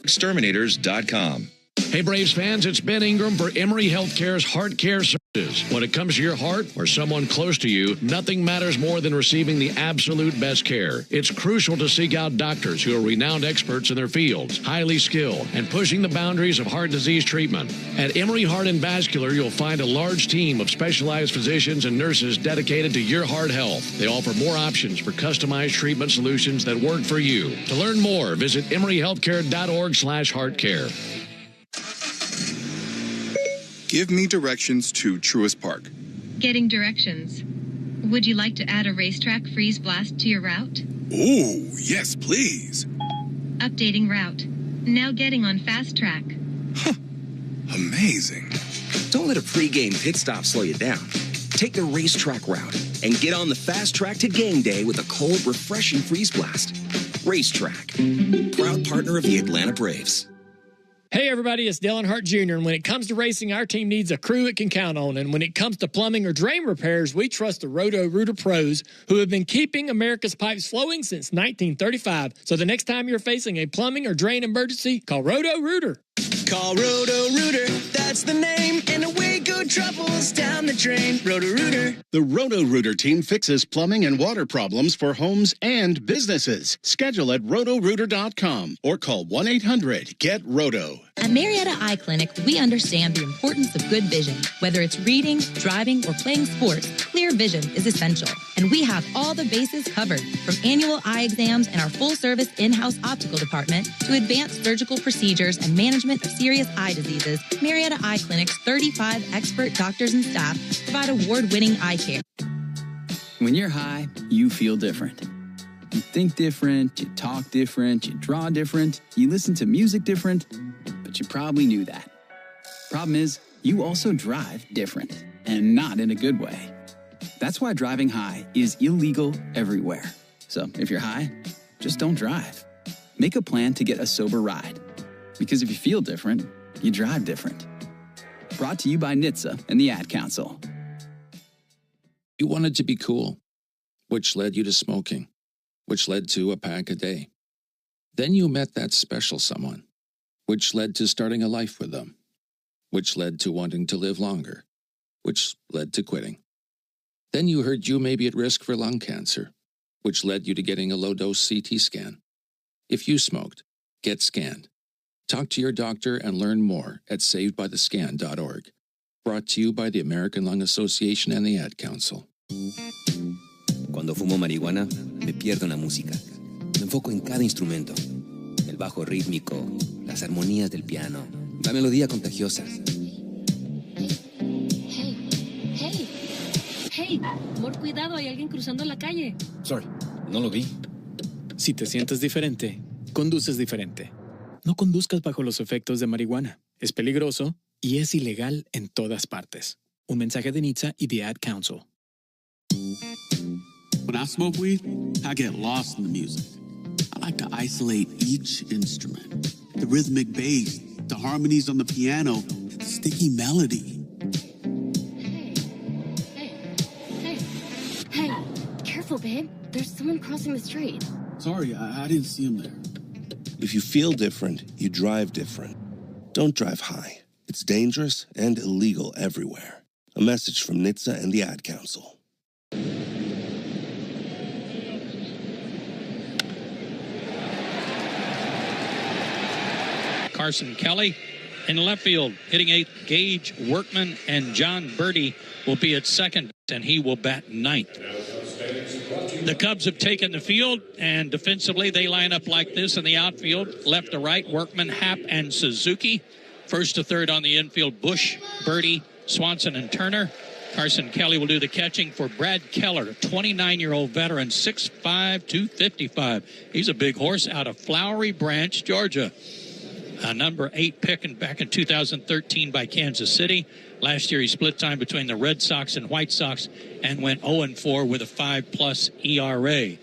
Exterminators.com. Hey, Braves fans, it's Ben Ingram for Emory Healthcare's Heart Care Services. When it comes to your heart or someone close to you, nothing matters more than receiving the absolute best care. It's crucial to seek out doctors who are renowned experts in their fields, highly skilled, and pushing the boundaries of heart disease treatment. At Emory Heart and Vascular, you'll find a large team of specialized physicians and nurses dedicated to your heart health. They offer more options for customized treatment solutions that work for you. To learn more, visit emoryhealthcare.org/heartcare. Give me directions to Truist Park. Getting directions. Would you like to add a racetrack freeze blast to your route? Ooh, yes, please. Updating route. Now getting on fast track. Huh. Amazing. Don't let a pregame pit stop slow you down. Take the racetrack route and get on the fast track to game day with a cold, refreshing freeze blast. Racetrack, proud partner of the Atlanta Braves. Hey everybody, it's Dale Earnhardt Jr. And when it comes to racing, our team needs a crew it can count on. And when it comes to plumbing or drain repairs, we trust the Roto-Rooter pros who have been keeping America's pipes flowing since 1935. So the next time you're facing a plumbing or drain emergency, call Roto-Rooter. Call Roto-Rooter, that's the name, and away go troubles down the drain. Roto-Rooter. The Roto-Rooter team fixes plumbing and water problems for homes and businesses. Schedule at rotorooter.com or call 1-800-GET-ROTO. At Marietta Eye Clinic, we understand the importance of good vision. Whether it's reading, driving, or playing sports, clear vision is essential. And we have all the bases covered, from annual eye exams and our full-service in-house optical department to advanced surgical procedures and management of serious eye diseases. Marietta Eye Clinic's 35 expert doctors and staff provide award-winning eye care. When you're high, you feel different. You think different, you talk different, you draw different, you listen to music different, but you probably knew that. Problem is, you also drive different, and not in a good way. That's why driving high is illegal everywhere. So if you're high, just don't drive. Make a plan to get a sober ride. Because if you feel different, you drive different. Brought to you by NHTSA and the Ad Council. You wanted to be cool, which led you to smoking, which led to a pack a day. Then you met that special someone, which led to starting a life with them, which led to wanting to live longer, which led to quitting. Then you heard you may be at risk for lung cancer, which led you to getting a low-dose CT scan. If you smoked, get scanned. Talk to your doctor and learn more at savedbythescan.org. Brought to you by the American Lung Association and the Ad Council. Cuando fumo marihuana, me pierdo en la música. Me enfoco en cada instrumento. El bajo rítmico, las armonías del piano, la melodía contagiosa. Hey, por cuidado, hay alguien cruzando la calle. Sorry, no lo vi. Si te sientes diferente, conduces diferente. No conduzcas bajo los efectos de marihuana. Es peligroso y es ilegal en todas partes. Un mensaje de NHTSA y the Ad Council. When I smoke weed, I get lost in the music. I like to isolate each instrument. The rhythmic bass, the harmonies on the piano, the sticky melody. Hey, careful, babe. There's someone crossing the street. Sorry, I didn't see him there. If you feel different, you drive different. Don't drive high. It's dangerous and illegal everywhere. A message from NHTSA and the Ad Council. Carson Kelly in left field, hitting eighth. Gage Workman and John Birdie will be at second, and he will bat ninth. The Cubs have taken the field, and defensively they line up like this in the outfield. Left to right, Workman, Happ, and Suzuki. First to third on the infield, Bush, Birdie, Swanson, and Turner. Carson Kelly will do the catching for Brad Keller, 29-year-old veteran, 6'5", 255. He's a big horse out of Flowery Branch, Georgia. A number 8 pick back in 2013 by Kansas City. Last year he split time between the Red Sox and White Sox and went 0-4 with a 5+ ERA.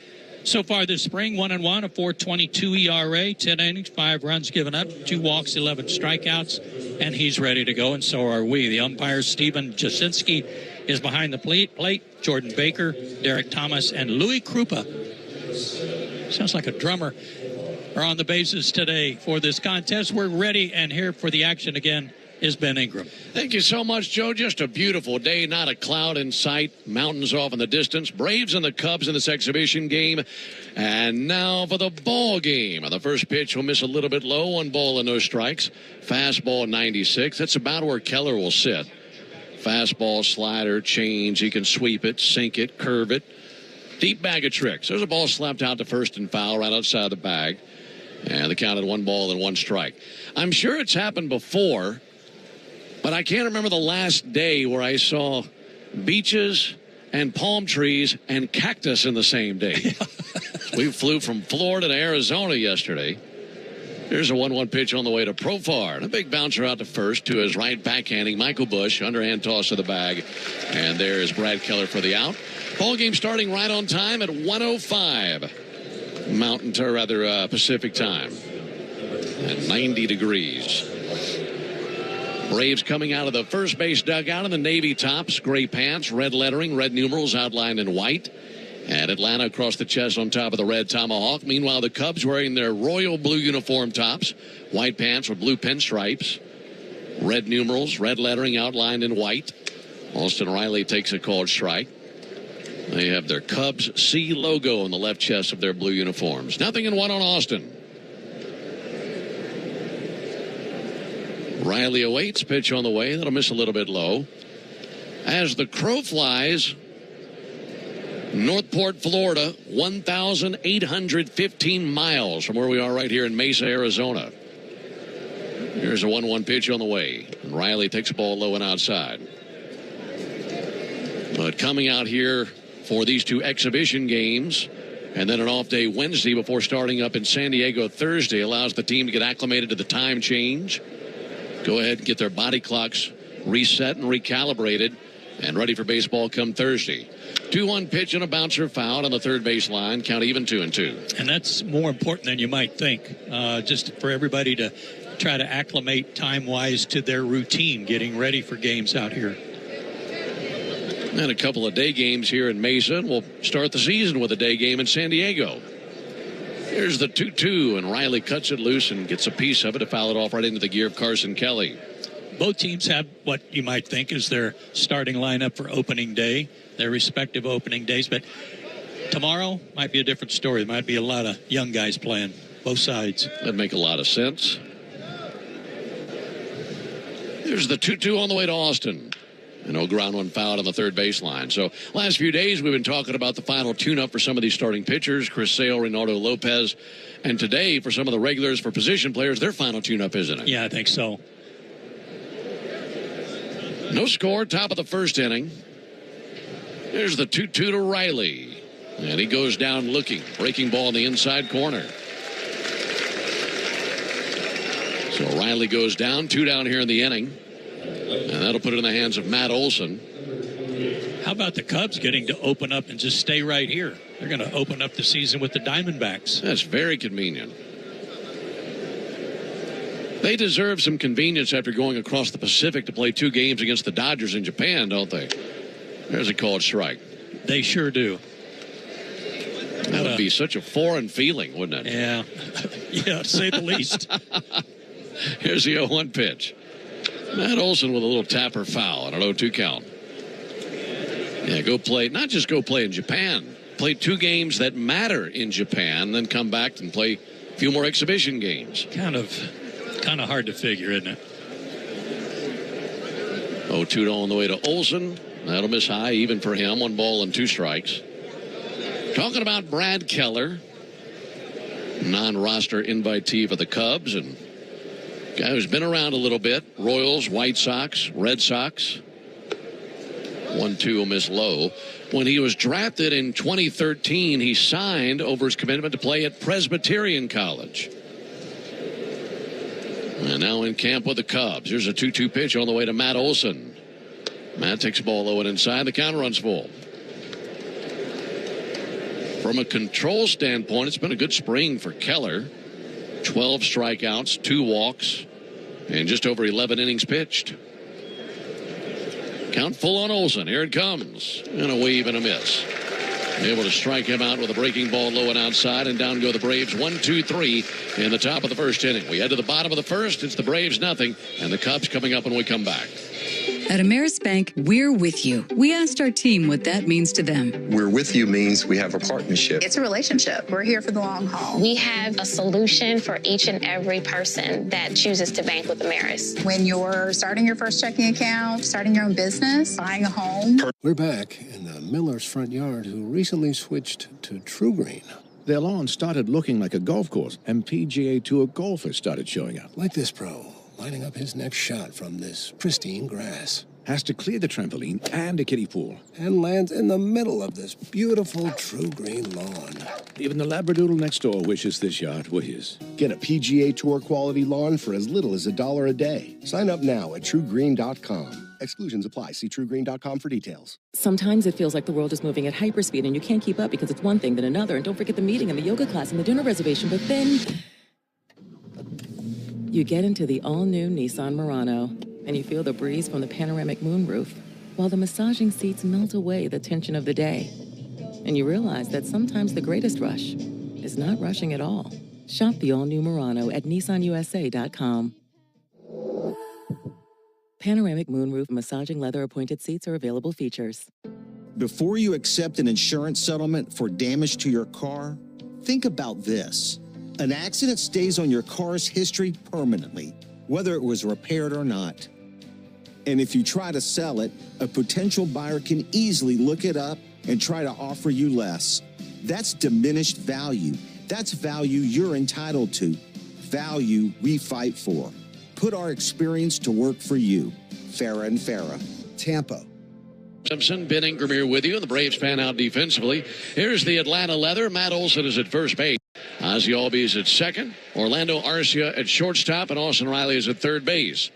So far this spring, 1-1, a 4.22 ERA, 10 innings, 5 runs given up, 2 walks, 11 strikeouts, and he's ready to go, and so are we. The umpire, Steven Jasinski, is behind the plate. Jordan Baker, Derek Thomas, and Louis Krupa. Sounds like a drummer. are on the bases today for this contest. We're ready and here for the action again is Ben Ingram. Thank you so much, Joe. Just a beautiful day, not a cloud in sight. Mountains off in the distance. Braves and the Cubs in this exhibition game. And now for the ball game. The first pitch will miss a little bit low, 1 ball and no strikes. Fastball 96. That's about where Keller will sit. Fastball, slider, change. He can sweep it, sink it, curve it. Deep bag of tricks. There's a ball slapped out to first and foul right outside the bag. And the count at 1 ball and 1 strike. I'm sure it's happened before, but I can't remember the last day where I saw beaches and palm trees and cactus in the same day. We flew from Florida to Arizona yesterday. Here's a 1-1 pitch on the way to Profar. And a big bouncer out to first to his right backhanding Michael Busch. Underhand toss to the bag. And there is Brad Keller for the out. Ball game starting right on time at 1:05. Pacific time. At 90 degrees. Braves coming out of the first base dugout in the navy tops, gray pants, red lettering, red numerals outlined in white. And Atlanta across the chest on top of the red tomahawk. Meanwhile, the Cubs wearing their royal blue uniform tops, white pants with blue pinstripes, red numerals, red lettering outlined in white. Austin Riley takes a called strike. They have their Cubs C logo on the left chest of their blue uniforms. 0-1 on Austin. Riley awaits, pitch on the way. That'll miss a little bit low. As the crow flies, Northport, Florida, 1,815 miles from where we are right here in Mesa, Arizona. Here's a 1-1 pitch on the way. And Riley takes a ball low and outside. But coming out here for these 2 exhibition games, and then an off day Wednesday before starting up in San Diego Thursday, allows the team to get acclimated to the time change. Go ahead and get their body clocks reset and recalibrated and ready for baseball come Thursday. 2-1 pitch and a bouncer foul on the third base line. Count even 2-2. And that's more important than you might think. Just for everybody to try to acclimate time-wise to their routine, getting ready for games out here. And a couple of day games here in Mesa. And we'll start the season with a day game in San Diego. Here's the 2-2, and Riley cuts it loose and gets a piece of it to foul it off right into the gear of Carson Kelly. Both teams have what you might think is their starting lineup for opening day, their respective opening days. But tomorrow might be a different story. There might be a lot of young guys playing, both sides. That'd make a lot of sense. Here's the 2-2 on the way to Austin. And no ground one fouled on the third baseline. So last few days we've been talking about the final tune-up for some of these starting pitchers, Chris Sale, Reynaldo Lopez. And today for some of the regulars, for position players, their final tune-up, isn't it? Yeah, I think so. No score, top of the first inning. Here's the 2-2 to Riley. And he goes down looking. Breaking ball in the inside corner. So Riley goes down, 2 down here in the inning. And that'll put it in the hands of Matt Olson. How about the Cubs getting to open up and just stay right here? They're going to open up the season with the Diamondbacks. That's very convenient. They deserve some convenience after going across the Pacific to play 2 games against the Dodgers in Japan, don't they? There's a called strike. They sure do. That would be such a foreign feeling, wouldn't it? Yeah. Yeah, to say the least. Here's the 0-1 pitch. Matt Olson with a little tapper foul on an 0-2 count. Yeah, go play. Not just go play in Japan. Play 2 games that matter in Japan, then come back and play a few more exhibition games. Kind of hard to figure, isn't it? 0-2 on the way to Olson. That'll miss high, even for him. 1 ball and 2 strikes. Talking about Brad Keller, non-roster invitee for the Cubs, and guy who's been around a little bit. Royals, White Sox, Red Sox. 1-2 will miss low. When he was drafted in 2013, he signed over his commitment to play at Presbyterian College. And now in camp with the Cubs. Here's a 2-2 pitch on the way to Matt Olson. Matt takes the ball low and inside. The count runs full. From a control standpoint, it's been a good spring for Keller. 12 strikeouts, 2 walks, and just over 11 innings pitched. Count full on Olson. Here it comes. And a wave and a miss. Able to strike him out with a breaking ball low and outside, and down go the Braves 1-2-3 in the top of the first inning. We head to the bottom of the first. It's the Braves nothing, and the Cubs coming up when we come back. At Ameris Bank, we're with you. We asked our team what that means to them. We're with you means we have a partnership. It's a relationship. We're here for the long haul. We have a solution for each and every person that chooses to bank with Ameris. When you're starting your first checking account, starting your own business, buying a home. We're back in the Miller's front yard who recently switched to True Green. Their lawn started looking like a golf course, and PGA Tour golfers started showing up. Like this pro, lining up his next shot from this pristine grass. Has to clear the trampoline and a kiddie pool. And lands in the middle of this beautiful True Green lawn. Even the Labradoodle next door wishes this yard were his. Get a PGA Tour quality lawn for as little as $1 a day. Sign up now at TrueGreen.com. Exclusions apply. See TrueGreen.com for details. Sometimes it feels like the world is moving at hyperspeed and you can't keep up because it's one thing then another. And don't forget the meeting and the yoga class and the dinner reservation. But then you get into the all-new Nissan Murano and you feel the breeze from the panoramic moonroof while the massaging seats melt away the tension of the day. And you realize that sometimes the greatest rush is not rushing at all. Shop the all-new Murano at NissanUSA.com. Panoramic moonroof massaging leather appointed seats are available features. Before you accept an insurance settlement for damage to your car, think about this. An accident stays on your car's history permanently, whether it was repaired or not. And if you try to sell it, a potential buyer can easily look it up and try to offer you less. That's diminished value. That's value you're entitled to. Value we fight for. Put our experience to work for you. Farah and Farah, Tampa. Simpson, Ben Ingram here with you, and the Braves fan out defensively. Here's the Atlanta Leather. Matt Olson is at first base. Ozzie Albies at second. Orlando Arcia at shortstop, and Austin Riley is at third base.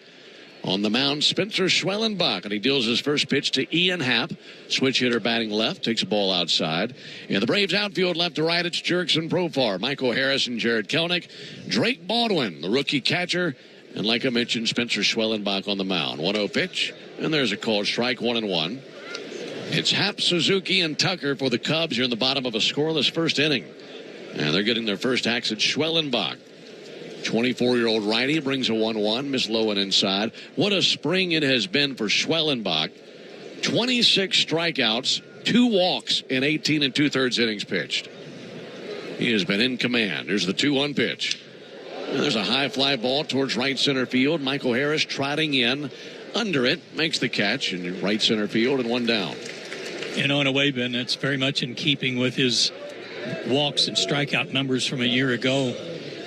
On the mound, Spencer Schwellenbach, and he deals his first pitch to Ian Happ. Switch hitter batting left, takes a ball outside. In the Braves outfield, left to right, it's Jurickson Profar, Michael Harris, and Jared Kelenic. Drake Baldwin, the rookie catcher. And like I mentioned, Spencer Schwellenbach on the mound. 1-0 pitch, and there's a called strike, 1-1. It's Happ, Suzuki, and Tucker for the Cubs here in the bottom of a scoreless first inning. And they're getting their first axe at Schwellenbach. 24-year-old righty brings a 1-1, Miss low and inside. What a spring it has been for Schwellenbach. 26 strikeouts, 2 walks in 18 2/3 innings pitched. He has been in command. There's the 2-1 pitch. And there's a high fly ball towards right center field. Michael Harris trotting in under it, makes the catch in right center field, and 1 down. You know, in a way, Ben, that's very much in keeping with his walks and strikeout numbers from a year ago.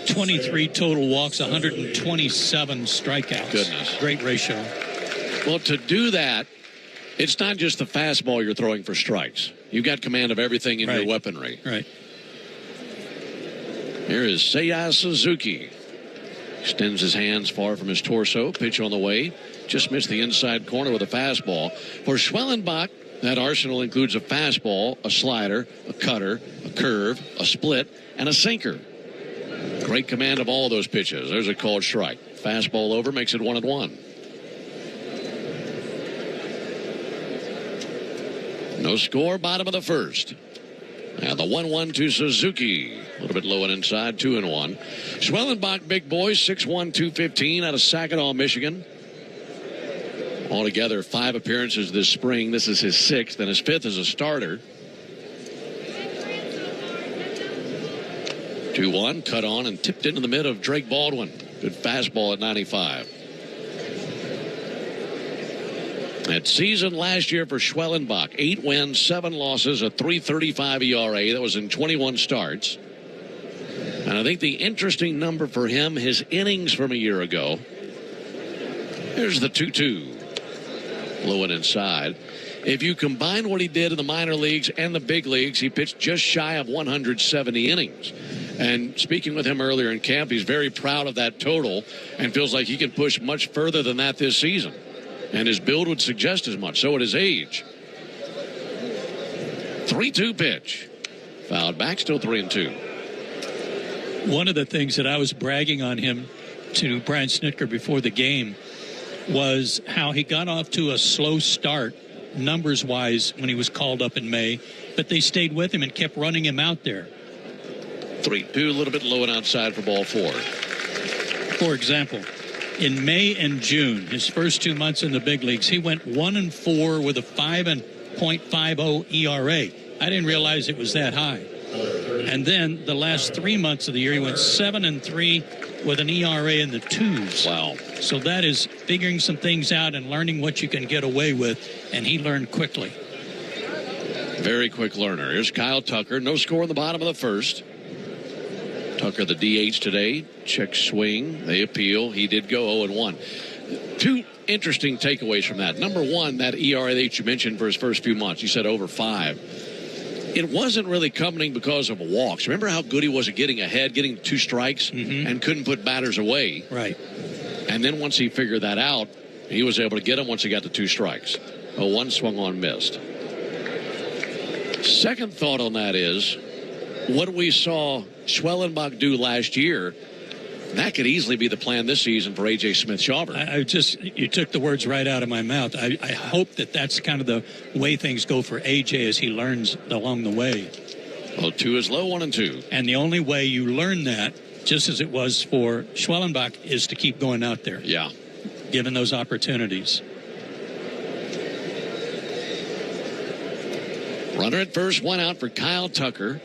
23 total walks, 127 strikeouts. Goodness. Great ratio. Well, to do that, it's not just the fastball you're throwing for strikes. You've got command of everything in your weaponry. Right. Here is Seiya Suzuki. Extends his hands far from his torso. Pitch on the way. Just missed the inside corner with a fastball. For Schwellenbach, that arsenal includes a fastball, a slider, a cutter, a curve, a split, and a sinker. Great command of all those pitches. There's a called strike. Fastball over, makes it 1-1. No score, bottom of the first. And the 1-1 to Suzuki. A little bit low and inside, 2-1. Schwellenbach, big boy, 6'1", 215 out of Saginaw, Michigan. Altogether, 5 appearances this spring. This is his 6th and his 5th as a starter. 2-1, cut on and tipped into the mid of Drake Baldwin. Good fastball at 95. That season last year for Schwellenbach, 8 wins, 7 losses, a 3.35 ERA. That was in 21 starts. And I think the interesting number for him, his innings from a year ago. Here's the 2-2. Low and inside. If you combine what he did in the minor leagues and the big leagues, he pitched just shy of 170 innings. And speaking with him earlier in camp, he's very proud of that total and feels like he can push much further than that this season. And his build would suggest as much, so at his age. 3-2 pitch. Fouled back, still 3-2. One of the things that I was bragging on him to Brian Snitker before the game was how he got off to a slow start numbers-wise when he was called up in May, but they stayed with him and kept running him out there. 3-2, a little bit low and outside for ball 4. For example, in May and June, his first 2 months in the big leagues, he went 1-4 with a 5.50 ERA. I didn't realize it was that high. And then the last 3 months of the year, he went 7-3 with an ERA in the 2s. Wow. So that is figuring some things out and learning what you can get away with, and he learned quickly. Very quick learner. Here's Kyle Tucker. No score in the bottom of the first. Tucker, the DH today. Check swing. They appeal. He did go 0-1. 2 interesting takeaways from that. Number one, that ERA that you mentioned for his first few months. You said over 5. It wasn't really coming because of walks. Remember how good he was at getting ahead, getting 2 strikes, and couldn't put batters away. Right. And then once he figured that out, he was able to get him once he got to 2 strikes. A 1 swung on, missed. Second thought on that is, what we saw Schwellenbach do last year, that could easily be the plan this season for A.J. Smith-Shawver. You took the words right out of my mouth. I hope that that's kind of the way things go for A.J. as he learns along the way. Well, 2 is low, 1-2. And the only way you learn that, just as it was for Schwellenbach, is to keep going out there. Yeah. Given those opportunities. Runner at first, 1 out for Kyle Tucker.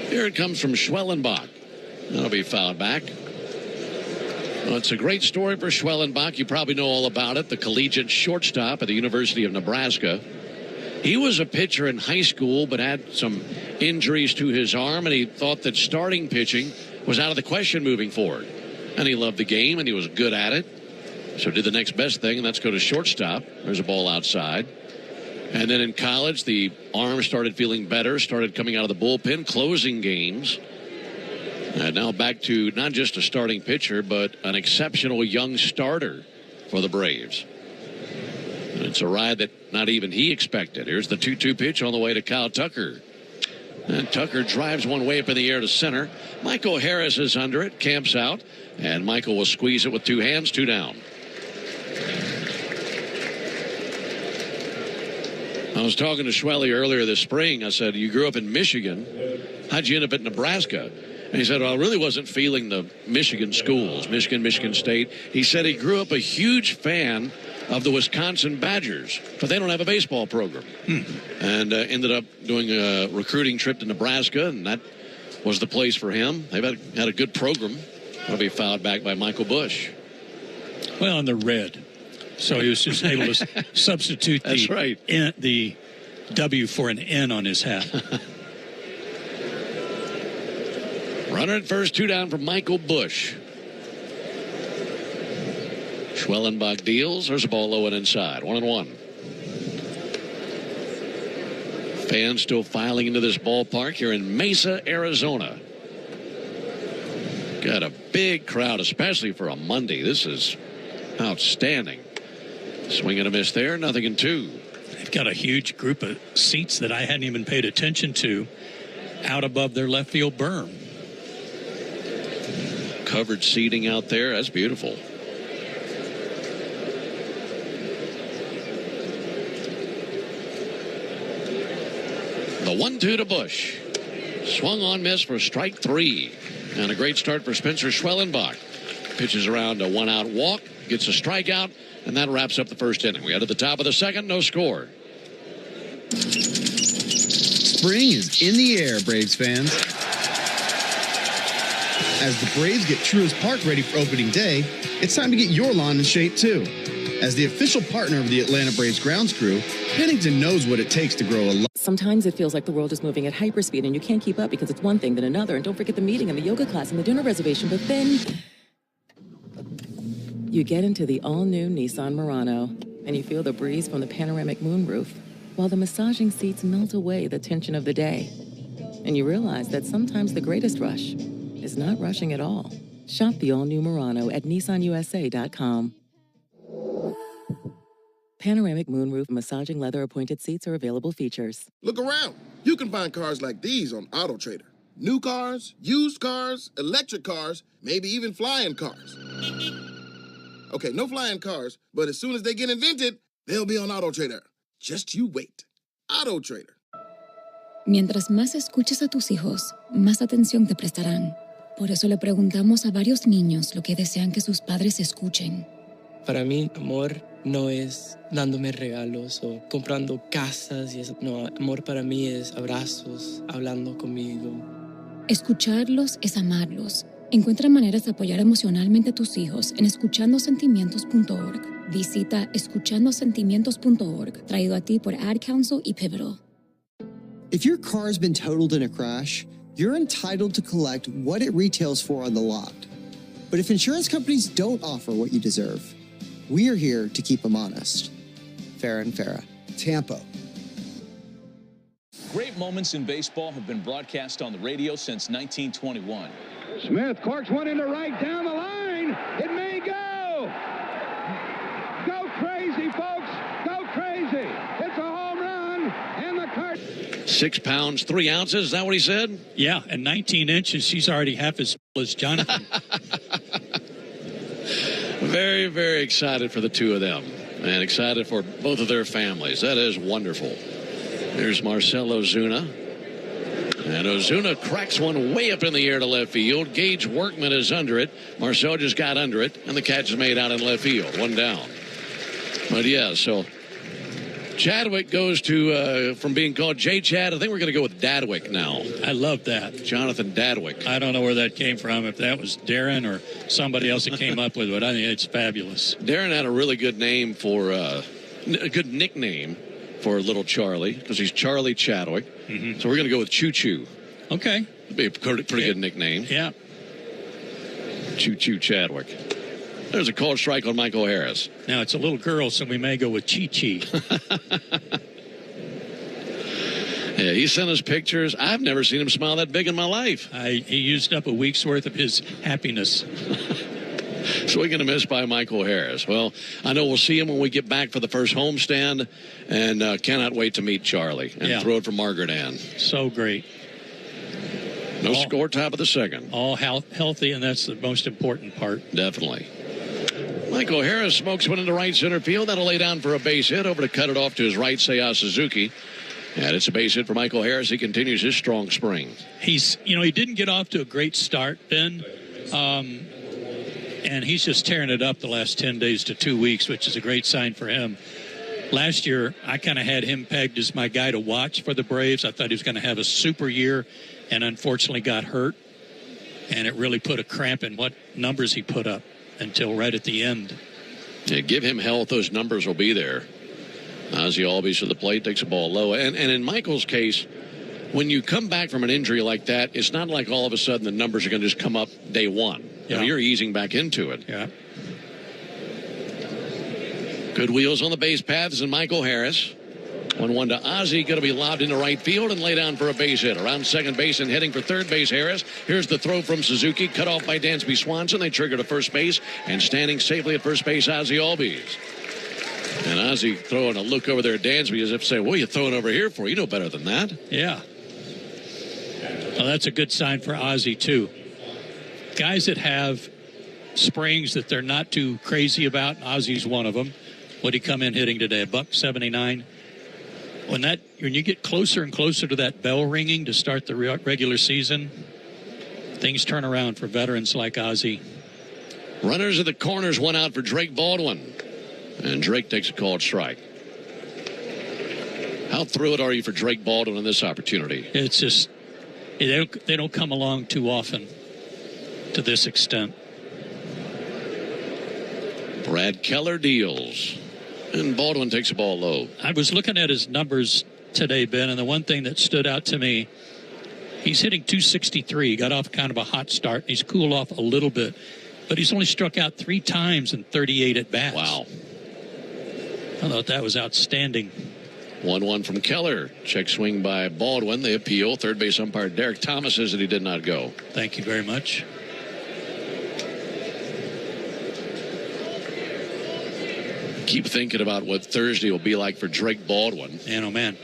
Here it comes from Schwellenbach. That'll be fouled back. Well, it's a great story for Schwellenbach. You probably know all about it. The collegiate shortstop at the University of Nebraska. He was a pitcher in high school, but had some injuries to his arm, and he thought that starting pitching was out of the question moving forward. And he loved the game, and he was good at it. So did the next best thing, and that's go to shortstop. There's a ball outside. And then in college, the arm started feeling better, started coming out of the bullpen, closing games. And now back to not just a starting pitcher, but an exceptional young starter for the Braves. And it's a ride that not even he expected. Here's the 2-2 pitch on the way to Kyle Tucker. And Tucker drives one way up in the air to center. Michael Harris is under it, camps out, and Michael will squeeze it with 2 hands, 2 down. I was talking to Schwelly earlier this spring. I said, you grew up in Michigan. How'd you end up at Nebraska? And he said, well, I really wasn't feeling the Michigan schools, Michigan State. He said he grew up a huge fan of the Wisconsin Badgers, but they don't have a baseball program. And ended up doing a recruiting trip to Nebraska, and that was the place for him. They've had a good program. That'll be fouled back by Michael Busch. Well, and the red. So he was just able to substitute the W for an N on his hat. Runner at first, 2 down from Michael Busch. Schwellenbach deals. There's a ball low and inside. 1-1. Fans still filing into this ballpark here in Mesa, Arizona. Got a big crowd, especially for a Monday. This is outstanding. Swing and a miss there, 0-2. They've got a huge group of seats that I hadn't even paid attention to out above their left field berm. Covered seating out there. That's beautiful. The 1-2 to Busch. Swung on, miss for strike 3. And a great start for Spencer Schwellenbach. Pitches around a 1-out walk, gets a strikeout, and that wraps up the first inning. We head to the top of the second, no score. Spring is in the air, Braves fans. As the Braves get Truist Park ready for opening day, it's time to get your lawn in shape too. As the official partner of the Atlanta Braves grounds crew, Pennington knows what it takes to grow a lawn. Sometimes it feels like the world is moving at hyperspeed and you can't keep up because it's one thing then another. And don't forget the meeting and the yoga class and the dinner reservation. But then you get into the all-new Nissan Murano and you feel the breeze from the panoramic moonroof while the massaging seats melt away the tension of the day. And you realize that sometimes the greatest rush is not rushing at all. Shop the all-new Murano at nissanusa.com. Panoramic moonroof massaging leather appointed seats are available features. Look around. You can find cars like these on AutoTrader. New cars, used cars, electric cars, maybe even flying cars. Okay, no flying cars, but as soon as they get invented, they'll be on AutoTrader. Just you wait. AutoTrader. Mientras más escuches a tus hijos, más atención te prestarán. Por eso le preguntamos a varios niños lo que desean que sus padres escuchen. Para mí, amor no es dándome regalos o comprando casas y eso. No, amor para mí es abrazos, hablando conmigo. Escucharlos es amarlos. Encuentra maneras de apoyar emocionalmente a tus hijos en escuchandosentimientos.org. Visita escuchandosentimientos.org, traído a ti por Ad Council y Pivotal. If your car's been totaled in a crash, you're entitled to collect what it retails for on the lot. But if insurance companies don't offer what you deserve, we are here to keep them honest. Farah and Farah. Tampa. Great moments in baseball have been broadcast on the radio since 1921. Smith corks one into right down the line. It may go. Go crazy, folks. Go crazy. It's a home run. And the card. 6 pounds, 3 ounces. Is that what he said? Yeah, and 19 inches. He's already half as tall as Jonathan. Very, very excited for the two of them. And excited for both of their families. That is wonderful. There's Marcell Ozuna. And Ozuna cracks one way up in the air to left field. Gage Workman is under it. Marcell just got under it. And the catch is made out in left field. One down. But yeah, so Chadwick goes to, from being called J-Chad, I think we're going to go with Dadwick now. I love that. Jonathan Dadwick. I don't know where that came from, if that was Darren or somebody else that came up with it. I think it's fabulous. Darren had a really good name for, a good nickname for little Charlie, because he's Charlie Chadwick. Mm-hmm. So we're going to go with Choo Choo. Okay. It'd be a pretty good nickname. Yeah. Choo Choo Chadwick. There's a called strike on Michael Harris. Now, it's a little girl, so we may go with Chi Chi. Yeah, he sent us pictures. I've never seen him smile that big in my life. He used up a week's worth of his happiness. Swinging and a miss by Michael Harris. Well, I know we'll see him when we get back for the first homestand, and cannot wait to meet Charlie and throw it for Margaret Ann. So great. No score, top of the second. All healthy, and that's the most important part. Definitely. Michael Harris smokes one into right center field. That'll lay down for a base hit. Over to cut it off to his right, Seiya Suzuki. And it's a base hit for Michael Harris. He continues his strong spring. He didn't get off to a great start, Ben. And he's just tearing it up the last 10 days to 2 weeks, which is a great sign for him. Last year, I kind of had him pegged as my guy to watch for the Braves. I thought he was going to have a super year, and unfortunately got hurt. And it really put a cramp in what numbers he put up until right at the end. Yeah, give him health, those numbers will be there. Ozzie Albies to the plate, takes the ball low. And in Michael's case, when you come back from an injury like that, it's not like all of a sudden the numbers are going to just come up day one. Yeah. You're easing back into it. Yeah. Good wheels on the base paths, and Michael Harris. 1-1 to Ozzie, going to be lobbed into right field and lay down for a base hit. Around second base and heading for third base, Harris. Here's the throw from Suzuki, cut off by Dansby Swanson. They trigger to first base, and standing safely at first base, Ozzie Albies. And Ozzie throwing a look over there at Dansby as if to say, what are you throwing over here for? You know better than that. Yeah. Well, that's a good sign for Ozzie, too. Guys that have springs that they're not too crazy about, Ozzie's one of them. What'd he come in hitting today? $179. When you get closer and closer to that bell ringing to start the regular season, things turn around for veterans like Ozzie. Runners at the corners, one out for Drake Baldwin. And Drake takes a called strike. How thrilled are you for Drake Baldwin in this opportunity? It's just, they don't come along too often to this extent. Brad Keller deals. And Baldwin takes the ball low. I was looking at his numbers today, Ben, and the one thing that stood out to me, he's hitting .263. He got off kind of a hot start. He's cooled off a little bit. But he's only struck out 3 times in 38 at-bats. Wow. I thought that was outstanding. 1-1 from Keller. Check swing by Baldwin. They appeal. Third base umpire Derek Thomas says that he did not go. Thank you very much. Keep thinking about what Thursday will be like for Drake Baldwin. Man, oh, man.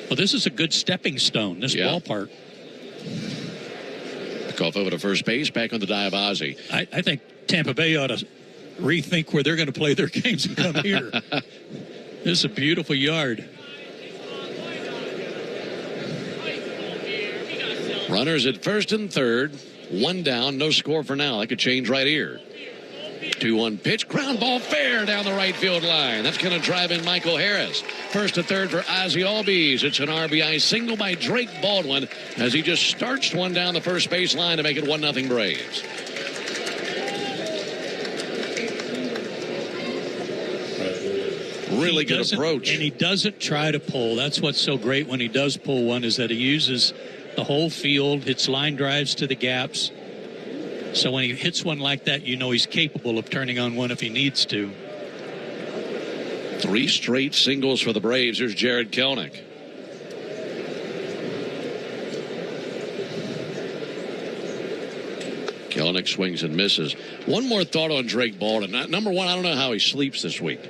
Well, this is a good stepping stone, this ballpark. Pick off over to first base, back on the dive, Ozzie. I think Tampa Bay ought to rethink where they're going to play their games and come here. This is a beautiful yard. Runners at first and third. One down, no score for now. That could change right here. 2-1 pitch, ground ball fair down the right field line. That's going to drive in Michael Harris. First to third for Ozzie Albies. It's an RBI single by Drake Baldwin as he just starched one down the first base line to make it 1-0 Braves. Really good approach. And he doesn't try to pull. That's what's so great when he does pull one, is that he uses the whole field, hits line drives to the gaps. So when he hits one like that, you know he's capable of turning on one if he needs to. 3 straight singles for the Braves. Here's Jared Kelenic. Kelenic swings and misses. One more thought on Drake Baldwin. Number one, I don't know how he sleeps this week.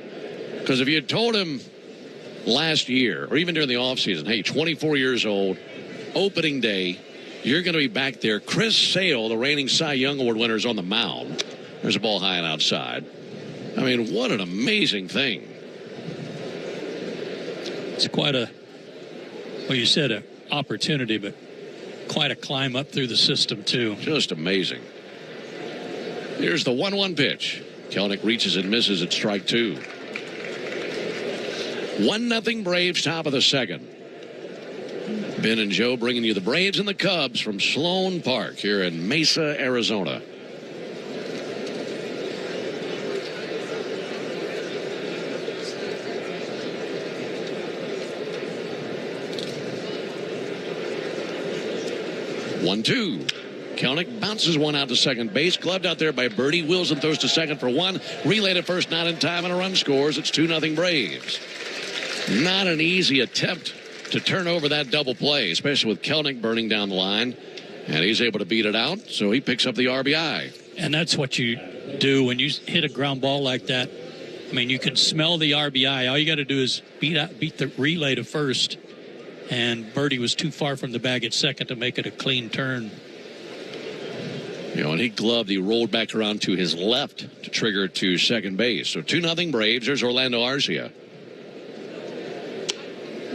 Because if you had told him last year, or even during the offseason, hey, 24 years old, opening day, you're going to be back there. Chris Sale, the reigning Cy Young Award winner, is on the mound. There's a ball high and outside. I mean, what an amazing thing. It's quite a, well, you said an opportunity, but quite a climb up through the system, too. Just amazing. Here's the 1-1 pitch. Kelenic reaches and misses at strike 2. 1-0 Braves, top of the second. Ben and Joe bringing you the Braves and the Cubs from Sloan Park here in Mesa, Arizona. One-two. Kelenic bounces one out to second base. Gloved out there by Birdie. Wilson throws to second for one. Relay to first, not in time, and a run scores. It's 2-0 Braves. Not an easy attempt to turn over that double play, especially with Kelenic burning down the line. And he's able to beat it out, so he picks up the RBI. And that's what you do when you hit a ground ball like that. I mean, you can smell the RBI. All you got to do is beat the relay to first. And Birdie was too far from the bag at second to make it a clean turn. You know, and he gloved, he rolled back around to his left to trigger it to second base. So 2-0 Braves. There's Orlando Arcia.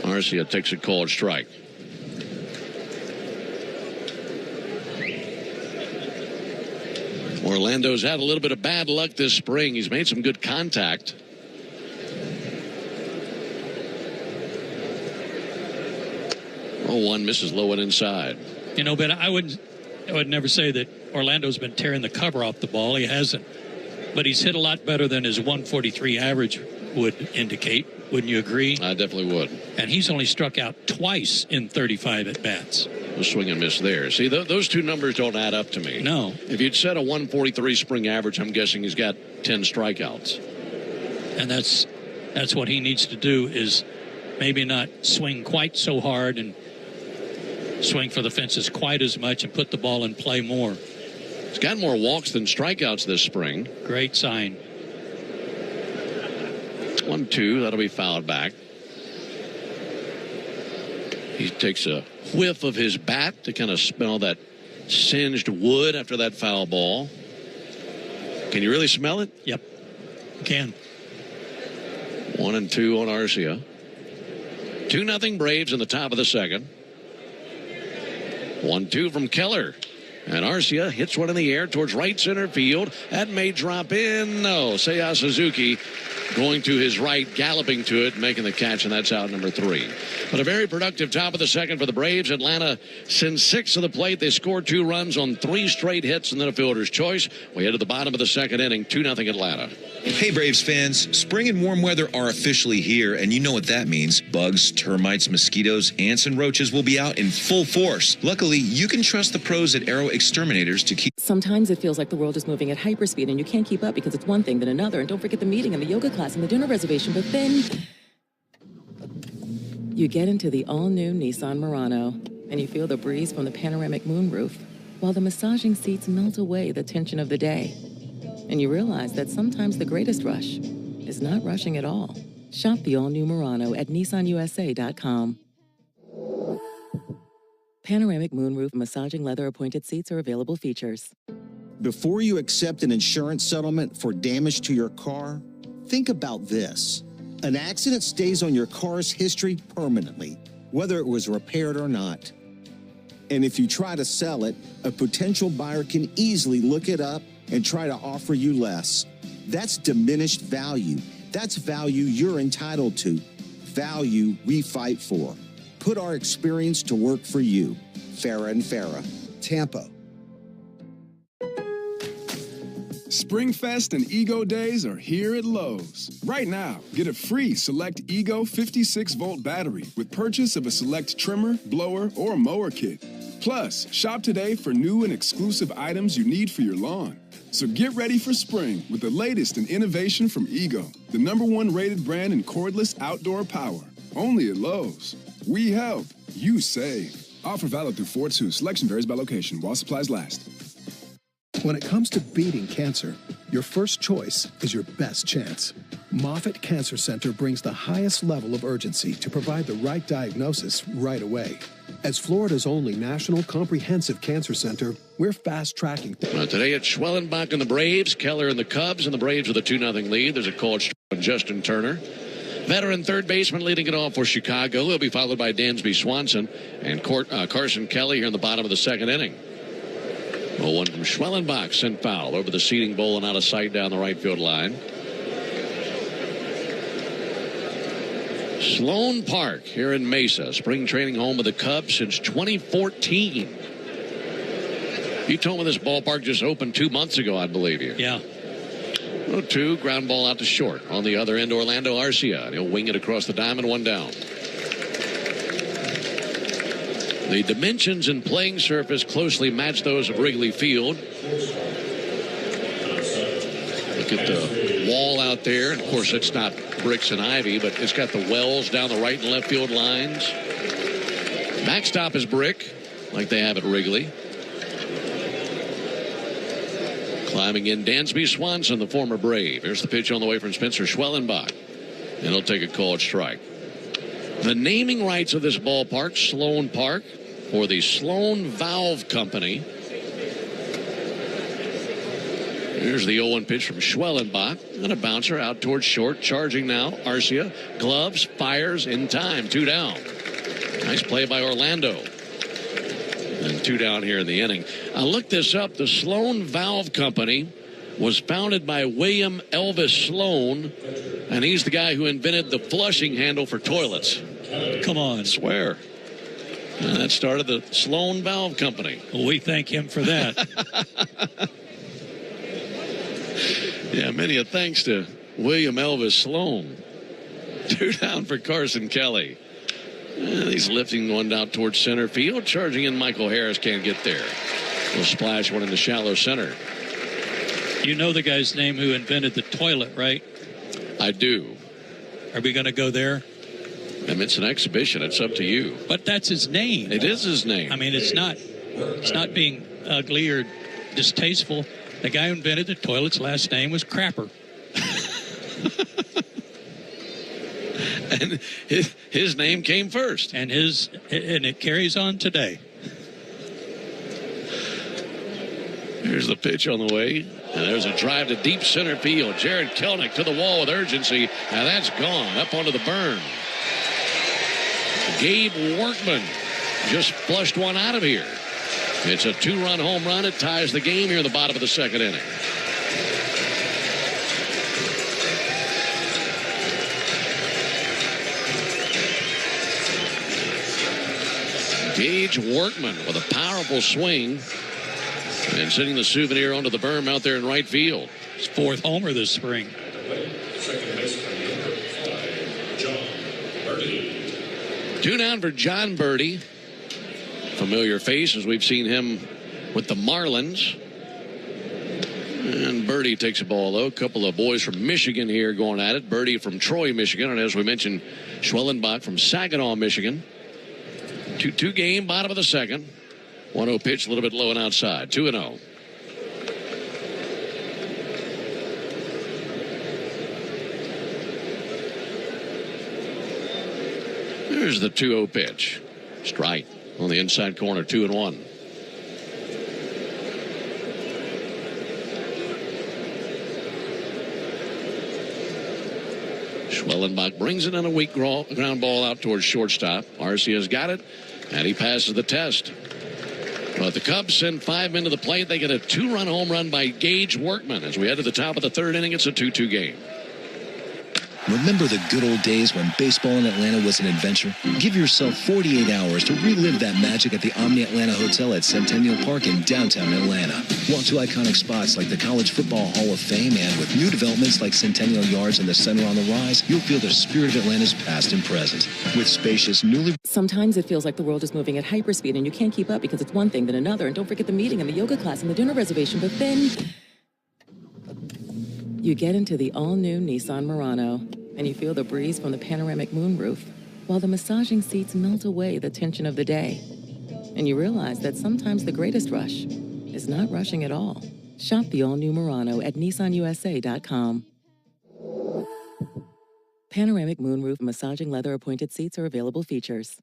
Arcia takes a called strike. Orlando's had a little bit of bad luck this spring. He's made some good contact. 0-1 misses low and inside. You know, Ben, I would never say that Orlando's been tearing the cover off the ball. He hasn't. But he's hit a lot better than his 143 average would indicate. Wouldn't you agree? I definitely would. And he's only struck out twice in 35 at-bats. A swing and miss there. See, those two numbers don't add up to me. No. If you'd said a 143 spring average, I'm guessing he's got 10 strikeouts. And that's what he needs to do, is maybe not swing quite so hard and swing for the fences quite as much and put the ball in play more. He's got more walks than strikeouts this spring. Great sign. 1-2. That'll be fouled back. He takes a whiff of his bat to kind of smell that singed wood after that foul ball. Can you really smell it? Yep. You can. 1-2 on Arcia. 2-0 Braves in the top of the second. 1-2 from Keller. And Arcia hits one in the air towards right center field. That may drop in. No, Seiya Suzuki going to his right, galloping to it, making the catch, and that's out number 3. But a very productive top of the second for the Braves. Atlanta sends 6 to the plate. They scored 2 runs on 3 straight hits and then a fielder's choice. We head to the bottom of the second inning, 2-0 Atlanta. Hey, Braves fans. Spring and warm weather are officially here, and you know what that means. Bugs, termites, mosquitoes, ants, and roaches will be out in full force. Luckily, you can trust the pros at Arrow Exterminators to keep... Sometimes it feels like the world is moving at hyperspeed and you can't keep up because it's one thing then another. And don't forget the meeting and the yoga class and the dinner reservation. But then you get into the all-new Nissan Murano and you feel the breeze from the panoramic moonroof while the massaging seats melt away the tension of the day. And you realize that sometimes the greatest rush is not rushing at all. Shop the all-new Murano at nissanusa.com. Panoramic moonroof massaging leather appointed seats are available features. Before you accept an insurance settlement for damage to your car, think about this. An accident stays on your car's history permanently, whether it was repaired or not. And if you try to sell it, a potential buyer can easily look it up and try to offer you less. That's diminished value. That's value you're entitled to. Value we fight for. Put our experience to work for you. Farah and Farah, Tampa. Springfest and Ego Days are here at Lowe's. Right now, get a free Select Ego 56-volt battery with purchase of a Select trimmer, blower, or mower kit. Plus, shop today for new and exclusive items you need for your lawn. So get ready for spring with the latest in innovation from Ego, the #1 rated brand in cordless outdoor power. Only at Lowe's. We help, you save. Offer valid through 4/2. Selection varies by location while supplies last. When it comes to beating cancer, your first choice is your best chance. Moffitt Cancer Center brings the highest level of urgency to provide the right diagnosis right away. As Florida's only national comprehensive cancer center, we're fast-tracking. Today at Schwellenbach and the Braves, Keller and the Cubs, and the Braves with a 2-0 lead. There's a called strike on Justin Turner. Veteran third baseman leading it off for Chicago. He'll be followed by Dansby Swanson and Carson Kelly here in the bottom of the second inning. 0-1 from Schwellenbach, sent foul over the seating bowl and out of sight down the right field line. Sloan Park here in Mesa, spring training home of the Cubs since 2014. You told me this ballpark just opened 2 months ago, I believe you. Yeah. 0-2, ground ball out to short. On the other end, Orlando Arcia, and he'll wing it across the diamond, 1 down. The dimensions and playing surface closely match those of Wrigley Field. Look at the wall out there. And of course, it's not bricks and ivy, but it's got the wells down the right and left field lines. Backstop is brick, like they have at Wrigley. Climbing in, Dansby Swanson, the former Brave. Here's the pitch on the way from Spencer Schwellenbach. And he'll take a called strike. The naming rights of this ballpark, Sloan Park, for the Sloan Valve Company. Here's the 0-1 pitch from Schwellenbach. And a bouncer out towards short. Charging now, Arcia. Gloves, fires in time. 2 down. Nice play by Orlando. And 2 down here in the inning. I looked this up. The Sloan Valve Company was founded by William Elvis Sloan, and he's the guy who invented the flushing handle for toilets. Come on. I swear. And that started the Sloan Valve Company. Well, we thank him for that. Yeah, many a thanks to William Elvis Sloan. 2 down for Carson Kelly. And he's lifting one out towards center field. Charging in, Michael Harris can't get there. He'll splash one in the shallow center. You know the guy's name who invented the toilet, right? I do. Are we going to go there? I mean, it's an exhibition. It's up to you. But that's his name. It is his name. I mean, it's not being ugly or distasteful. The guy who invented the toilet's last name was Crapper. And his name came first. And it carries on today. Here's the pitch on the way. And there's a drive to deep center field. Jared Kelenic to the wall with urgency. And that's gone up onto the berm. Gabe Workman just flushed one out of here. It's a 2-run home run. It ties the game here in the bottom of the second inning. Gage Workman with a powerful swing and sending the Souvenir onto the berm out there in right field. His 4th homer this spring. Two down for John Birdie. Familiar face as we've seen him with the Marlins. And Birdie takes a ball, though. A couple of boys from Michigan here going at it. Birdie from Troy, Michigan. And as we mentioned, Schwellenbach from Saginaw, Michigan. 2-2 game, bottom of the second. 1-0 pitch, a little bit low and outside. 2-0. Here's the 2-0 pitch. Strike on the inside corner, 2-1. Schwellenbach brings it in a weak ground ball out towards shortstop. Arcia's got it, and he passes the test. But the Cubs send 5 men to the plate. They get a 2-run home run by Gage Workman. As we head to the top of the third inning, it's a 2-2 game. Remember the good old days when baseball in Atlanta was an adventure? Give yourself 48 hours to relive that magic at the Omni Atlanta Hotel at Centennial Park in downtown Atlanta. Walk to iconic spots like the College Football Hall of Fame, and with new developments like Centennial Yards and the Center on the Rise, you'll feel the spirit of Atlanta's past and present. With spacious, newly... Sometimes it feels like the world is moving at hyperspeed and you can't keep up because it's one thing then another. And don't forget the meeting and the yoga class and the dinner reservation. But then you get into the all-new Nissan Murano and you feel the breeze from the panoramic moonroof while the massaging seats melt away the tension of the day. And you realize that sometimes the greatest rush is not rushing at all. Shop the all-new Murano at nissanusa.com. Panoramic moonroof massaging leather appointed seats are available features.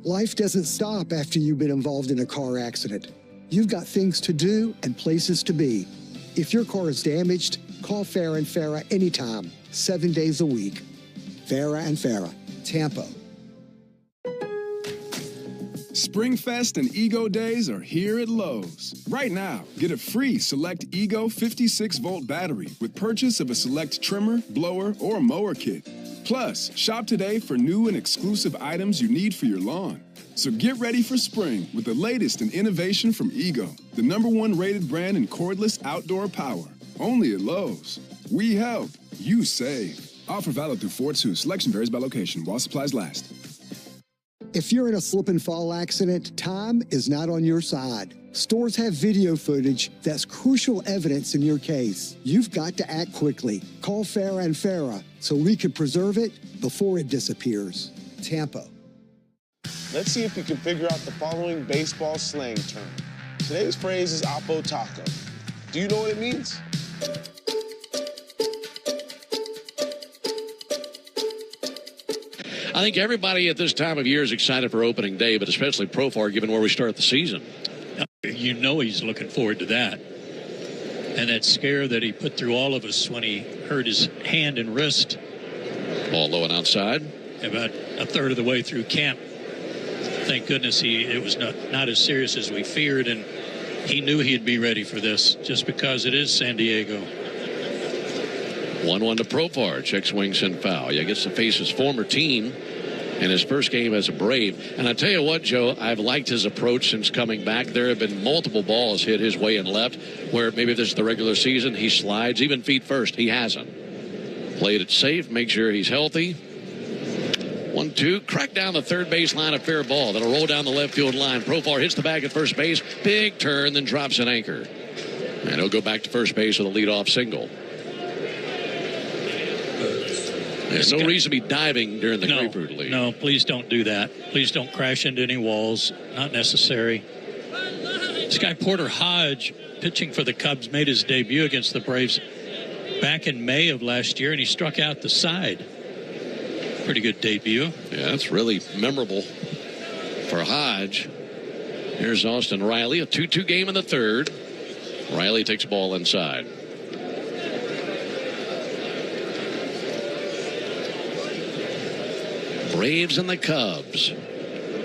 Life doesn't stop after you've been involved in a car accident. You've got things to do and places to be. If your car is damaged, call Farah & Farah anytime, 7 days a week. Farah & Farah, Tampa. Springfest and Ego Days are here at Lowe's. Right now, get a free Select Ego 56-volt battery with purchase of a Select trimmer, blower, or mower kit. Plus, shop today for new and exclusive items you need for your lawn. So get ready for spring with the latest in innovation from Ego, the #1 rated brand in cordless outdoor power. Only at Lowe's. We help, you save. Offer valid through 4/2. Selection varies by location while supplies last. If you're in a slip and fall accident, time is not on your side. Stores have video footage that's crucial evidence in your case. You've got to act quickly. Call Farah & Farah so we can preserve it before it disappears. Tampa. Let's see if we can figure out the following baseball slang term. Today's phrase is Oppo Taco. Do you know what it means? I think everybody at this time of year is excited for opening day, but especially Profar, given where we start the season. You know he's looking forward to that. And that scare that he put through all of us when he hurt his hand and wrist. Ball low and outside. About a third of the way through camp. Thank goodness it was not as serious as we feared, and he knew he'd be ready for this just because it is San Diego. 1-1 to Profar. Check swing, send foul. He gets to face his former team in his first game as a Brave. And I tell you what, Joe, I've liked his approach since coming back. There have been multiple balls hit his way and left where maybe if this is the regular season, he slides, even feet first. He hasn't. Played it safe, make sure he's healthy. 1-2, crack down the third base line, a fair ball. That'll roll down the left field line. Profar hits the bag at first base. Big turn, then drops an anchor. And he'll go back to first base with a leadoff single. There's no reason to be diving during the Grapefruit League. No, please don't do that. Please don't crash into any walls. Not necessary. This guy, Porter Hodge, pitching for the Cubs, made his debut against the Braves back in May of last year, and he struck out the side. Pretty good debut. Yeah, that's really memorable for Hodge. Here's Austin Riley, a 2-2 game in the third. Riley takes ball inside. Braves and the Cubs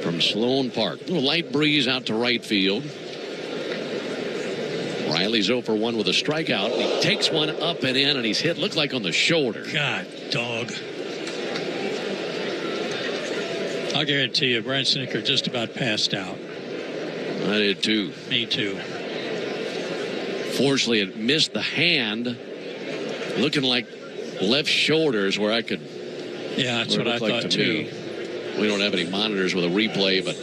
from Sloan Park. A little light breeze out to right field. Riley's 0 for 1 with a strikeout. He takes one up and in, and he's hit, looked like on the shoulder. God, dog. I'll guarantee you, Brian Snitker just about passed out. I did too. Me too. Fortunately, it missed the hand, looking like left shoulders where I could. Yeah, that's what I thought too. We don't have any monitors with a replay, but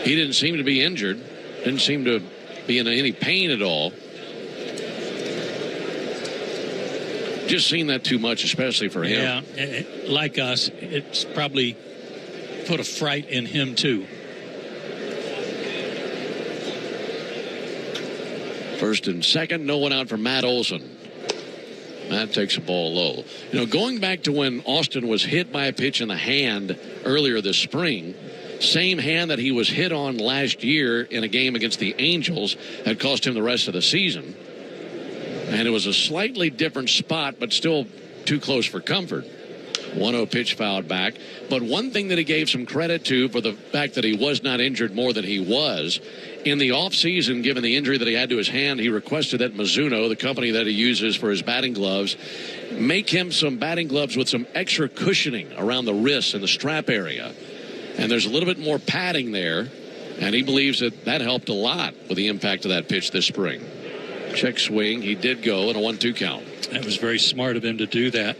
he didn't seem to be injured. Didn't seem to be in any pain at all. Just seen that too much, especially for him. Yeah, like us, it's probably put a fright in him too. First and second, no one out for Matt Olson. Matt takes the ball low. You know, going back to when Austin was hit by a pitch in the hand earlier this spring, same hand that he was hit on last year in a game against the Angels had cost him the rest of the season. And it was a slightly different spot, but still too close for comfort. 1-0 pitch fouled back. But one thing that he gave some credit to for the fact that he was not injured more than he was, in the offseason, given the injury that he had to his hand, he requested that Mizuno, the company that he uses for his batting gloves, make him some batting gloves with some extra cushioning around the wrists and the strap area. And there's a little bit more padding there, and he believes that that helped a lot with the impact of that pitch this spring. Check swing. He did go in a 1-2 count. That was very smart of him to do that.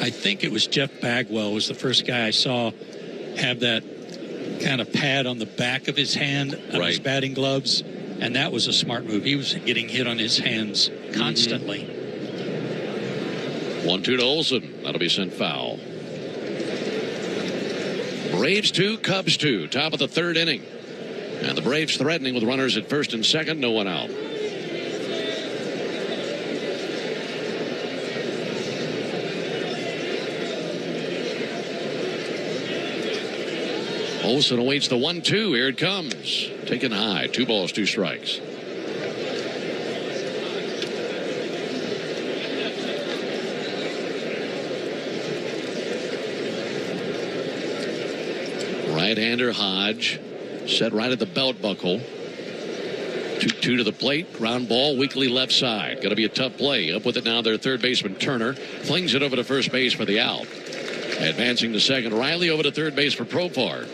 I think it was Jeff Bagwell was the first guy I saw have that kind of pad on the back of his hand on his batting gloves, and that was a smart move. He was getting hit on his hands constantly. 1-2 to Olson. That'll be sent foul. Braves 2, Cubs 2. Top of the third inning. And the Braves threatening with runners at first and second. No one out. Olson awaits the 1-2. Here it comes. Taken high. 2 balls, 2 strikes. Right-hander Hodge set right at the belt buckle. 2-2 to the plate. Ground ball, weakly left side. Going to be a tough play. Up with it now, their third baseman Turner flings it over to first base for the out. Advancing to second, Riley over to third base for Profar.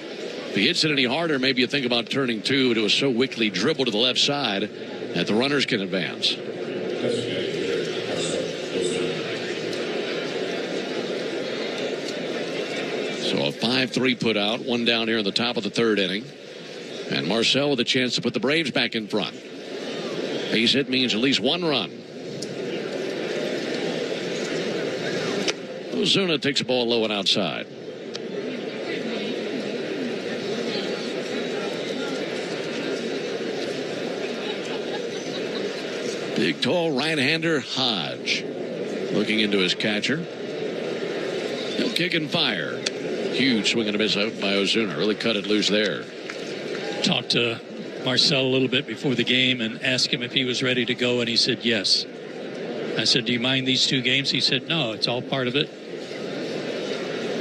If he hits it any harder, maybe you think about turning 2. It was so weakly dribbled to the left side that the runners can advance. So a 5-3 put out, 1 down here in the top of the third inning. And Marcel with a chance to put the Braves back in front. Base hit means at least 1 run. Ozuna takes a ball low and outside. Big, tall right-hander Hodge looking into his catcher. He'll kick and fire. Huge swing and a miss out by Ozuna. Really cut it loose there. Talked to Marcel a little bit before the game and asked him if he was ready to go, and he said yes. I said, do you mind these 2 games? He said, no, it's all part of it.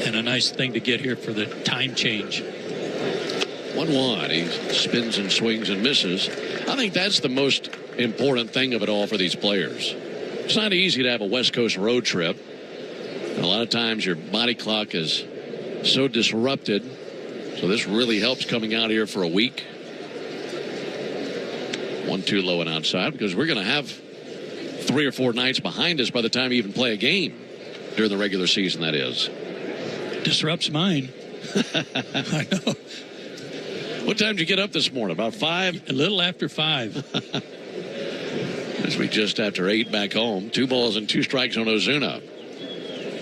And a nice thing to get here for the time change. 1-1. He spins and swings and misses. I think that's the most important thing of it all for these players. It's not easy to have a West Coast road trip. And a lot of times your body clock is so disrupted. So this really helps coming out here for a week. 1-2 low and outside, because we're going to have 3 or 4 nights behind us by the time you even play a game during the regular season, that is. Disrupts mine. I know. What time did you get up this morning? About 5? A little after 5. As we just after 8 back home. 2 balls and 2 strikes on Ozuna.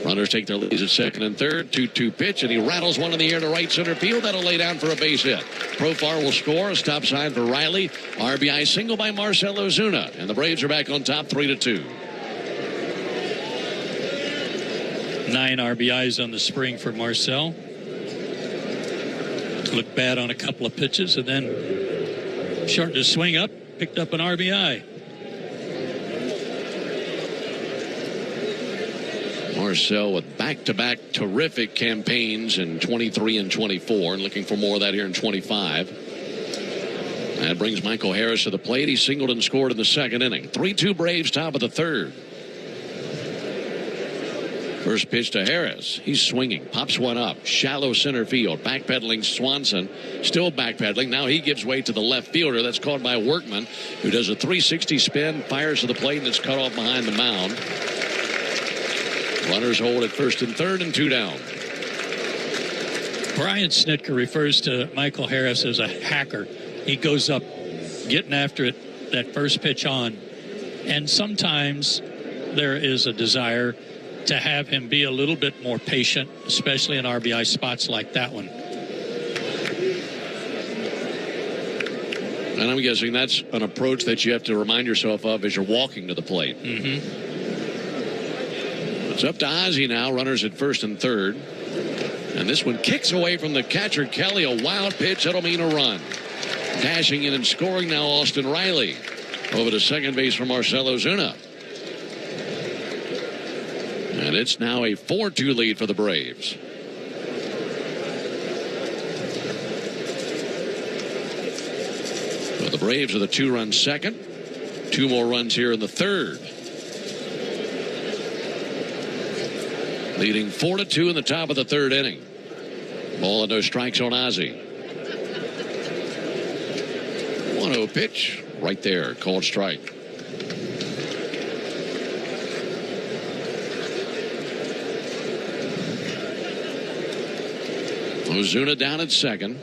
Runners take their leads at second and third. 2-2 pitch, and he rattles one in the air to right center field. That'll lay down for a base hit. Profar will score. A stop sign for Riley. RBI single by Marcell Ozuna. And the Braves are back on top 3-2. 9 RBIs on the spring for Marcell. Looked bad on a couple of pitches, and then shortened his swing up, picked up an RBI. Marcell with back-to-back terrific campaigns in 23 and 24, and looking for more of that here in 25. That brings Michael Harris to the plate. He singled and scored in the second inning. 3-2 Braves, top of the third. First pitch to Harris. He's swinging. Pops one up. Shallow center field. Backpedaling Swanson. Still backpedaling. Now he gives way to the left fielder. That's caught by Workman, who does a 360 spin, fires to the plate, and it's cut off behind the mound. Runners hold at first and third, and 2 down. Brian Snitker refers to Michael Harris as a hacker. He goes up getting after it, that first pitch on. And sometimes there is a desire to have him be a little bit more patient, especially in RBI spots like that one. And I'm guessing that's an approach that you have to remind yourself of as you're walking to the plate. It's up to Ozzie now. Runners at first and third. And this one kicks away from the catcher, Kelly. A wild pitch. That'll mean a run. Dashing in and scoring now, Austin Riley. Over to second base for Marcell Ozuna. And it's now a 4-2 lead for the Braves. So the Braves are the 2-run second. 2 more runs here in the third. Leading 4-2 in the top of the third inning. Ball and no strikes on Ozzie. 1-0 pitch right there, called strike. Ozuna down at second.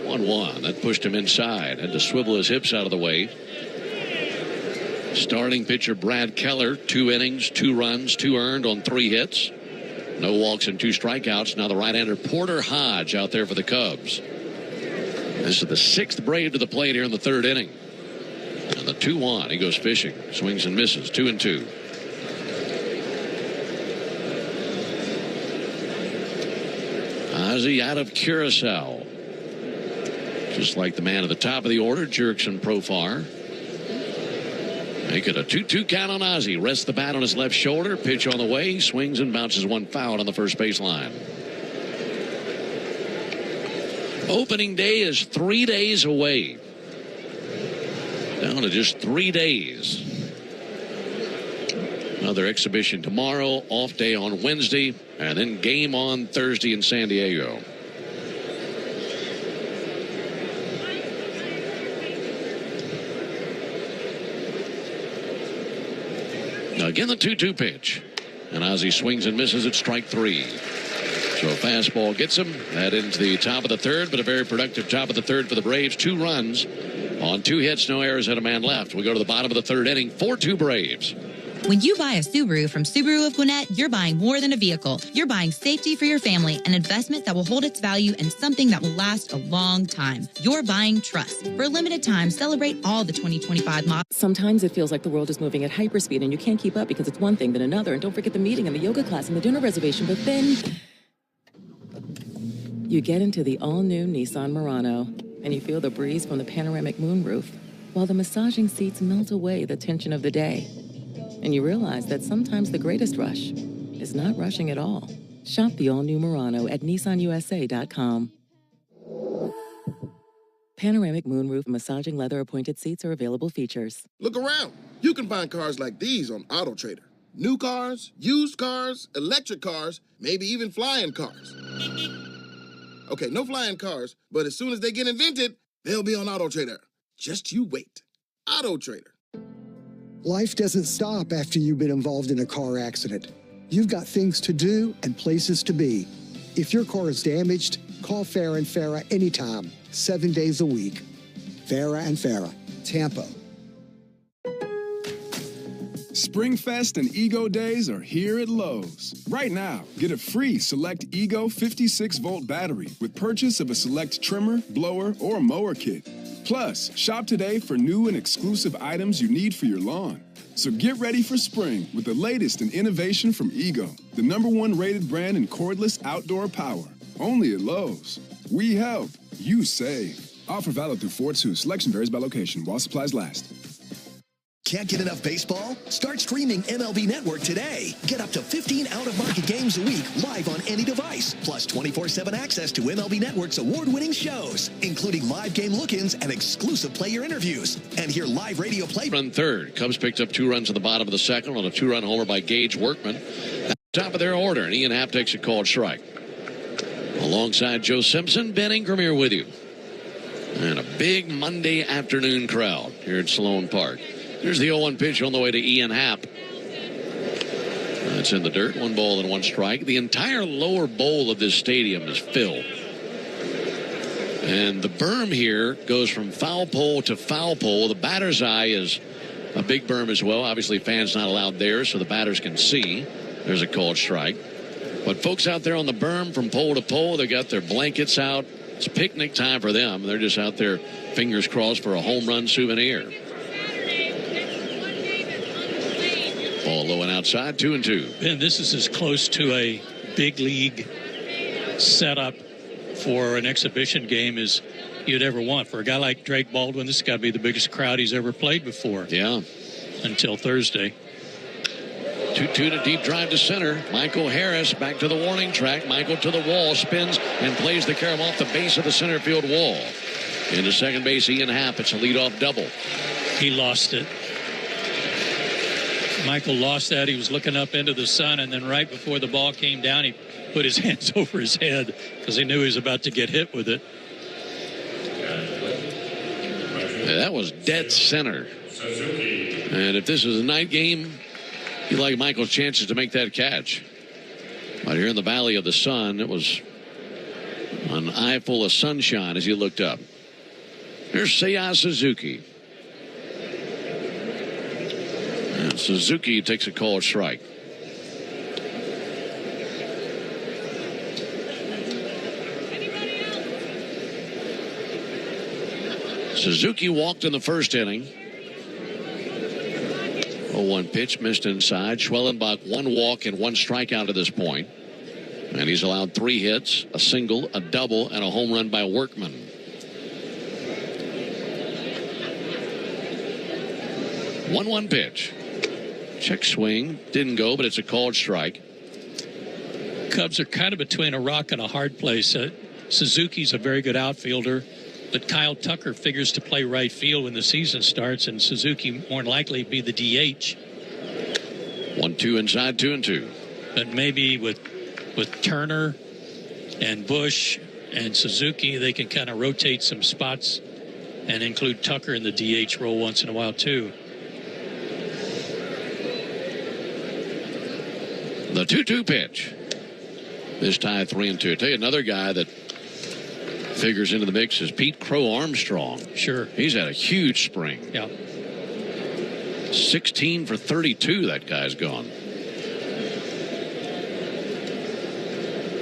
1-1. That pushed him inside. Had to swivel his hips out of the way. Starting pitcher Brad Keller, 2 innings, 2 runs, 2 earned on 3 hits. No walks and 2 strikeouts. Now the right-hander Porter Hodge out there for the Cubs. This is the 6th Brave to the plate here in the third inning. And the 2-1. He goes fishing. Swings and misses. 2-2. Ozzie out of Curacao. Just like the man at the top of the order, Jurickson Profar. Make it a 2-2 count on Ozzie. Rests the bat on his left shoulder. Pitch on the way. Swings and bounces one foul on the first baseline. Opening day is 3 days away. Down to just 3 days. Another exhibition tomorrow. Off day on Wednesday. And then game on Thursday in San Diego. Again, the 2-2 pitch. And Ozzie swings and misses at strike 3. So a fastball gets him. That into the top of the third, but a very productive top of the third for the Braves. 2 runs on 2 hits, no errors, and a man left. We go to the bottom of the third inning. 4-2 Braves. When you buy a Subaru from Subaru of Gwinnett, you're buying more than a vehicle. You're buying safety for your family, an investment that will hold its value, and something that will last a long time. You're buying trust. For a limited time, celebrate all the 2025 models. Sometimes it feels like the world is moving at hyperspeed and you can't keep up because it's one thing then another. And don't forget the meeting and the yoga class and the dinner reservation. But then you get into the all-new Nissan Murano and you feel the breeze from the panoramic moonroof while the massaging seats melt away the tension of the day. And you realize that sometimes the greatest rush is not rushing at all. Shop the all-new Murano at nissanusa.com. Panoramic moonroof massaging leather appointed seats are available features. Look around. You can find cars like these on AutoTrader. New cars, used cars, electric cars, maybe even flying cars. Okay, no flying cars, but as soon as they get invented, they'll be on AutoTrader. Just you wait. AutoTrader. Life doesn't stop after you've been involved in a car accident. You've got things to do and places to be. If your car is damaged, call Farah and Farah anytime, 7 days a week. Farah and Farah, Tampa. Springfest and Ego Days are here at Lowe's. Right now, get a free Select Ego 56-volt battery with purchase of a Select trimmer, blower, or mower kit. Plus, shop today for new and exclusive items you need for your lawn. So get ready for spring with the latest in innovation from Ego, the #1 rated brand in cordless outdoor power. Only at Lowe's. We help, you save. Offer valid through 4/2. Selection varies by location while supplies last. Can't get enough baseball? Start streaming MLB Network today. Get up to 15 out-of-market games a week live on any device, plus 24/7 access to MLB Network's award-winning shows, including live game look-ins and exclusive player interviews. And hear live radio play. Run third. Cubs picked up 2 runs in the bottom of the second on a 2-run homer by Gage Workman. At the top of their order, and Ian Happ takes a called strike. Alongside Joe Simpson, Ben Ingram here with you. And a big Monday afternoon crowd here at Sloan Park. Here's the 0-1 pitch on the way to Ian Happ. That's in the dirt. 1 ball and 1 strike. The entire lower bowl of this stadium is filled. And the berm here goes from foul pole to foul pole. The batter's eye is a big berm as well. Obviously, fans not allowed there, so the batters can see. There's a called strike. But folks out there on the berm from pole to pole, they got their blankets out. It's picnic time for them. They're just out there, fingers crossed, for a home run souvenir. Ball low and outside, 2-2. Ben, this is as close to a big league setup for an exhibition game as you'd ever want. For a guy like Drake Baldwin, this has got to be the biggest crowd he's ever played before. Yeah. Until Thursday. 2-2 to deep drive to center. Michael Harris back to the warning track. Michael to the wall, spins and plays the carom off the base of the center field wall. Into second base, Ian Happ. It's a leadoff double. He lost it. Michael lost that. He was looking up into the sun, and then right before the ball came down, he put his hands over his head because he knew he was about to get hit with it. Yeah, that was dead center. And if this was a night game, you like Michael's chances to make that catch. But here in the Valley of the Sun, it was an eye full of sunshine as he looked up. Here's Seiya Suzuki. And Suzuki takes a called strike. Suzuki walked in the first inning. 0-1 pitch, missed inside. Schwellenbach, one walk and one strikeout to this point. And he's allowed 3 hits, a single, a double, and a home run by Workman. 1-1 pitch. Check swing. Didn't go, but it's a called strike. Cubs are kind of between a rock and a hard place. Suzuki's a very good outfielder, but Kyle Tucker figures to play right field when the season starts, and Suzuki more than likely be the DH. 1-2 inside, 2-2. But maybe with Turner and Bush and Suzuki, they can kind of rotate some spots and include Tucker in the DH role once in a while too. The 2-2 pitch. This tie 3-2. I tell you another guy that figures into the mix is Pete Crow Armstrong. Sure. He's had a huge spring. Yeah. 16 for 32, that guy's gone.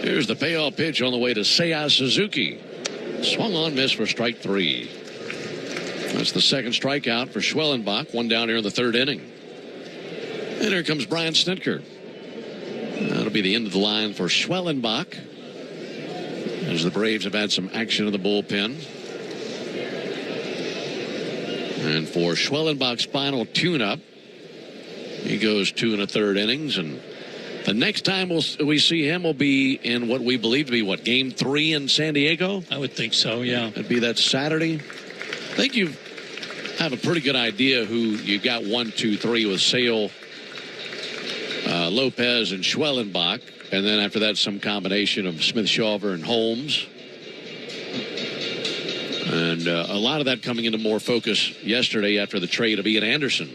Here's the payoff pitch on the way to Seiya Suzuki. Swung on, miss for strike 3. That's the second strikeout for Schwellenbach. One down here in the third inning. And here comes Brian Snitker. That'll be the end of the line for Schwellenbach, as the Braves have had some action in the bullpen. And for Schwellenbach's final tune-up, he goes 2 1/3 innings, and the next time we see him will be in what we believe to be, Game 3 in San Diego? I would think so, yeah. It'd be that Saturday. I think you have a pretty good idea who you got 1, 2, 3 with Sale, Lopez, and Schwellenbach. And then after that, some combination of Smith, Shawver, and Holmes. And a lot of that coming into more focus yesterday after the trade of Ian Anderson.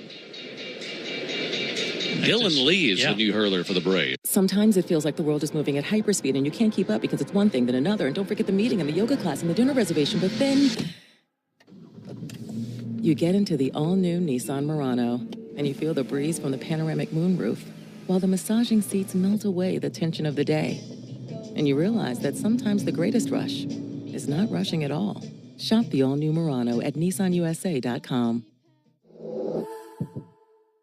Dylan Lee is the new hurler for the Braves. Sometimes it feels like the world is moving at hyperspeed and you can't keep up because it's one thing then another. And don't forget the meeting and the yoga class and the dinner reservation. But then you get into the all-new Nissan Murano and you feel the breeze from the panoramic moonroof while the massaging seats melt away the tension of the day. And you realize that sometimes the greatest rush is not rushing at all. Shop the all-new Murano at nissanusa.com.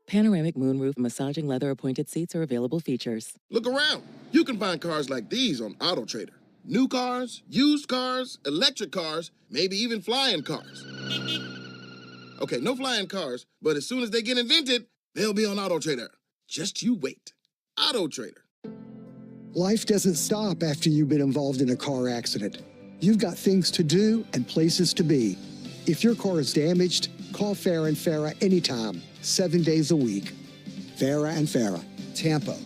Panoramic moonroof massaging leather appointed seats are available features. Look around. You can find cars like these on AutoTrader. New cars, used cars, electric cars, maybe even flying cars. Okay, no flying cars, but as soon as they get invented, they'll be on AutoTrader. Just you wait. AutoTrader. Life doesn't stop after you've been involved in a car accident. You've got things to do and places to be. If your car is damaged, call Farah and Farah anytime, 7 days a week. Farah and Farah, Tampa.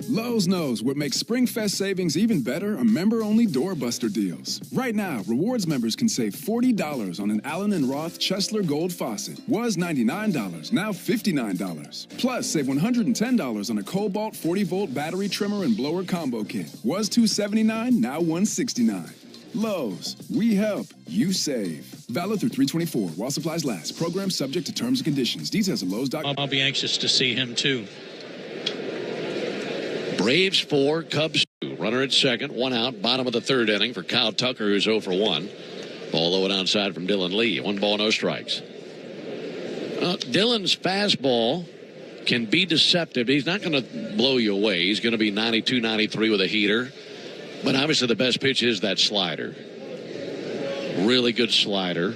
Lowe's knows what makes SpringFest savings even better are member-only doorbuster deals. Right now, rewards members can save $40 on an Allen & Roth Chesler Gold faucet. Was $99, now $59. Plus, save $110 on a Cobalt 40-volt battery trimmer and blower combo kit. Was $279, now $169. Lowe's, we help, you save. Valid through 3/24 while supplies last. Program subject to terms and conditions. Details at Lowe's.com. I'll be anxious to see him too. Braves 4, Cubs 2. Runner at second, one out, bottom of the third inning for Kyle Tucker, who's 0 for 1. Ball low and outside from Dylan Lee. 1 ball, no strikes. Dylan's fastball can be deceptive. He's not going to blow you away. He's going to be 92, 93 with a heater. But obviously the best pitch is that slider. Really good slider.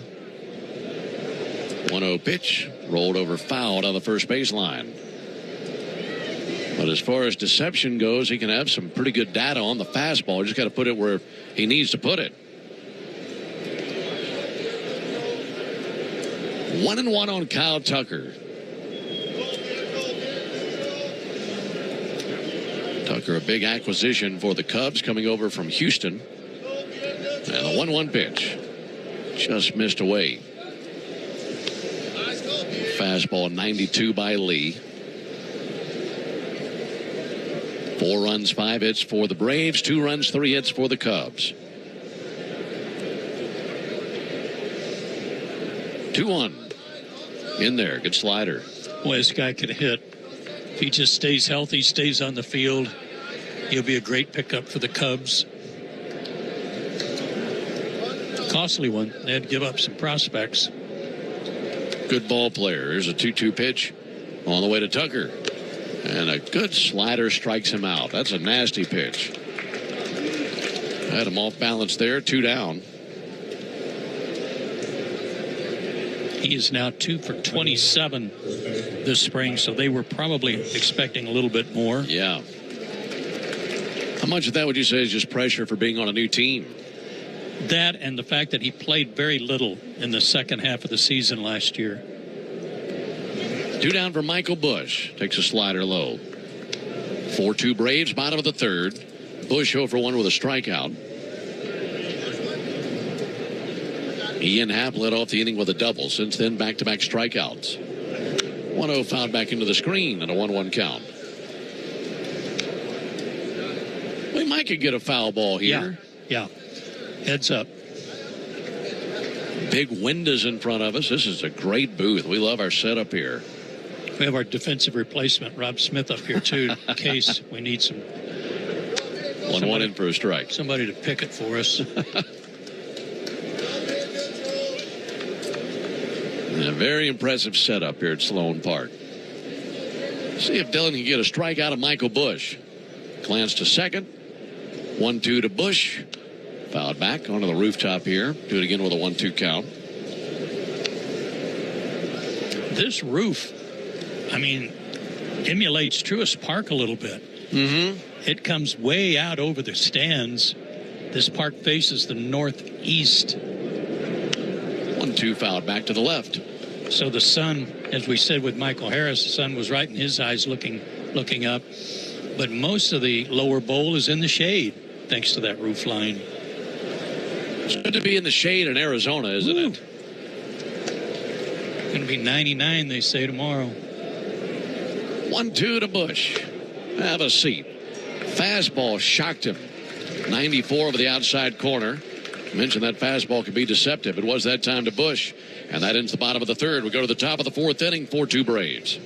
1-0 pitch. Rolled over, fouled on the first baseline. But as far as deception goes, he can have some pretty good data on the fastball. Just got to put it where he needs to put it. 1-1 on Kyle Tucker. Tucker, a big acquisition for the Cubs, coming over from Houston. And the 1-1 pitch just missed away. Fastball 92 by Lee. 4 runs, 5 hits for the Braves. 2 runs, 3 hits for the Cubs. 2-1. In there. Good slider. Boy, this guy could hit. If he just stays healthy, stays on the field, he'll be a great pickup for the Cubs. Costly one. They had to give up some prospects. Good ball player. Here's a 2-2 pitch on the way to Tucker. And a good slider strikes him out. That's a nasty pitch. Had him off balance there. 2 down. He is now 2 for 27 this spring, so they were probably expecting a little bit more. Yeah. How much of that would you say is just pressure for being on a new team? That and the fact that he played very little in the second half of the season last year. 2 down for Michael Busch. Takes a slider low. 4-2 Braves, bottom of the third. Busch 0 for 1 with a strikeout. Ian Happ led off the inning with a double. Since then, back-to-back strikeouts. 1-0 fouled back into the screen and a 1-1 count. We might could get a foul ball here. Yeah. Heads up. Big windows in front of us. This is a great booth. We love our setup here. We have our defensive replacement, Rob Smith, up here, too, in case we need some... 1-1 in for a strike. Somebody to pick it for us. A very impressive setup here at Sloan Park. See if Dylan can get a strike out of Michael Busch. Glance to second. 1-2 to Busch. Fouled back onto the rooftop here. Do it again with a 1-2 count. This roof, I mean, emulates Truist Park a little bit. Mm-hmm. It comes way out over the stands. This park faces the northeast. 1-2 fouled back to the left. So the sun, as we said with Michael Harris, the sun was right in his eyes looking up. But most of the lower bowl is in the shade, thanks to that roof line. It's good to be in the shade in Arizona, isn't it? Going to be 99, they say, tomorrow. 1-2 to Busch. Have a seat. Fastball shocked him. 94 over the outside corner. Mentioned that fastball could be deceptive. It was that time to Busch. And that ends the bottom of the third. We go to the top of the fourth inning. 4-2 Braves.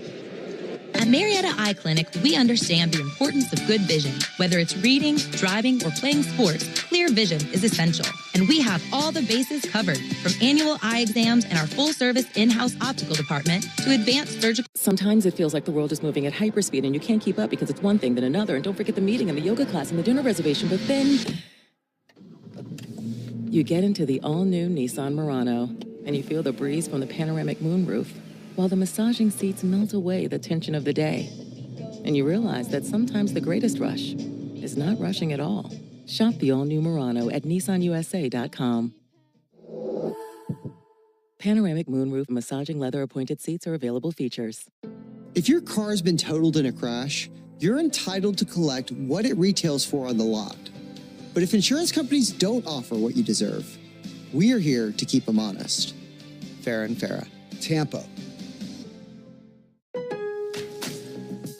At Marietta Eye Clinic, we understand the importance of good vision. Whether it's reading, driving, or playing sports, clear vision is essential. And we have all the bases covered, from annual eye exams and our full-service in-house optical department to advanced surgical... Sometimes it feels like the world is moving at hyperspeed and you can't keep up because it's one thing, then another. And don't forget the meeting and the yoga class and the dinner reservation. But then you get into the all-new Nissan Murano and you feel the breeze from the panoramic moonroof, while the massaging seats melt away the tension of the day. And you realize that sometimes the greatest rush is not rushing at all. Shop the all-new Murano at nissanusa.com. Panoramic moonroof massaging leather appointed seats are available features. If your car's been totaled in a crash, you're entitled to collect what it retails for on the lot. But if insurance companies don't offer what you deserve, we are here to keep them honest. Farah and Farah, Tampa.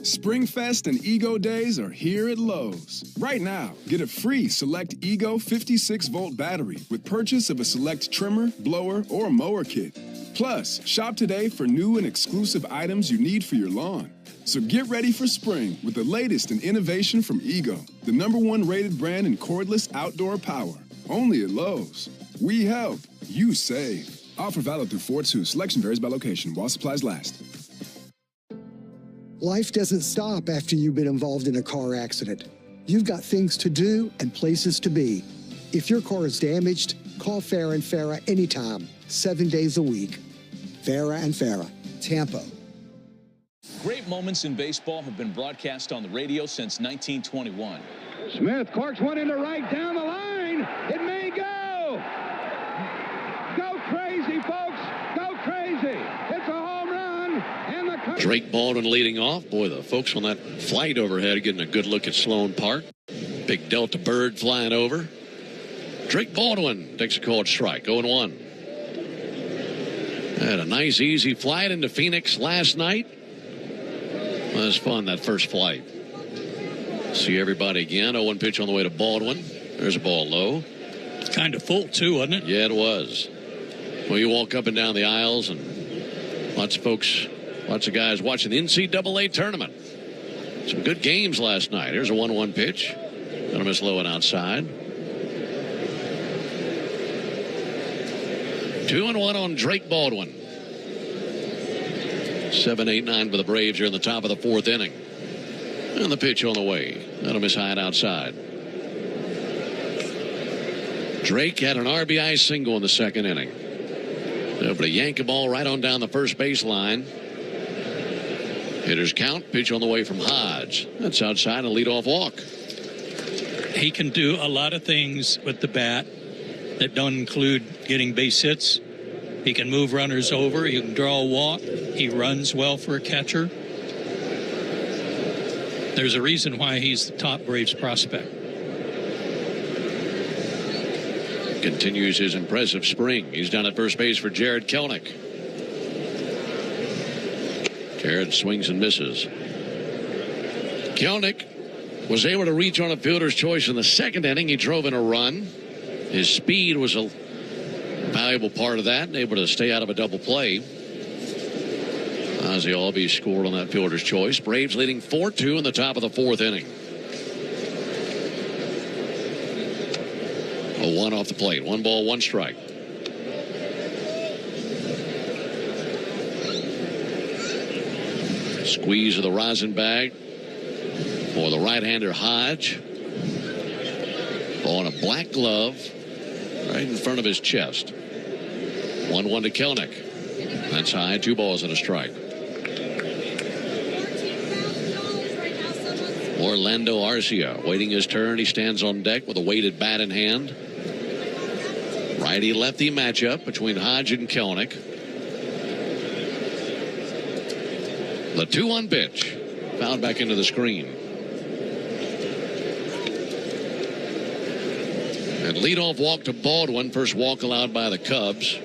Springfest and Ego Days are here at Lowe's. Right now, get a free Select Ego 56-volt battery with purchase of a Select trimmer, blower, or mower kit. Plus, shop today for new and exclusive items you need for your lawn. So get ready for spring with the latest in innovation from Ego, the #1 rated brand in cordless outdoor power. Only at Lowe's. We help, you save. Offer valid through 4/2. Selection varies by location while supplies last. Life doesn't stop after you've been involved in a car accident. You've got things to do and places to be. If your car is damaged, call Farah and Farah anytime, 7 days a week. Farah and Farah, Tampa. Great moments in baseball have been broadcast on the radio since 1921. Smith corks one into right down the line. It may go. Go crazy, folks. Go crazy. It's a home run. And the Drake Baldwin leading off. Boy, the folks on that flight overhead are getting a good look at Sloan Park. Big Delta bird flying over. Drake Baldwin takes a called strike, 0-1. Had a nice, easy flight into Phoenix last night. Well, it was fun, that first flight. See everybody again. 0-1 pitch on the way to Baldwin. There's a ball low. It's kind of full, too, wasn't it? Yeah, it was. Well, you walk up and down the aisles, and lots of folks, lots of guys watching the NCAA tournament. Some good games last night. Here's a 1-1 pitch. Gonna miss low and outside. 2-1 on Drake Baldwin. 7-8-9 for the Braves here in the top of the fourth inning. And the pitch on the way. That'll miss high and outside. Drake had an RBI single in the second inning. Able to yank a ball right on down the first baseline. Hitters count. Pitch on the way from Hodge. That's outside, a leadoff walk. He can do a lot of things with the bat that don't include getting base hits. He can move runners over. He can draw a walk. He runs well for a catcher. There's a reason why he's the top Braves prospect. Continues his impressive spring. He's down at first base for Jarred Kelenic. Jarred swings and misses. Kelenic was able to reach on a fielder's choice in the second inning. He drove in a run. His speed was a valuable part of that, and able to stay out of a double play. Ozzie Albies scored on that fielder's choice. Braves leading 4-2 in the top of the fourth inning. A 1 off the plate. 1 ball, 1 strike. Squeeze of the rosin bag for the right-hander Hodge. Ball in a black glove right in front of his chest. 1-1 to Kelenic. That's high. 2 balls and a strike. Orlando Arcia waiting his turn. He stands on deck with a weighted bat in hand. Righty-lefty matchup between Hodge and Kelenic. The 2-1 pitch. Fouled back into the screen. And leadoff walk to Baldwin. First walk allowed by the Cubs.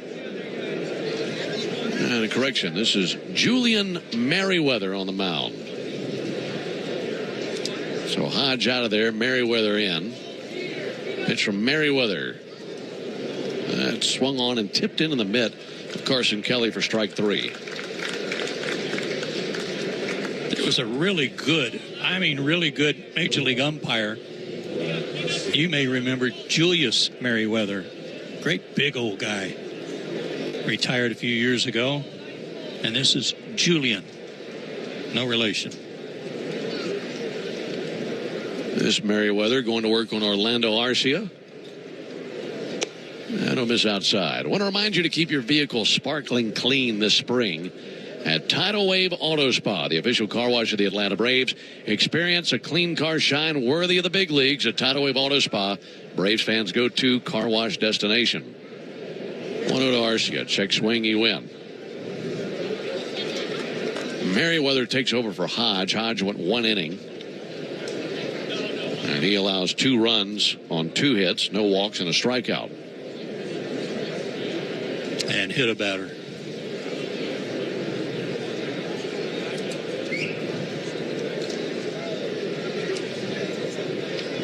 And a correction. This is Julian Merriweather on the mound. So Hodge out of there. Merriweather in. Pitch from Merriweather. That swung on and tipped into the mitt of Carson Kelly for strike 3. It was a really good Major League umpire. You may remember Julius Merriweather. Great big old guy. Retired a few years ago. And this is Julian. No relation. This Merriweather going to work on Orlando Arcia. And a miss outside. I want to remind you to keep your vehicle sparkling clean this spring at Tidal Wave Auto Spa, the official car wash of the Atlanta Braves. Experience a clean car shine worthy of the big leagues at Tidal Wave Auto Spa. Braves fans go to car wash destination. 1-0 to Arcia. Check swing, he win. Merriweather takes over for Hodge. Hodge went 1 inning. And he allows 2 runs on 2 hits, no walks, and a strikeout. And hit a batter.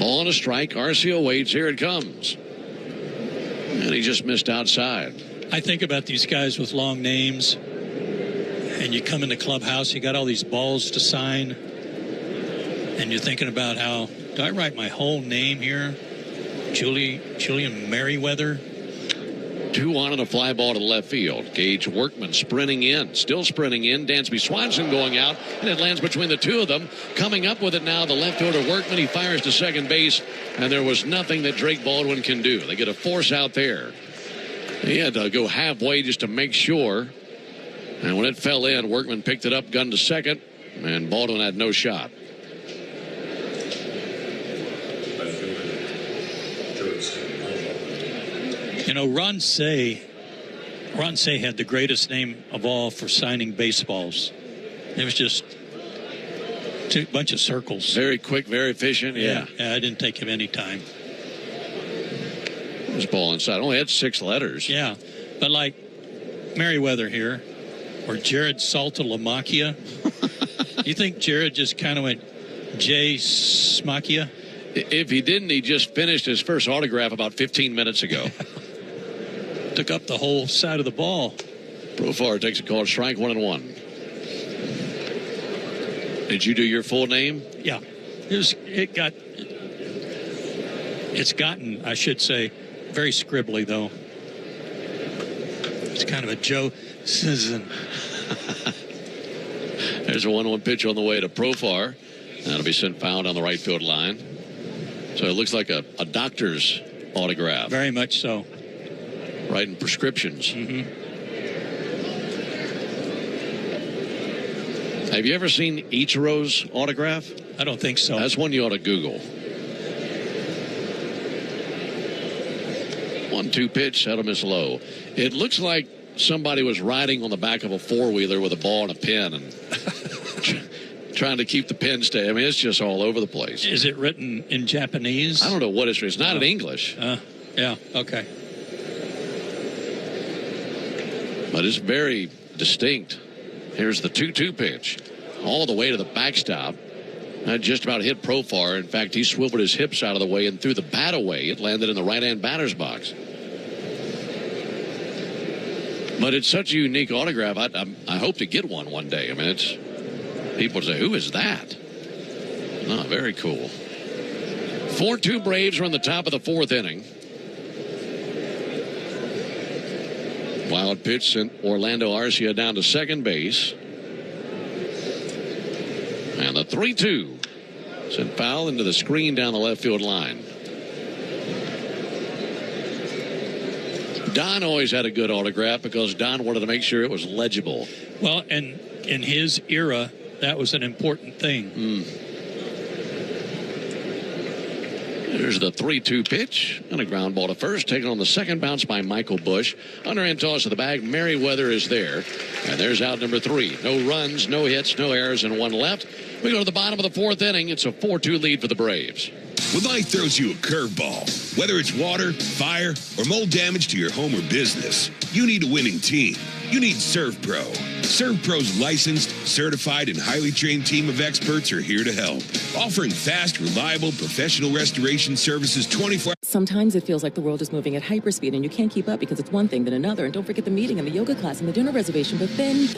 Ball and a strike. Arcia waits. Here it comes. And he just missed outside. I think about these guys with long names. And you come in the clubhouse, you got all these balls to sign. And you're thinking about how, do I write my whole name here? Julian Merriweather? 2 on and a fly ball to the left field. Gage Workman sprinting in, still sprinting in. Dansby Swanson going out, and it lands between the two of them. Coming up with it now, the left fielder Workman. He fires to second base, and there was nothing that Drake Baldwin can do. They get a force out there. He had to go halfway just to make sure. And when it fell in, Workman picked it up, gunned to second, and Baldwin had no shot. You know, Ron Say had the greatest name of all for signing baseballs. It was just a bunch of circles. Very quick, very efficient. Yeah, I didn't take him any time. It was ball inside. Only had 6 letters. Yeah, but like Merriweather here, or Jared Saltalamacchia. You think Jared just kind of went J. Smacchia? If he didn't, he just finished his first autograph about 15 minutes ago. Took up the whole side of the ball. Profar takes a call, strike 1-1. Did you do your full name? Yeah. It's gotten, I should say, very scribbly, though. It's kind of a Joe Sisson. There's a 1-1 pitch on the way to Profar. That'll be sent foul on the right field line. So it looks like a doctor's autograph. Very much so. Writing prescriptions. Mm-hmm. Have you ever seen Ichiro's autograph? I don't think so. That's one you ought to Google. 1-2 pitch, that'll miss low. It looks like somebody was riding on the back of a four-wheeler with a ball and a pen and trying to keep the pen steady. I mean, it's just all over the place. Is it written in Japanese? I don't know what it's written. It's not in English. Yeah, okay. But it's very distinct. Here's the 2-2 pitch. All the way to the backstop. That just about hit Profar. In fact, he swiveled his hips out of the way and threw the bat away. It landed in the right-hand batter's box. But it's such a unique autograph. I hope to get one day. I mean, it's people say, who is that? Oh, very cool. 4-2 Braves are in the top of the 4th inning. Wild pitch sent Orlando Arcia down to second base. And the 3-2 sent foul into the screen down the left field line. Don always had a good autograph because Don wanted to make sure it was legible. Well, and in his era, that was an important thing. There's the 3-2 pitch and a ground ball to first, taken on the second bounce by Michael Bush. Underhand toss to the bag. Merriweather is there. And there's out number 3. No runs, no hits, no errors, and 1 left. We go to the bottom of the 4th inning. It's a 4-2 lead for the Braves. When life throws you a curveball, whether it's water, fire, or mold damage to your home or business, you need a winning team. You need ServPro. ServPro's licensed, certified, and highly trained team of experts are here to help, offering fast, reliable, professional restoration services 24 hours. Sometimes it feels like the world is moving at hyperspeed and you can't keep up because it's one thing then another. And don't forget the meeting and the yoga class and the dinner reservation. But then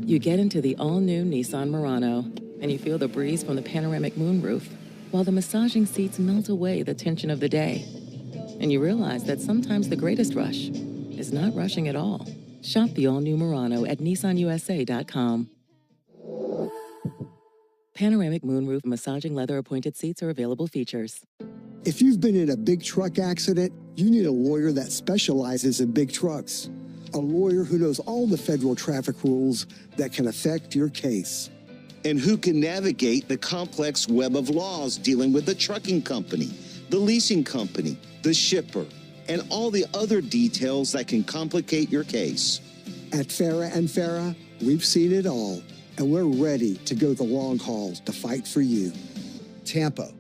you get into the all-new Nissan Murano and you feel the breeze from the panoramic moonroof while the massaging seats melt away the tension of the day. And you realize that sometimes the greatest rush is not rushing at all. Shop the all-new Murano at nissanusa.com. Panoramic moonroof massaging leather-appointed seats are available features. If you've been in a big truck accident, you need a lawyer that specializes in big trucks. A lawyer who knows all the federal traffic rules that can affect your case. And who can navigate the complex web of laws dealing with the trucking company, the leasing company, the shipper, and all the other details that can complicate your case. At Farah and Farah, we've seen it all, and we're ready to go the long haul to fight for you. Tampa.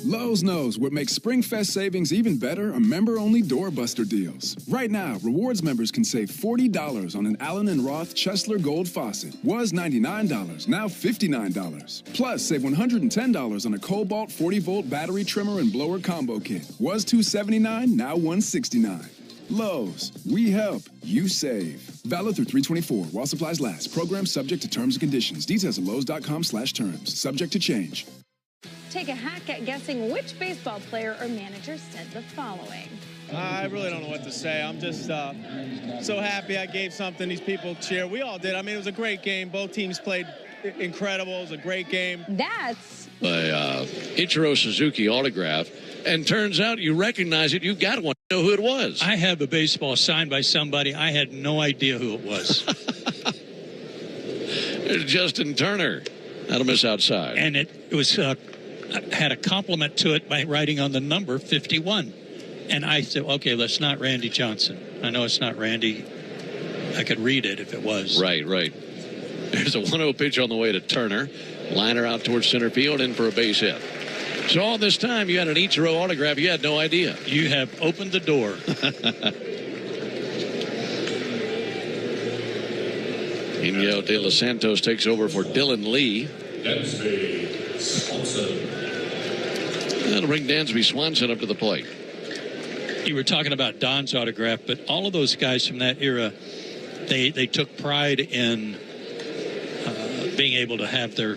Lowe's knows what makes SpringFest savings even better are member-only doorbuster deals. Right now, rewards members can save $40 on an Allen & Roth Chesler Gold faucet. Was $99, now $59. Plus, save $110 on a Cobalt 40-volt battery trimmer and blower combo kit. Was $279, now $169. Lowe's, we help, you save. Valid through 3/24 while supplies last. Program subject to terms and conditions. Details at Lowe's.com/terms. Subject to change. take a hack at guessing which baseball player or manager said the following. I really don't know what to say. I'm just so happy I gave something these people cheer. We all did. I mean, it was a great game. Both teams played incredible. It was a great game. That's by Ichiro Suzuki autograph. And turns out you recognize it. You've got one. You know who it was. I have a baseball signed by somebody. I had no idea who it was. There's Justin Turner. That'll miss outside. And it was had a compliment to it by writing on the number 51. And I said, okay, that's not Randy Johnson. I know it's not Randy. I could read it if it was. Right. There's a 1-0 pitch on the way to Turner. Liner out towards center field, in for a base hit. So all this time you had an Ichiro autograph. You had no idea. You have opened the door. Inyo de los Santos takes over for Dylan Lee. Dansby Swanson. That'll bring Dansby Swanson up to the plate. You were talking about Don's autograph, but all of those guys from that era, they took pride in being able to have their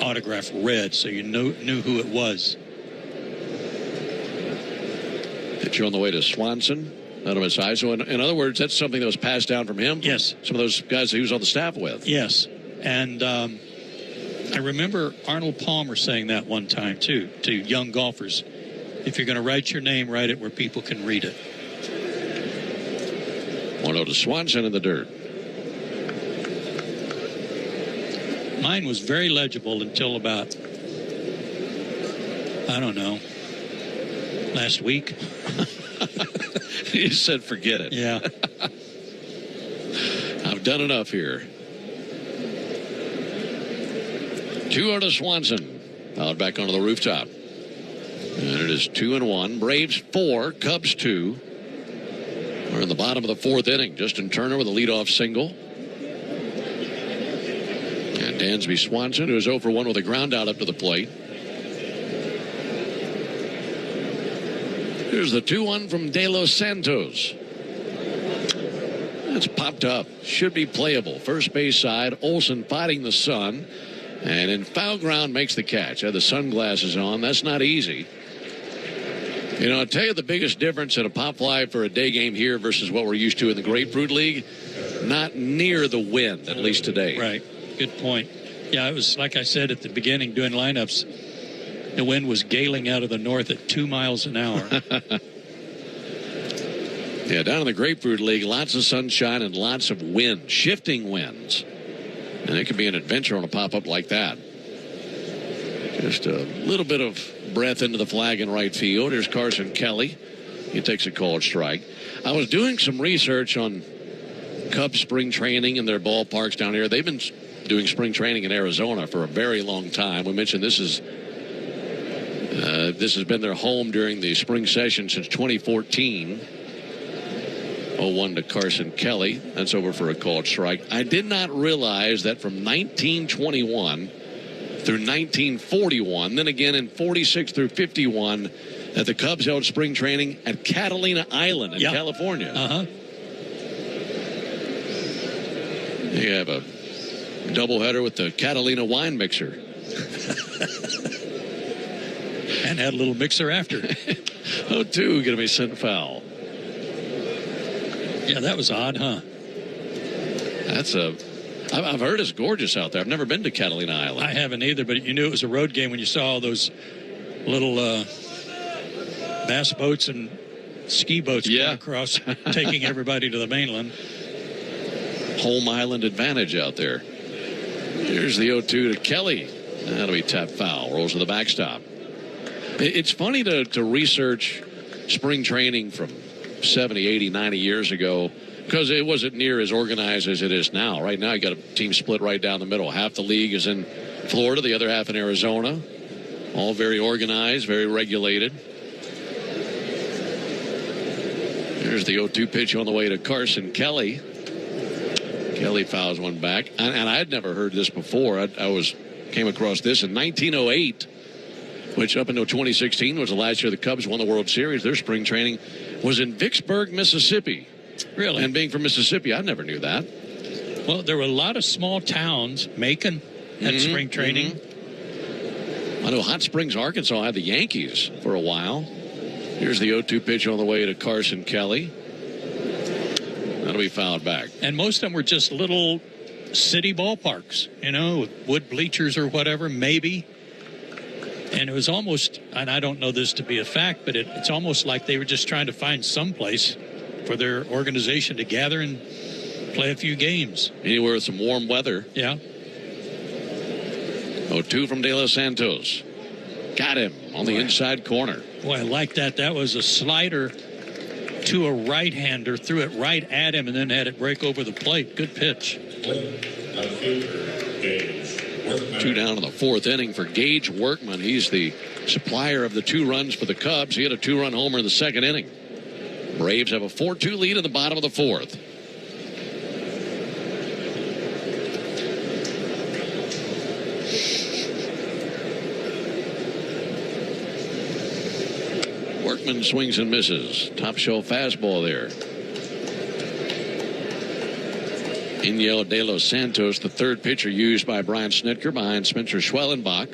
autograph read, so you knew who it was. Pitcher on the way to Swanson. That'll miss high. So in other words, that's something that was passed down from him. Yes. Some of those guys that he was on the staff with. Yes. And I remember Arnold Palmer saying that one time, too, to young golfers. If you're going to write your name, write it where people can read it. 1-0 to Swanson in the dirt. Mine was very legible until about, I don't know, last week. You said forget it. Yeah. I've done enough here. 2-0 to Swanson. Fouled back onto the rooftop. And it is 2-1. Braves 4, Cubs 2. We're in the bottom of the fourth inning. Justin Turner with a leadoff single. And Dansby Swanson, who is 0 for 1 with a ground out up to the plate. Here's the 2-1 from De Los Santos. It's popped up. Should be playable. First base side. Olsen fighting the sun. And in foul ground makes the catch. Had the sunglasses on. That's not easy. You know, I'll tell you the biggest difference in a pop fly for a day game here versus what we're used to in the Grapefruit League. Not near the wind, at least today. Right. Good point. Yeah, it was like I said at the beginning doing lineups. The wind was galing out of the north at 2 miles an hour. Yeah, down in the Grapefruit League, lots of sunshine and lots of wind, shifting winds. And it can be an adventure on a pop-up like that. Just a little bit of breath into the flag in right field. Here's Carson Kelly. He takes a called strike. I was doing some research on Cubs spring training and their ballparks down here. They've been doing spring training in Arizona for a very long time. We mentioned this has been their home during the spring session since 2014. 0-1 to Carson Kelly. That's over for a called strike. I did not realize that from 1921 through 1941, then again in 46 through 51, that the Cubs held spring training at Catalina Island in California. Uh-huh. You have a doubleheader with the Catalina wine mixer. And had a little mixer after. 0-2 going to be sent foul. Yeah, that was odd, huh? I've heard it's gorgeous out there. I've never been to Catalina Island. I haven't either, but you knew it was a road game when you saw all those little bass boats and ski boats going across, taking everybody to the mainland. Home island advantage out there. Here's the 0-2 to Kelly. That'll be tap foul. Rolls to the backstop. It's funny to research spring training from 70, 80, 90 years ago because it wasn't near as organized as it is now. Right now, you got a team split right down the middle. Half the league is in Florida, the other half in Arizona. All very organized, very regulated. Here's the 0-2 pitch on the way to Carson Kelly. Kelly fouls one back. And I'd never heard this before. I came across this in 1908, which up until 2016 was the last year the Cubs won the World Series. Their spring training was in Vicksburg, Mississippi. Really? And being from Mississippi, I never knew that. Well, there were a lot of small towns. Macon had spring training. I know Hot Springs, Arkansas had the Yankees for a while. Here's the 0-2 pitch on the way to Carson Kelly. That'll be fouled back. And most of them were just little city ballparks, with wood bleachers or whatever, maybe. And it was almost, and I don't know this to be a fact, but it's almost like they were just trying to find some place for their organization to gather and play a few games. Anywhere with some warm weather. Yeah. 0-2 from De Los Santos. Got him on the inside corner. Boy, I like that. That was a slider to a right-hander, threw it right at him, and then had it break over the plate. Good pitch. 2 down in the 4th inning for Gage Workman. He's the supplier of the 2 runs for the Cubs. He had a 2-run homer in the 2nd inning. Braves have a 4-2 lead in the bottom of the 4th. Workman swings and misses. Top shelf fastball there. Iniel De Los Santos, the 3rd pitcher used by Brian Snitker behind Spencer Schwellenbach,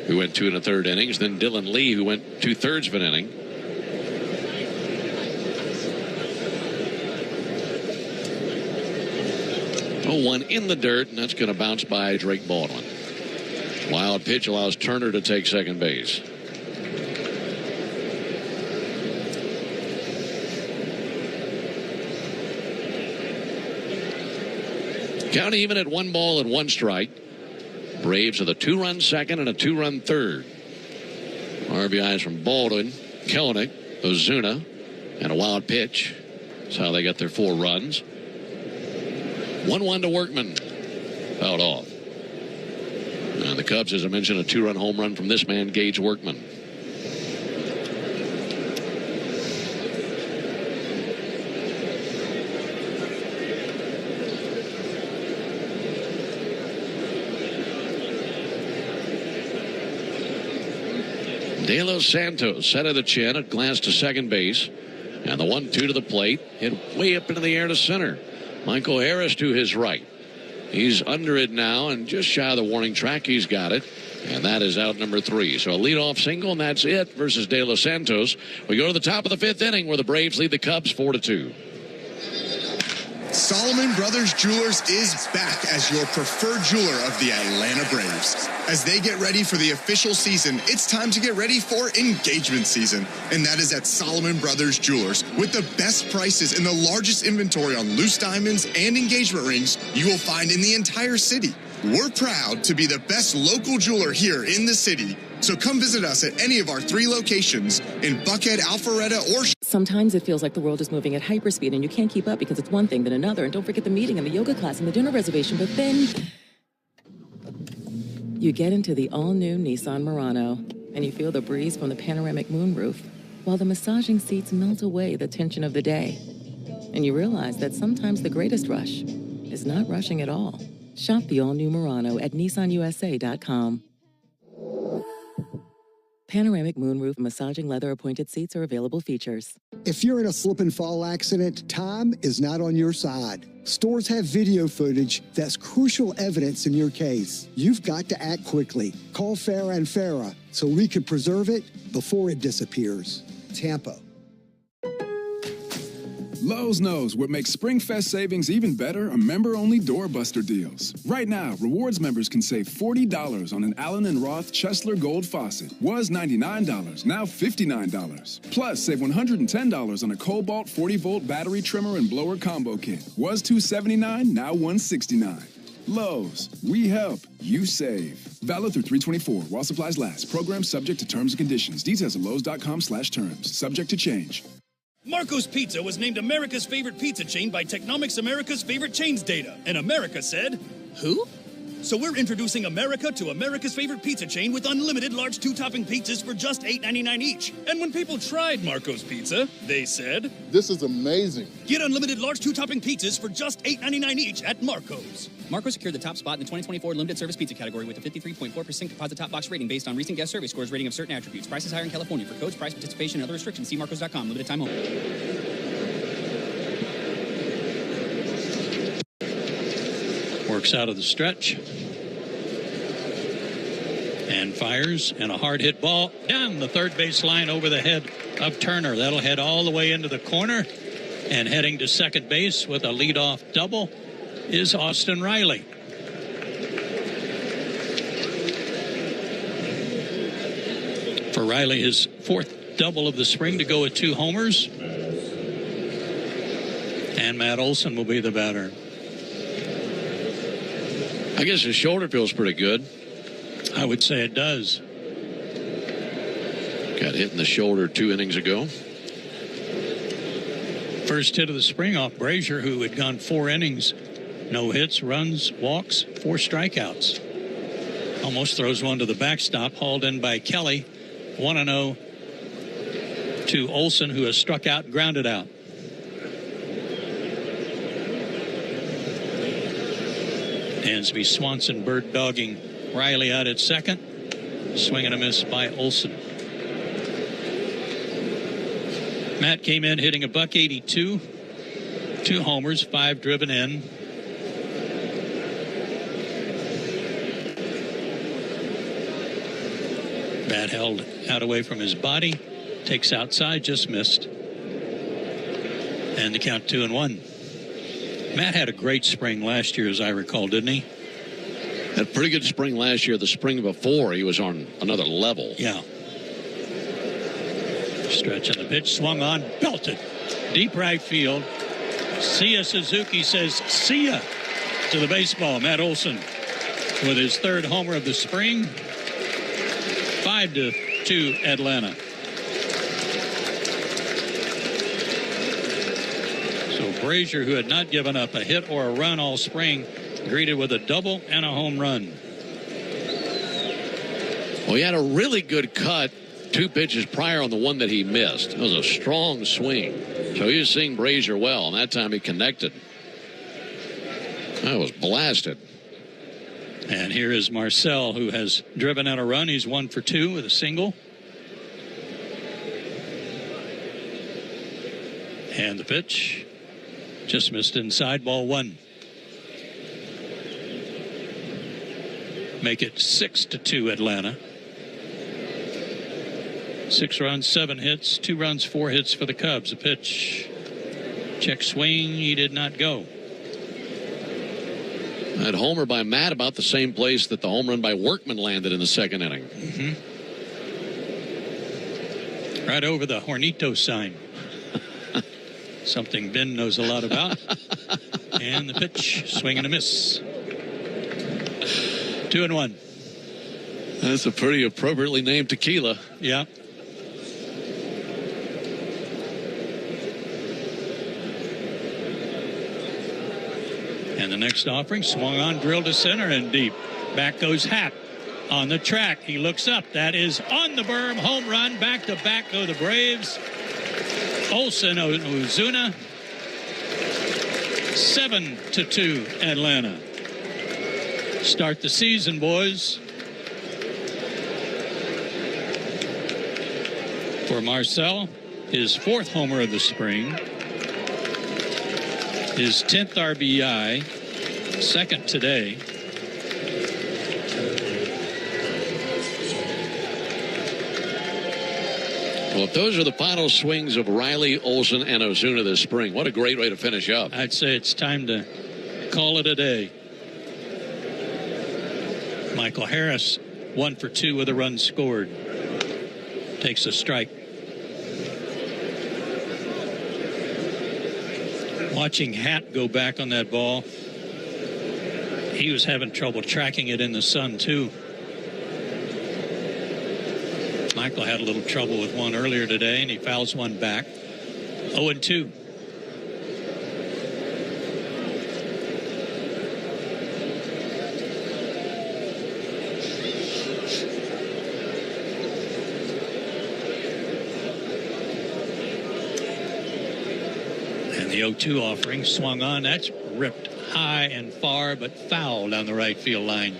who went 2 1/3 innings. Then Dylan Lee, who went 2/3 of an inning. One in the dirt, and that's going to bounce by Drake Baldwin. Wild pitch allows Turner to take second base. Count even at 1 ball and 1 strike. Braves with a 2-run second and a 2-run third. RBIs from Baldwin, Kelenic, Ozuna, and a wild pitch. That's how they got their 4 runs. 1-1 to Workman. Fouled off. And the Cubs, as I mentioned, a 2-run home run from this man, Gage Workman. De Los Santos set of the chin, a glance to second base, and the 1-2 to the plate, hit way up into the air to center. Michael Harris to his right. He's under it now, and just shy of the warning track, he's got it, and that is out number 3. So a leadoff single, and that's it versus De Los Santos. We go to the top of the 5th inning, where the Braves lead the Cubs 4-2. Solomon Brothers Jewelers is back as your preferred jeweler of the Atlanta Braves. As they get ready for the official season, it's time to get ready for engagement season. And that is at Solomon Brothers Jewelers. With the best prices and the largest inventory on loose diamonds and engagement rings you will find in the entire city. We're proud to be the best local jeweler here in the city. So come visit us at any of our 3 locations in Buckhead, Alpharetta, or... Sometimes it feels like the world is moving at hyperspeed and you can't keep up because it's one thing then another. And don't forget the meeting and the yoga class and the dinner reservation. But then you get into the all-new Nissan Murano and you feel the breeze from the panoramic moonroof while the massaging seats melt away the tension of the day. And you realize that sometimes the greatest rush is not rushing at all. Shop the all-new Murano at nissanusa.com. Panoramic moonroof massaging leather appointed seats are available features. If you're in a slip and fall accident, time is not on your side. Stores have video footage that's crucial evidence in your case. You've got to act quickly. Call Farah and Farah so we can preserve it before it disappears. Tampa. Lowe's knows what makes SpringFest savings even better are member-only doorbuster deals. Right now, rewards members can save $40 on an Allen & Roth Chesler Gold faucet. Was $99, now $59. Plus, save $110 on a Cobalt 40-volt battery trimmer and blower combo kit. Was $279, now $169. Lowe's, we help, you save. Valid through 3/24 while supplies last. Program subject to terms and conditions. Details at lowes.com/terms. Subject to change. Marco's Pizza was named America's favorite pizza chain by Technomics America's Favorite Chains data. And America said, who? So we're introducing America to America's favorite pizza chain with unlimited large 2-topping pizzas for just $8.99 each. And when people tried Marco's Pizza, they said, this is amazing. Get unlimited large 2-topping pizzas for just $8.99 each at Marco's. Marco secured the top spot in the 2024 limited service pizza category with a 53.4% composite top box rating based on recent guest survey scores rating of certain attributes. Prices higher in California. For codes, price, participation, and other restrictions, see marcos.com. Limited time only. Works out of the stretch. And fires, and a hard hit ball down the third base line over the head of Turner. That'll head all the way into the corner. And heading to second base with a leadoff double is Austin Riley. For Riley, his fourth double of the spring to go with 2 homers. And Matt Olson will be the batter. I guess his shoulder feels pretty good. I would say it does. Got hit in the shoulder 2 innings ago. First hit of the spring off Brazier, who had gone 4 innings. No hits, runs, walks, 4 strikeouts. Almost throws one to the backstop, hauled in by Kelly. 1-0 to Olson, who has struck out and grounded out. Dansby Swanson bird dogging Riley out at second. Swing and a miss by Olson. Matt came in hitting a .182, 2 homers, 5 driven in. Bat held out away from his body, takes outside, just missed. And the count 2-1. Matt had a great spring last year, as I recall, didn't he? Had a pretty good spring last year. The spring before, he was on another level. Yeah. Stretching the pitch, swung on, belted. Deep right field. Sia Suzuki says, see ya to the baseball. Matt Olson with his 3rd homer of the spring. 5-2 Atlanta. So Brazier, who had not given up a hit or a run all spring, greeted with a double and a home run. Well, he had a really good cut 2 pitches prior on the one that he missed. It was a strong swing. So he was seeing Brazier well, and that time he connected. That was blasted. And here is Marcel, who has driven out a run. He's 1 for 2 with a single. And the pitch just missed inside, ball 1. Make it 6-2 Atlanta. 6 runs, 7 hits, 2 runs, 4 hits for the Cubs. A pitch, check swing, he did not go. That homer by Matt about the same place that the home run by Workman landed in the 2nd inning. Mm-hmm. Right over the Hornito sign. Something Ben knows a lot about. And the pitch, swing and a miss. 2-1. That's a pretty appropriately named tequila. Yeah. And the next offering, swung on, drilled to center and deep. Back goes Happ on the track. He looks up. That is on the berm. Home run. Back to back go the Braves. Olson Ozuna. 7-2 Atlanta. Start the season, boys. For Marcel, his 4th homer of the spring. His 10th RBI, 2nd today. Well, if those are the final swings of Riley, Olson, and Ozuna this spring, what a great way to finish up. I'd say it's time to call it a day. Michael Harris, 1 for 2 with a run scored. Takes a strike. Watching Hatt go back on that ball, he was having trouble tracking it in the sun, too. Michael had a little trouble with one earlier today, and he fouls one back. 0-2. And the 0-2 offering swung on. That's ripped high and far, but foul down the right field line.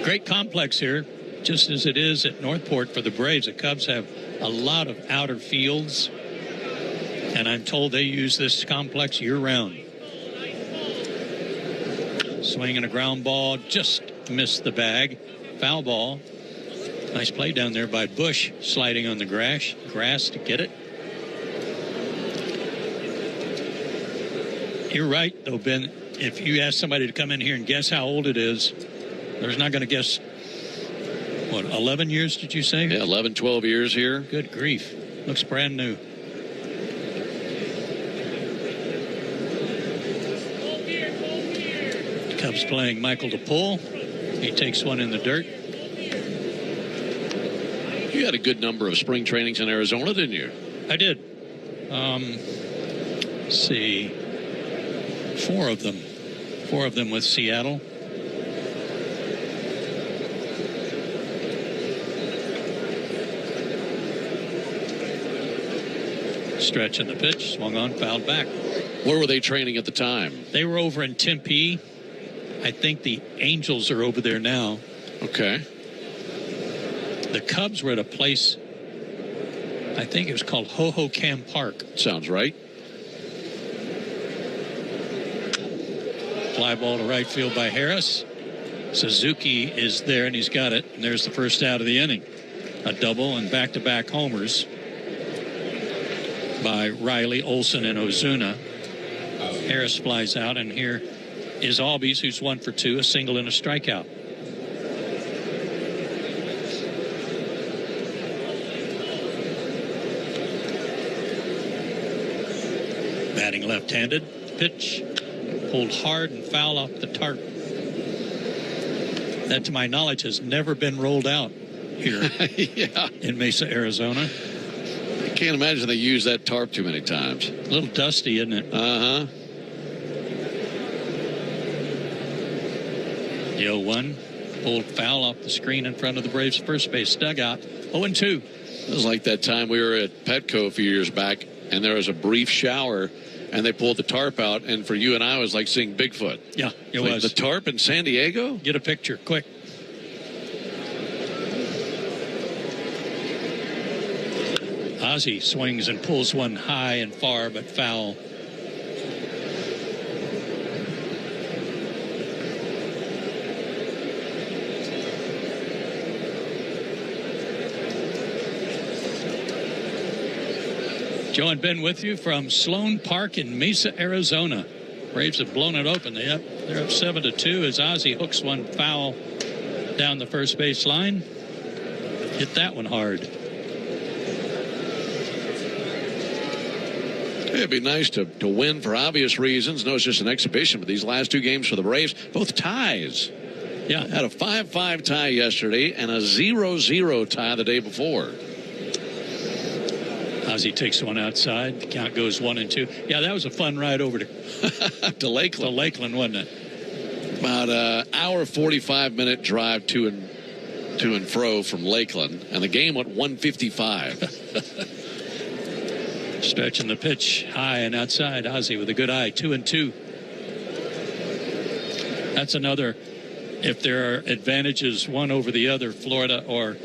Great complex here, just as it is at Northport for the Braves. The Cubs have a lot of outer fields, and I'm told they use this complex year-round. Swing and a ground ball, just missed the bag. foul ball. Nice play down there by Bush, sliding on the grass to get it. You're right, though, Ben. If you ask somebody to come in here and guess how old it is, there's not going to guess, 11 years, did you say? Yeah, 11, 12 years here. Good grief. Looks brand new. Cubs playing Michael DePull. He takes one in the dirt. You had a good number of spring trainings in Arizona, didn't you? I did. Let's see. 4 of them. 4 of them with Seattle. Stretch in the pitch, swung on, fouled back. Where were they training at the time? They were over in Tempe. I think the Angels are over there now. Okay. The Cubs were at a place, I think it was called Hohokam Park. Sounds right. Fly ball to right field by Harris. Suzuki is there, and he's got it. And there's the first out of the inning. A double and back-to-back homers by Riley, Olson, and Ozuna. Harris flies out, and here is Albies, who's 1 for 2, a single and a strikeout. Batting left-handed. Pitch pulled hard and foul off the tarp. That, to my knowledge, has never been rolled out here in Mesa, Arizona. I can't imagine they use that tarp too many times. A little dusty, isn't it? Uh-huh. The 0-1 pulled foul off the screen in front of the Braves' first base dugout. 0-2. It was like that time we were at Petco a few years back, and there was a brief shower, and they pulled the tarp out, and for you and I, it was like seeing Bigfoot. Yeah, it like was. The tarp in San Diego? Get a picture, quick. Ozzie swings and pulls one high and far, but foul. Joe and Ben with you from Sloan Park in Mesa, Arizona. Braves have blown it open. They're up 7-2 as Ozzie hooks one foul down the first base line. Hit that one hard. It'd be nice to win for obvious reasons. No, it's just an exhibition, but these last 2 games for the Braves, both ties. Yeah. Had a 5-5 tie yesterday and a 0-0 tie the day before. Ozzie takes one outside. The count goes 1-2. Yeah, that was a fun ride over to Lakeland. To Lakeland, wasn't it? About an hour, 45-minute drive to and fro from Lakeland, and the game went 155. Stretching the pitch high and outside. Ozzie with a good eye. 2-2. That's another. If there are advantages one over the other, Florida or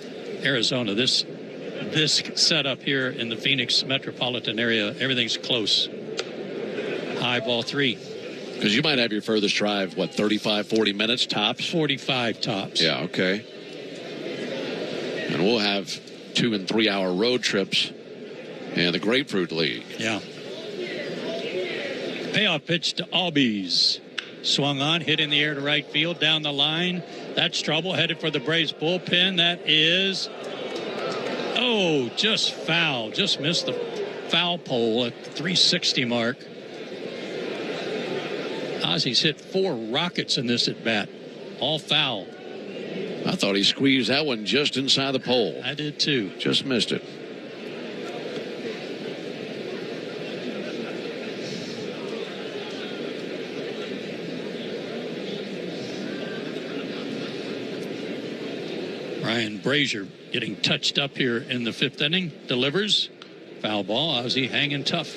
Arizona, this setup here in the Phoenix metropolitan area, everything's close. High ball 3. Because you might have your furthest drive, 35, 40 minutes tops? 45 tops. Yeah, okay. And we'll have 2 and 3 hour road trips in the Grapefruit League. Yeah. Payoff pitch to Albies. Swung on, hit in the air to right field, down the line. That's trouble, headed for the Braves bullpen. That is... Oh, just foul. Just missed the foul pole at the 360 mark. Ozzie's hit 4 rockets in this at bat. All foul. I thought he squeezed that one just inside the pole. I did too. Just missed it. Ryan Brazier getting touched up here in the 5th inning. Delivers. Foul ball. Ozzie hanging tough.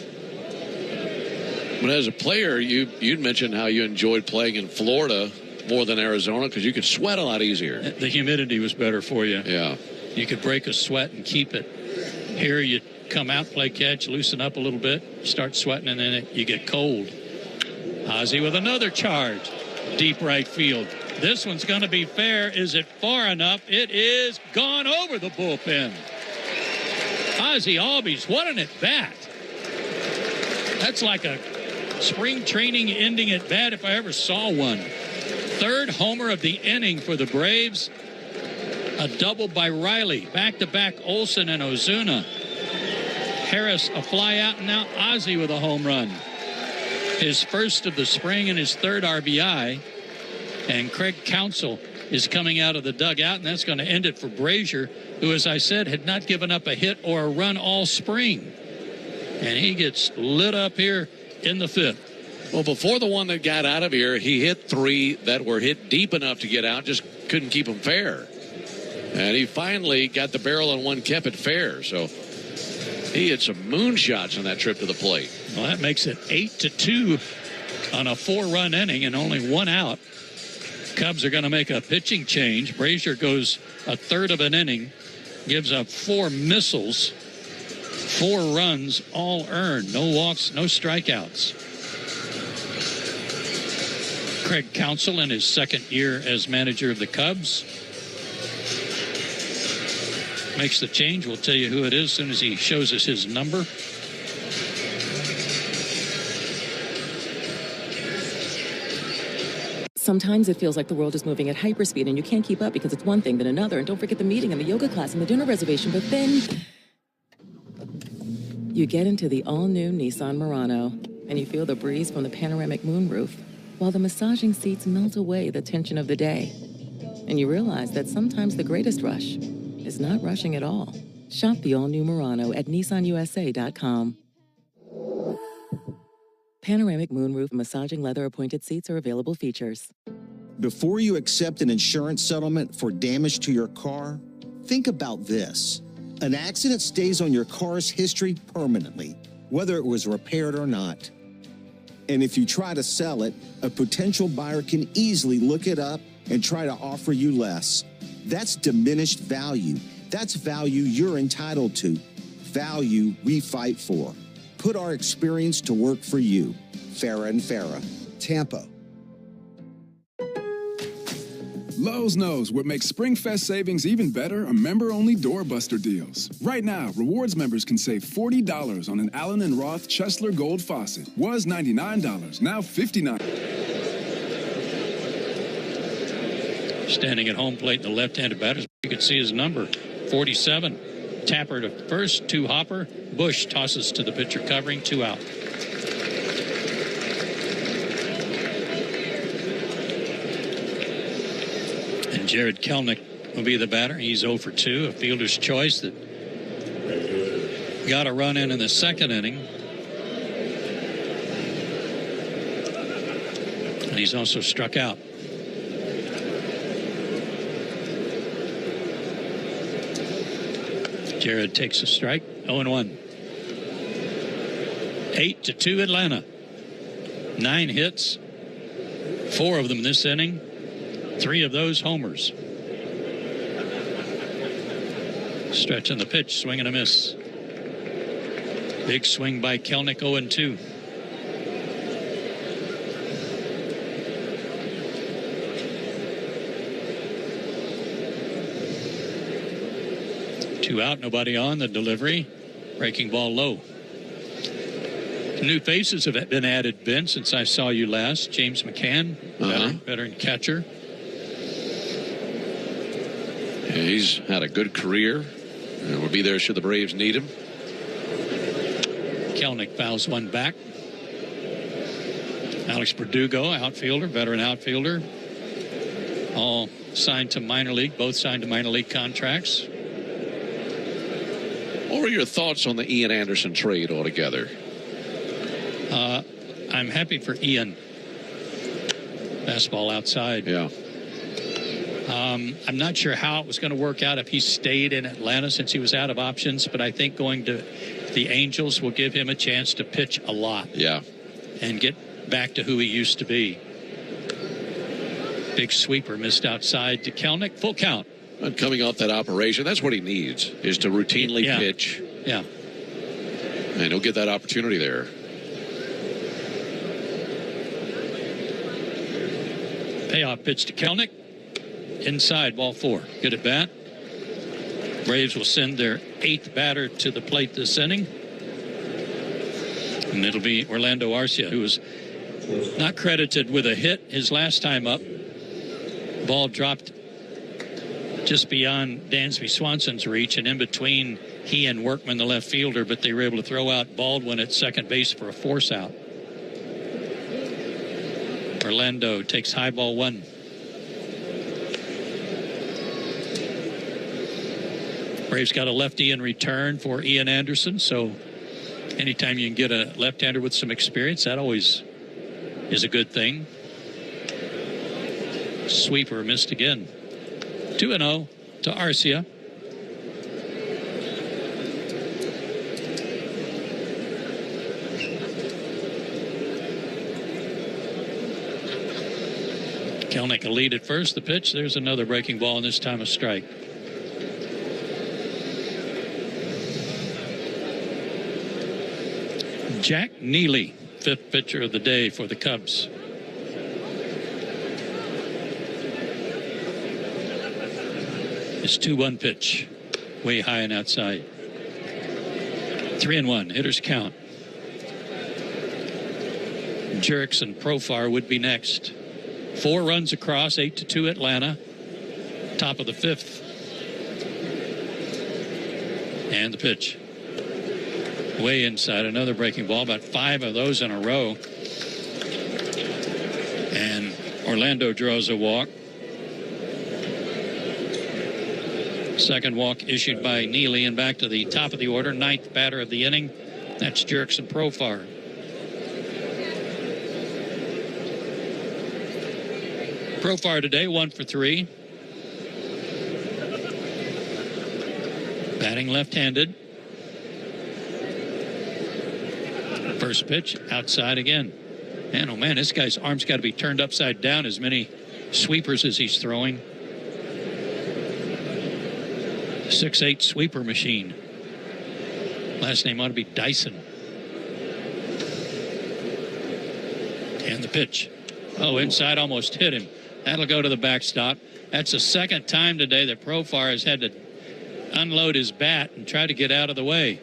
But as a player, you'd mentioned how you enjoyed playing in Florida more than Arizona because you could sweat a lot easier. The humidity was better for you. Yeah. You could break a sweat and keep it. Here you come out, play catch, loosen up a little bit, start sweating, and then you get cold. Ozzie with another charge. Deep right field. This one's going to be fair. Is it far enough? It is gone over the bullpen. Ozzie Albies, what an at-bat. That's like a spring training ending at-bat if I ever saw one. Third homer of the inning for the Braves. A double by Riley. Back-to-back Olsen and Ozuna. Harris a fly out, and now Ozzie with a home run. His first of the spring and his third RBI. And Craig Counsell is coming out of the dugout, and that's going to end it for Brazier, who, as I said, had not given up a hit or a run all spring. And he gets lit up here in the fifth. Well, before the one that got out of here, he hit 3 that were hit deep enough to get out, just couldn't keep them fair. And he finally got the barrel on one, kept it fair. So he hit some moonshots on that trip to the plate. Well, that makes it 8-2 on a 4-run inning and only 1 out. Cubs are going to make a pitching change. Brazier goes a third of an inning, gives up 4 missiles, 4 runs, all earned. No walks, no strikeouts. Craig Counsell in his second year as manager of the Cubs makes the change. We'll tell you who it is as soon as he shows us his number. Sometimes it feels like the world is moving at hyperspeed and you can't keep up because it's one thing then another. And don't forget the meeting and the yoga class and the dinner reservation. But then you get into the all-new Nissan Murano and you feel the breeze from the panoramic moonroof while the massaging seats melt away the tension of the day. And you realize that sometimes the greatest rush is not rushing at all. Shop the all-new Murano at nissanusa.com. Panoramic moonroof massaging leather appointed seats are available features. Before you accept an insurance settlement for damage to your car, think about this. An accident stays on your car's history permanently, whether it was repaired or not. And if you try to sell it, a potential buyer can easily look it up and try to offer you less. That's diminished value. That's value you're entitled to. Value we fight for. Put our experience to work for you. Farah and Farah. Tampa. Lowe's knows what makes SpringFest savings even better are member-only doorbuster deals. Right now, rewards members can save $40 on an Allen & Roth Chesler Gold faucet. Was $99, now $59. Standing at home plate in the left-handed batters, you can see his number, 47. Tapper to first, 2 Hopper. Bush tosses to the pitcher covering, 2 out. And Jared Kelenic will be the batter. He's 0 for 2, a fielder's choice that got a run in the second inning. And he's also struck out. Jared takes a strike, 0-1. 8-2 Atlanta. 9 hits, 4 of them this inning, 3 of those homers. Stretch on the pitch, swing and a miss. Big swing by Kelenic, 0-2. Two out, nobody on. The delivery, breaking ball low. New faces have been added, Ben, since I saw you last. James McCann, veteran catcher. Yeah, he's had a good career and will be there should the Braves need him. Kelenic fouls one back. Alex Verdugo, outfielder, veteran outfielder. All signed to minor league, both signed to minor league contracts. What were your thoughts on the Ian Anderson trade altogether? I'm happy for Ian. Fastball outside. Yeah. I'm not sure how it was going to work out if he stayed in Atlanta since he was out of options, but I think going to the Angels will give him a chance to pitch a lot. Yeah. And get back to who he used to be. Big sweeper missed outside to Kelenic. Full count. And coming off that operation, that's what he needs, is to routinely pitch. Yeah. And he'll get that opportunity there. Payoff pitch to Kelenic. Inside, ball 4. Good at bat. Braves will send their 8th batter to the plate this inning. And it'll be Orlando Arcia, who was not credited with a hit his last time up. Ball dropped just beyond Dansby Swanson's reach and in between he and Workman, the left fielder, but they were able to throw out Baldwin at second base for a force out. Orlando takes high ball 1. Braves got a lefty in return for Ian Anderson, so anytime you can get a left-hander with some experience, that always is a good thing. Sweeper missed again. 2-0 to Arcia. Kelenic a lead at first. The pitch. There's another breaking ball, and this time a strike. Jack Neely, 5th pitcher of the day for the Cubs. His 2-1 pitch, way high and outside. 3-1, hitters count. Jurickson Profar would be next. 4 runs across, 8-2 Atlanta. Top of the 5th. And the pitch. Way inside, another breaking ball, about 5 of those in a row. And Orlando draws a walk. Second walk issued by Neely, and back to the top of the order, 9th batter of the inning. That's Jurickson Profar. Profar today, 1 for 3. Batting left-handed. First pitch, outside again. Man, oh man, this guy's arm's got to be turned upside down, as many sweepers as he's throwing. 6'8" sweeper machine. Last name ought to be Dyson. And the pitch. Oh, inside, almost hit him. That'll go to the backstop. That's the second time today that Profar has had to unload his bat and try to get out of the way.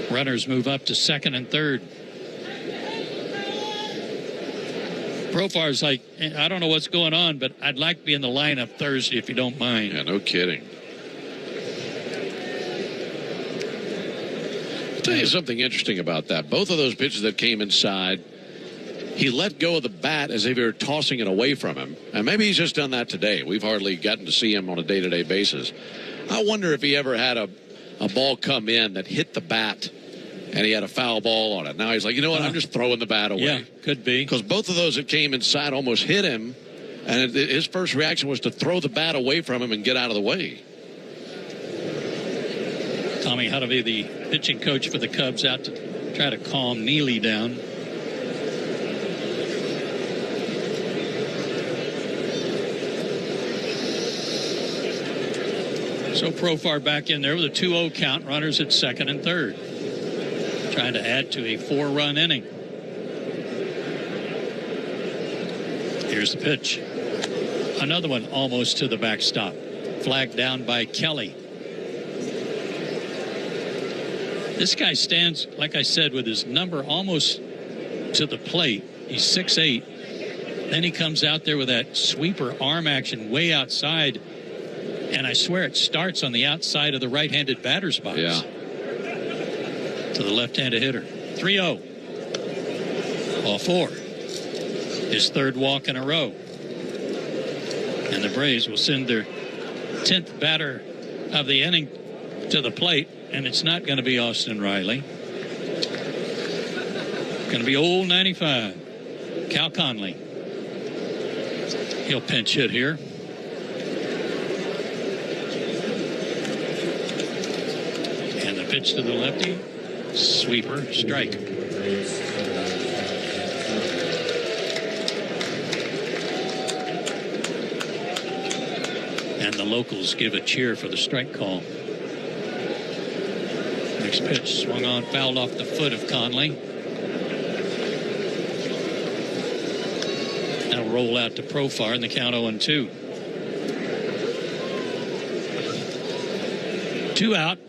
Runners move up to second and third. Profar's like, I don't know what's going on, but I'd like to be in the lineup Thursday if you don't mind. Yeah, no kidding. I'll tell you something interesting about that. Both of those pitches that came inside, he let go of the bat as if he were tossing it away from him. And maybe he's just done that today. We've hardly gotten to see him on a day-to-day basis. I wonder if he ever had a ball come in that hit the bat and he had a foul ball on it. Now he's like, you know what, I'm just throwing the bat away. Yeah, could be. Because both of those that came inside almost hit him, and his first reaction was to throw the bat away from him and get out of the way. Tommy Hudovy, the pitching coach for the Cubs, out to try to calm Neely down. So Profar back in there with a 2-0 count, runners at second and third. Trying to add to a 4-run inning. Here's the pitch. Another one almost to the backstop. Flagged down by Kelly. This guy stands, like I said, with his number almost to the plate. He's 6'8". Then he comes out there with that sweeper arm action way outside. And I swear it starts on the outside of the right-handed batter's box. Yeah. To the left-handed hitter. 3-0. Ball 4. His third walk in a row. And the Braves will send their 10th batter of the inning to the plate. And it's not going to be Austin Riley. It's going to be old 95. Cal Conley. He'll pinch hit here. And the pitch to the lefty. Sweeper, strike. And the locals give a cheer for the strike call. Next pitch swung on, fouled off the foot of Conley. roll out to Profar in the count 0-2. 2 out,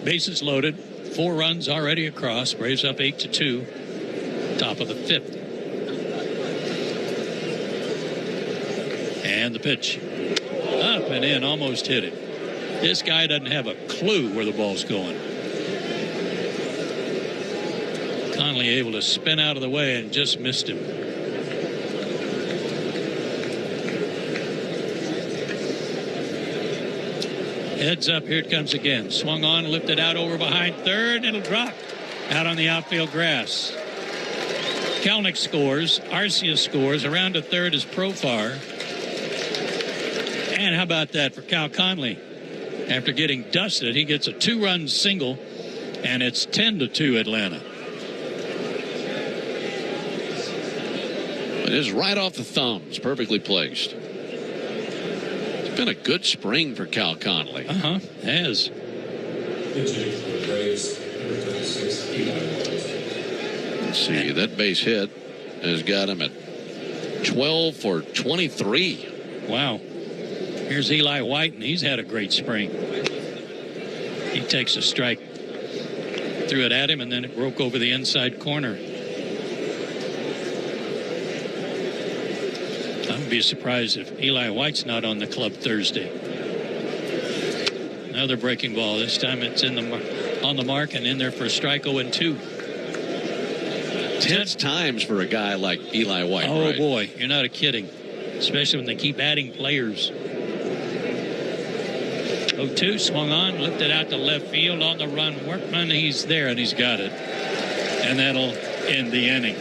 bases loaded, 4 runs already across. Braves up 8-2, top of the 5th. And the pitch, up and in, almost hit it. This guy doesn't have a clue where the ball's going. Conley able to spin out of the way and just missed him. Heads up, here it comes again. Swung on, lifted out over behind third, and it'll drop out on the outfield grass. Kelnick scores, Arcia scores, around to third is Profar. And how about that for Cal Conley? After getting dusted, he gets a 2-run single, and it's 10-2 Atlanta. It is right off the thumb. It's perfectly placed. It's been a good spring for Cal Conley. Has. Let's see, that base hit has got him at 12 for 23. Wow. Here's Eli White, and he's had a great spring. He takes a strike, threw it at him, and then it broke over the inside corner. I would be surprised if Eli White's not on the club Thursday. Another breaking ball. This time it's on the mark and in there for a strike. 0-2. Tense times for a guy like Eli White. Oh, right? Boy, you're not kidding. Especially when they keep adding players. 0-2, swung on, lifted out to left field on the run. Workman, he's there, and he's got it. And that'll end the inning.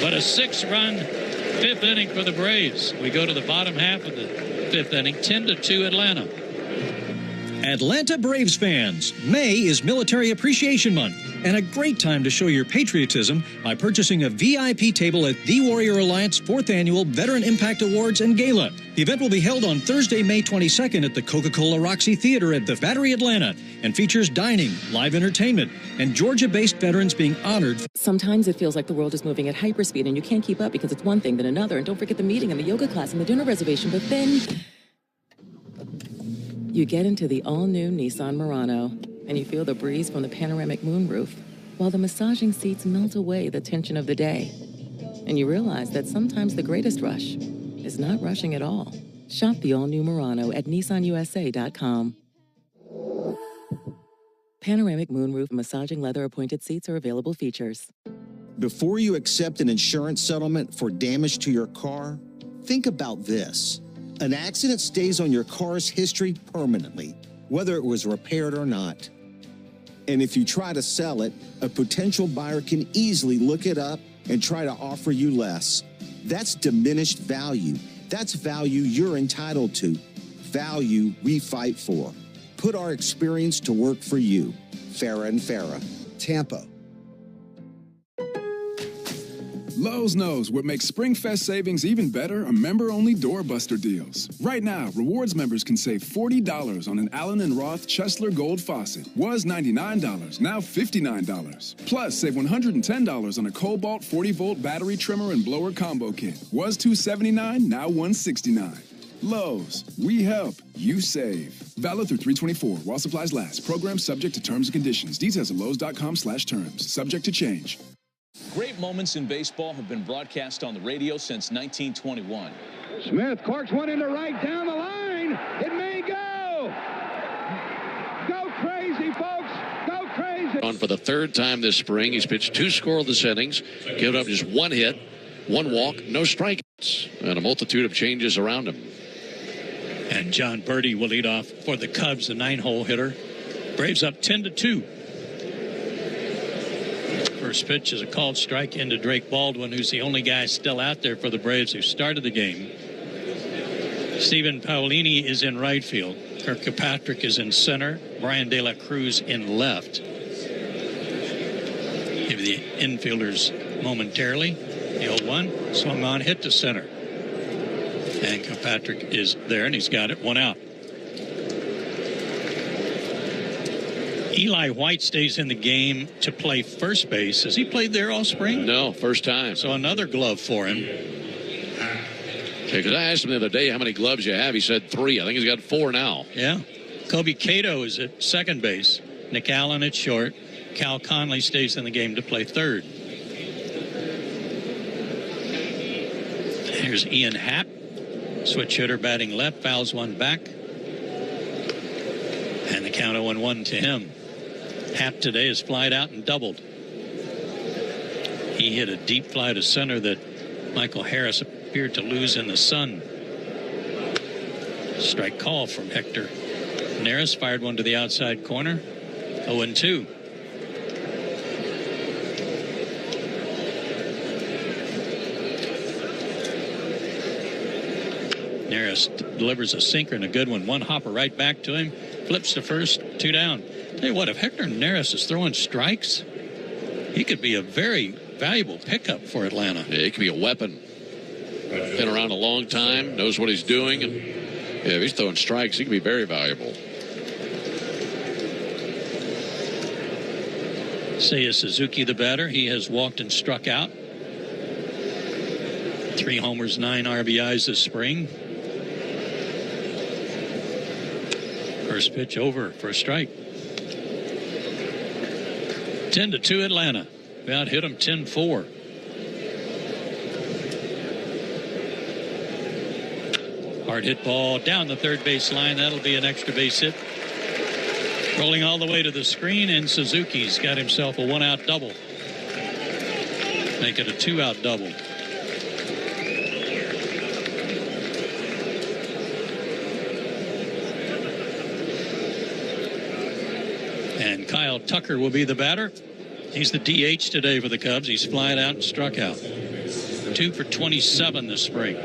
But a 6-run 5th inning for the Braves. We go to the bottom half of the 5th inning, 10-2 Atlanta. Atlanta Braves fans, May is Military Appreciation Month, and a great time to show your patriotism by purchasing a VIP table at The Warrior Alliance 4th Annual Veteran Impact Awards and Gala. The event will be held on Thursday, May 22nd at the Coca-Cola Roxy Theater at the Battery, Atlanta, and features dining, live entertainment, and Georgia-based veterans being honored. Sometimes it feels like the world is moving at hyperspeed and you can't keep up because it's one thing then another. And don't forget the meeting and the yoga class and the dinner reservation. But then you get into the all-new Nissan Murano and you feel the breeze from the panoramic moonroof while the massaging seats melt away the tension of the day. And you realize that sometimes the greatest rush is not rushing at all. Shop the all-new Murano at nissanusa.com. Panoramic moonroof massaging leather appointed seats are available features. Before you accept an insurance settlement for damage to your car, think about this. An accident stays on your car's history permanently, whether it was repaired or not. And if you try to sell it, a potential buyer can easily look it up and try to offer you less. That's diminished value. That's value you're entitled to. Value we fight for. Put our experience to work for you. Farah & Farah, Tampa. Lowe's knows what makes SpringFest savings even better are member-only doorbuster deals. Right now, rewards members can save $40 on an Allen & Roth Chesler Gold faucet. Was $99, now $59. Plus, save $110 on a Cobalt 40-volt battery trimmer and blower combo kit. Was $279, now $169. Lowe's, we help, you save. Valid through 3/24 while supplies last. Program subject to terms and conditions. Details at lowes.com/terms. Subject to change. Great moments in baseball have been broadcast on the radio since 1921. Smith corks one into right down the line. It may go. Go crazy, folks. Go crazy. On for the 3rd time this spring. He's pitched 2 scoreless innings, given up just 1 hit, 1 walk, no strikeouts, and a multitude of changes around him. And John Birdie will lead off for the Cubs, the 9-hole hitter. Braves up 10-2. First pitch is a called strike into Drake Baldwin, who's the only guy still out there for the Braves who started the game. Stephen Paolini is in right field. Kirk Kilpatrick is in center. Brian De La Cruz in left. Give the infielders momentarily. The 0-1, swung on, hit to center. And Kilpatrick is there, and he's got it, 1 out. Eli White stays in the game to play first base. Has he played there all spring? No, first time. So another glove for him. Because I asked him the other day how many gloves you have. He said 3. I think he's got 4 now. Yeah. Kobe Cato is at second base. Nick Allen at short. Cal Conley stays in the game to play third. Here's Ian Happ. Switch hitter batting left. Fouls one back. And the count 0-1 to him. Happ today has flied out and doubled. He hit a deep fly to center that Michael Harris appeared to lose in the sun. Strike call from Hector Neris. Fired one to the outside corner. 0-2. Neris delivers a sinker and a good one. One hopper right back to him. Flips to first. 2 down. Tell you what, if Hector Neris is throwing strikes, he could be a very valuable pickup for Atlanta. Yeah, he could be a weapon. Been around a long time, knows what he's doing, and if he's throwing strikes, he could be very valuable. Seiya Suzuki, the batter. He has walked and struck out. 3 homers, 9 RBIs this spring. First pitch over for a strike. 10-2 Atlanta. About hit him 10-4. Hard hit ball down the third base line. That'll be an extra base hit. Rolling all the way to the screen, and Suzuki's got himself a 1-out double. Make it a 2-out double. And Kyle Tucker will be the batter. He's the DH today for the Cubs. He's flying out and struck out. 2 for 27 this spring.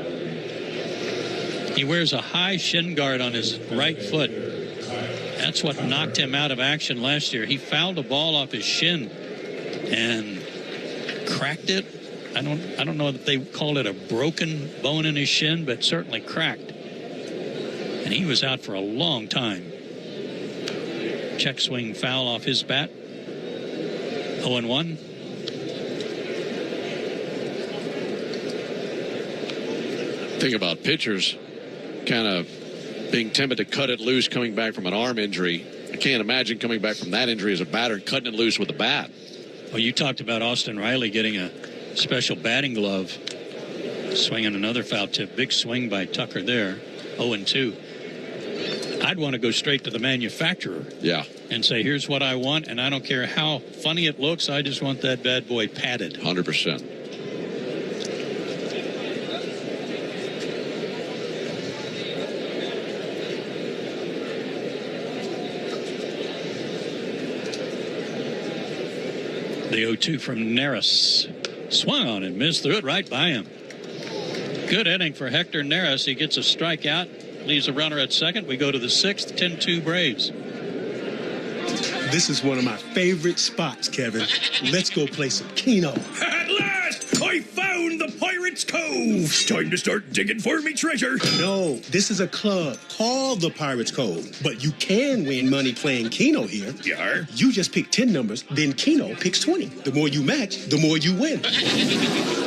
He wears a high shin guard on his right foot. That's what knocked him out of action last year. He fouled a ball off his shin and cracked it. I don't know if they call it a broken bone in his shin, but certainly cracked. And he was out for a long time. Check swing foul off his bat. 0-1. Think about pitchers kind of being tempted to cut it loose coming back from an arm injury. I can't imagine coming back from that injury as a batter, cutting it loose with a bat. Well, you talked about Austin Riley getting a special batting glove. Swinging another foul tip. Big swing by Tucker there. 0-2. I'd want to go straight to the manufacturer. Yeah. And say, here's what I want, and I don't care how funny it looks. I just want that bad boy padded. 100%. The 0-2 from Neris. Swung on and missed, threw it right by him. Good inning for Hector Neris. He gets a strikeout, leaves a runner at second. We go to the 6th, 10-2 Braves. This is one of my favorite spots, Kevin. Let's go play some Keno. At last, I found the Pirates Cove. Time to start digging for me treasure. No, this is a club called the Pirates Cove. But you can win money playing Keno here. Yar. You just pick 10 numbers, then Keno picks 20. The more you match, the more you win.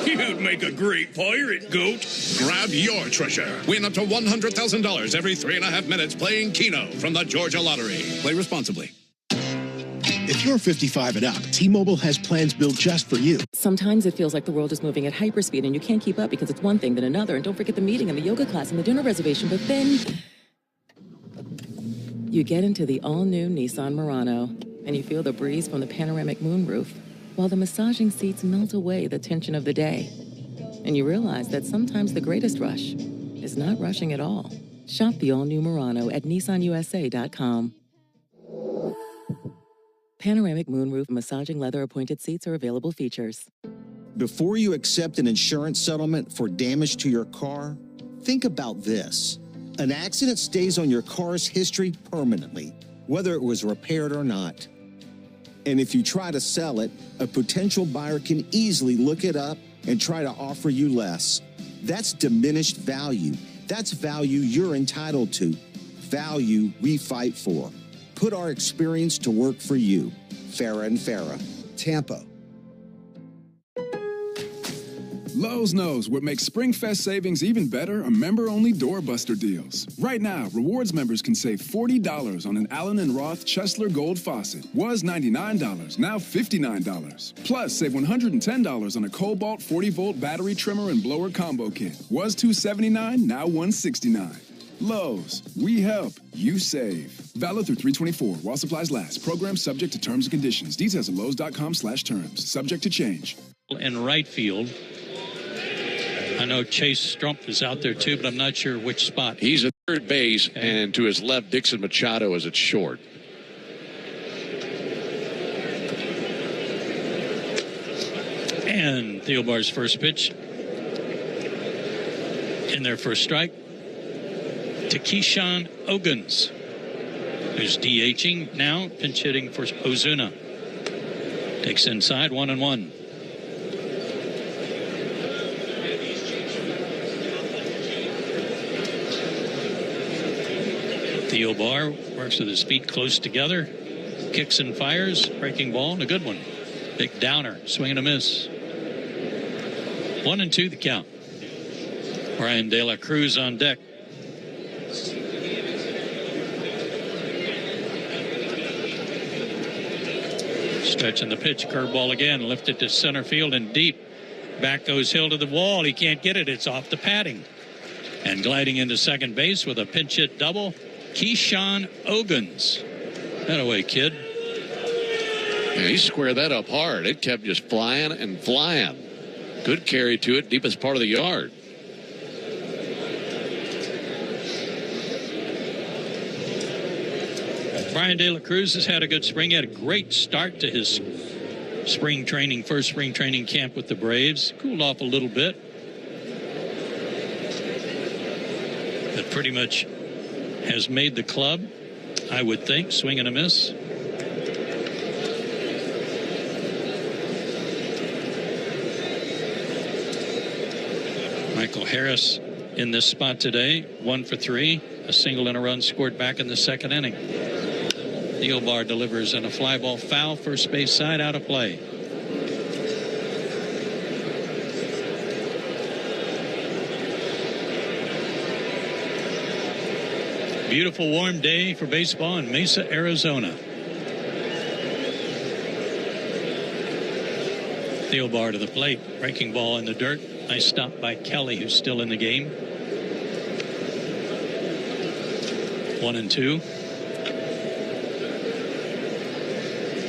You'd make a great pirate, Goat. Grab your treasure. Win up to $100,000 every 3.5 minutes playing Keno from the Georgia Lottery. Play responsibly. If you're 55 and up, T-Mobile has plans built just for you. Sometimes it feels like the world is moving at hyperspeed and you can't keep up because it's one thing then another. And don't forget the meeting and the yoga class and the dinner reservation. But then you get into the all-new Nissan Murano and you feel the breeze from the panoramic moonroof while the massaging seats melt away the tension of the day. And you realize that sometimes the greatest rush is not rushing at all. Shop the all-new Murano at nissanusa.com. Panoramic moonroof massaging leather appointed seats are available features. Before you accept an insurance settlement for damage to your car, think about this. An accident stays on your car's history permanently, whether it was repaired or not. And if you try to sell it, a potential buyer can easily look it up and try to offer you less. That's diminished value. That's value you're entitled to. Value we fight for. Put our experience to work for you. Farah and Farah, Tampa. Lowe's knows what makes SpringFest savings even better are member-only doorbuster deals. Right now, Rewards members can save $40 on an Allen & Roth Chesler Gold faucet. Was $99, now $59. Plus, save $110 on a Cobalt 40-volt battery trimmer and blower combo kit. Was $279, now $169. Lowe's, we help, you save. Valid through 3/24 while supplies last. Program subject to terms and conditions. Details at lowes.com/terms. Subject to change. In right field. I know Chase Strumpf is out there too, but I'm not sure which spot. He's at third base, and to his left, Dixon Machado is at short. And Thielbar's first pitch in their first strike to Keyshawn Ogans, who's DHing now, pinch hitting for Ozuna. Takes inside, 1-1. Thielbar works with his feet close together, kicks and fires, breaking ball, and a good one. Big downer, swing and a miss. 1-2 the count. Brian De La Cruz on deck. Stretching the pitch, curveball again, lifted to center field and deep. Back goes Hill to the wall. He can't get it. It's off the padding. And gliding into second base with a pinch hit double, Keyshawn Ogans. That away, kid. Yeah, he squared that up hard. It kept just flying and flying. Good carry to it, deepest part of the yard. Brian De La Cruz has had a good spring. He had a great start to his spring training, first spring training camp with the Braves. Cooled off a little bit. But pretty much has made the club, I would think. Swing and a miss. Michael Harris in this spot today, 1 for 3, a single and a run scored back in the second inning. Thielbar delivers and a fly ball foul, first base side, out of play. Beautiful warm day for baseball in Mesa, Arizona. Thielbar to the plate, breaking ball in the dirt. Nice stop by Kelly, who's still in the game. 1-2.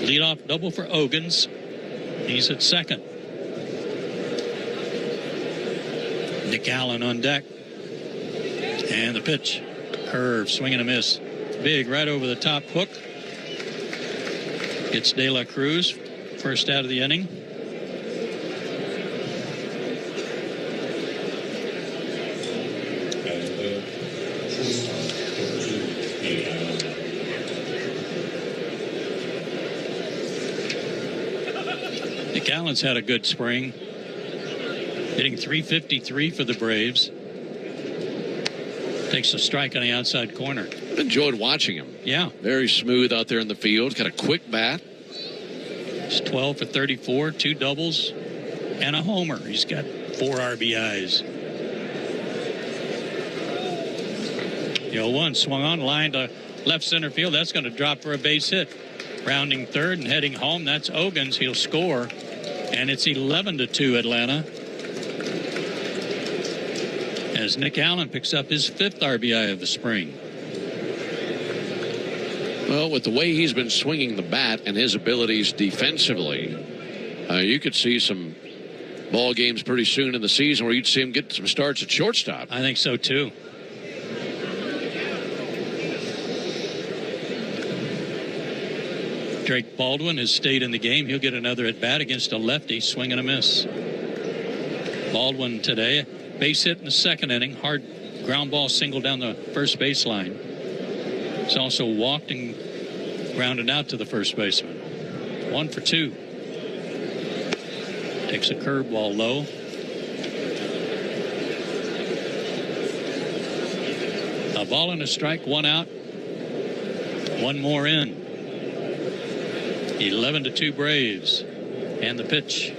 Leadoff double for Ogans. He's at second. Nick Allen on deck. And the pitch. Curve, swing and a miss. Big right over the top hook. Gets De La Cruz. First out of the inning. Nick Allen's had a good spring. Hitting .353 for the Braves. Takes a strike on the outside corner. Enjoyed watching him. Yeah. Very smooth out there in the field. Got a quick bat. He's 12 for 34, 2 doubles, and a homer. He's got 4 RBIs. The 0-1 swung on, line to left center field. That's going to drop for a base hit. Rounding third and heading home, that's Ogans. He'll score, and it's 11-2 Atlanta. As Nick Allen picks up his 5th RBI of the spring. Well, with the way he's been swinging the bat and his abilities defensively, you could see some ball games pretty soon in the season where you'd see him get some starts at shortstop. I think so, too. Drake Baldwin has stayed in the game. He'll get another at-bat against a lefty. Swing and a miss. Baldwin today, base hit in the second inning. Hard ground ball single down the first baseline. He's also walked and grounded out to the first baseman. 1 for 2. Takes a curveball low. A ball and a strike, 1 out. 1 more in. 11-2 Braves. And the pitch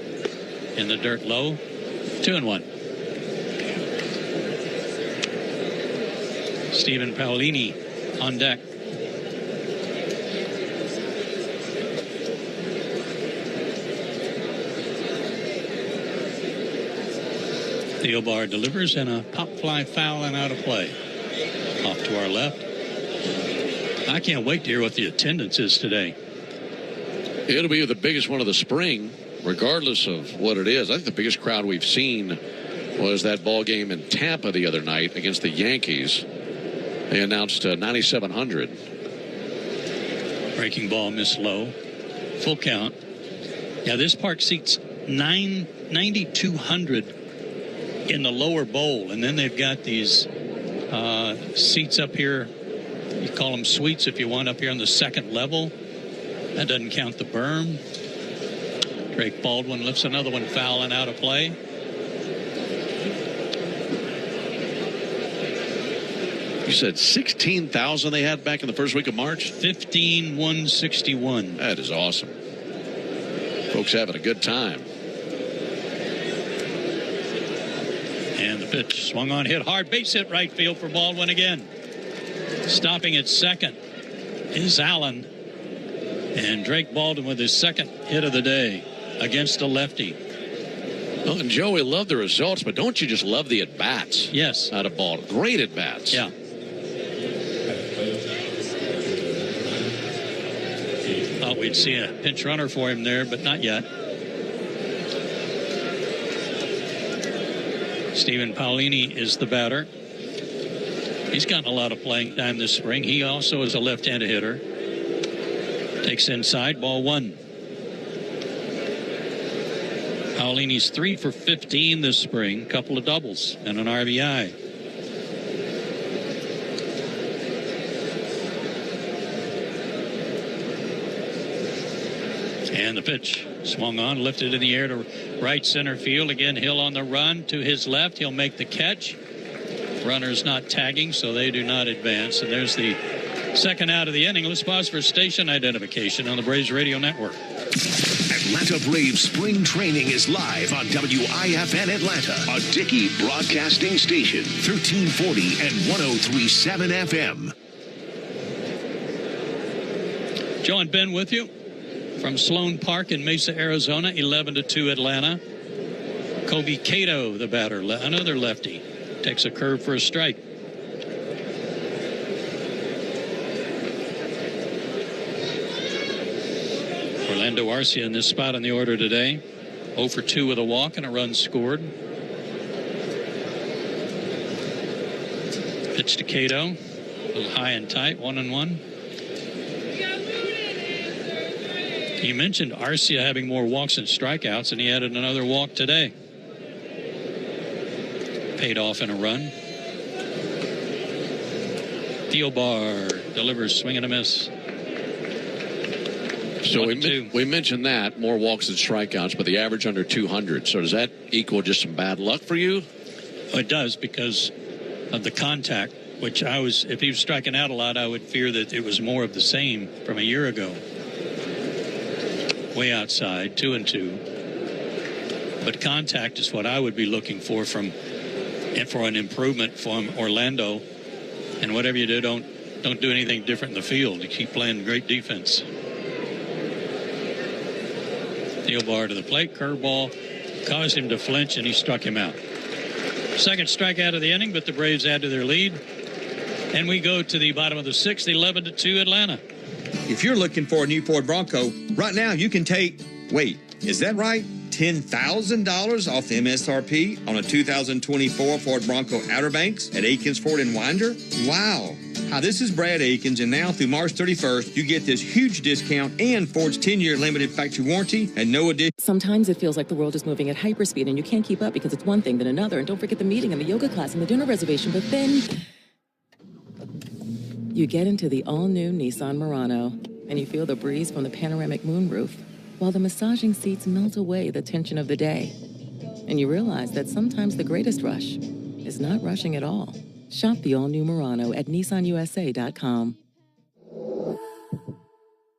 in the dirt low. 2-1. Stephen Paolini on deck. Theobald delivers and a pop fly foul and out of play. Off to our left. I can't wait to hear what the attendance is today. It'll be the biggest one of the spring, regardless of what it is. I think the biggest crowd we've seen was that ball game in Tampa the other night against the Yankees. They announced 9,700. Breaking ball missed low. Full count. Yeah, this park seats 9,200 in the lower bowl, and then they've got these seats up here. You call them suites if you want, up here on the second level. That doesn't count the berm. Drake Baldwin lifts another one foul and out of play. You said 16,000 they had back in the first week of March? 15,161. That is awesome. Folks having a good time. And the pitch swung on, hit hard, base hit right field for Baldwin again. Stopping at second is Allen. And Drake Baldwin with his second hit of the day against a lefty. Well, and Joey, love the results, but don't you just love the at-bats? Yes. Out of Baldwin. Great at-bats. Yeah. Thought we'd see a pinch runner for him there, but not yet. Stephen Paolini is the batter. He's gotten a lot of playing time this spring. He also is a left-handed hitter. Takes inside, ball one. Paolini's 3 for 15 this spring. Couple of doubles and an RBI. And the pitch swung on, lifted in the air to right center field. Again, Hill on the run to his left. He'll make the catch. Runners not tagging, so they do not advance. And there's the second out of the inning. Let's pause for station identification on the Braves Radio Network. Atlanta Braves spring training is live on WIFN Atlanta, a Dickey broadcasting station, 1340 and 103.7 FM. Joe and Ben with you from Sloan Park in Mesa, Arizona, 11-2 Atlanta. Kobe Cato, the batter, another lefty, takes a curve for a strike. Orlando Arcia in this spot on the order today. 0 for 2 with a walk and a run scored. Pitch to Cato. A little high and tight, 1-1. You mentioned Arcia having more walks than strikeouts, and he added another walk today. Paid off in a run. Theobald delivers, swing and a miss. So we mentioned that, more walks than strikeouts, but the average under 200. So does that equal just some bad luck for you? Oh, it does, because of the contact, which if he was striking out a lot, I would fear that it was more of the same from a year ago. Way outside, 2-2. But contact is what I would be looking for for an improvement from Orlando. And whatever you do, don't do anything different in the field. You keep playing great defense. Theobald to the plate, curveball caused him to flinch, and he struck him out. Second strikeout of the inning, but the Braves add to their lead. And we go to the bottom of the sixth, 11-2 Atlanta. If you're looking for a new Ford Bronco, right now you can take, wait, is that right? $10,000 off the MSRP on a 2024 Ford Bronco Outer Banks at Akins Ford in Winder? Wow. Hi, this is Brad Akins, and now through March 31st, you get this huge discount and Ford's 10-year limited factory warranty and no addition. Sometimes it feels like the world is moving at hyperspeed and you can't keep up because it's one thing then another. And don't forget the meeting and the yoga class and the dinner reservation. But then you get into the all-new Nissan Murano and you feel the breeze from the panoramic moonroof while the massaging seats melt away the tension of the day. And you realize that sometimes the greatest rush is not rushing at all. Shop the all-new Murano at nissanusa.com.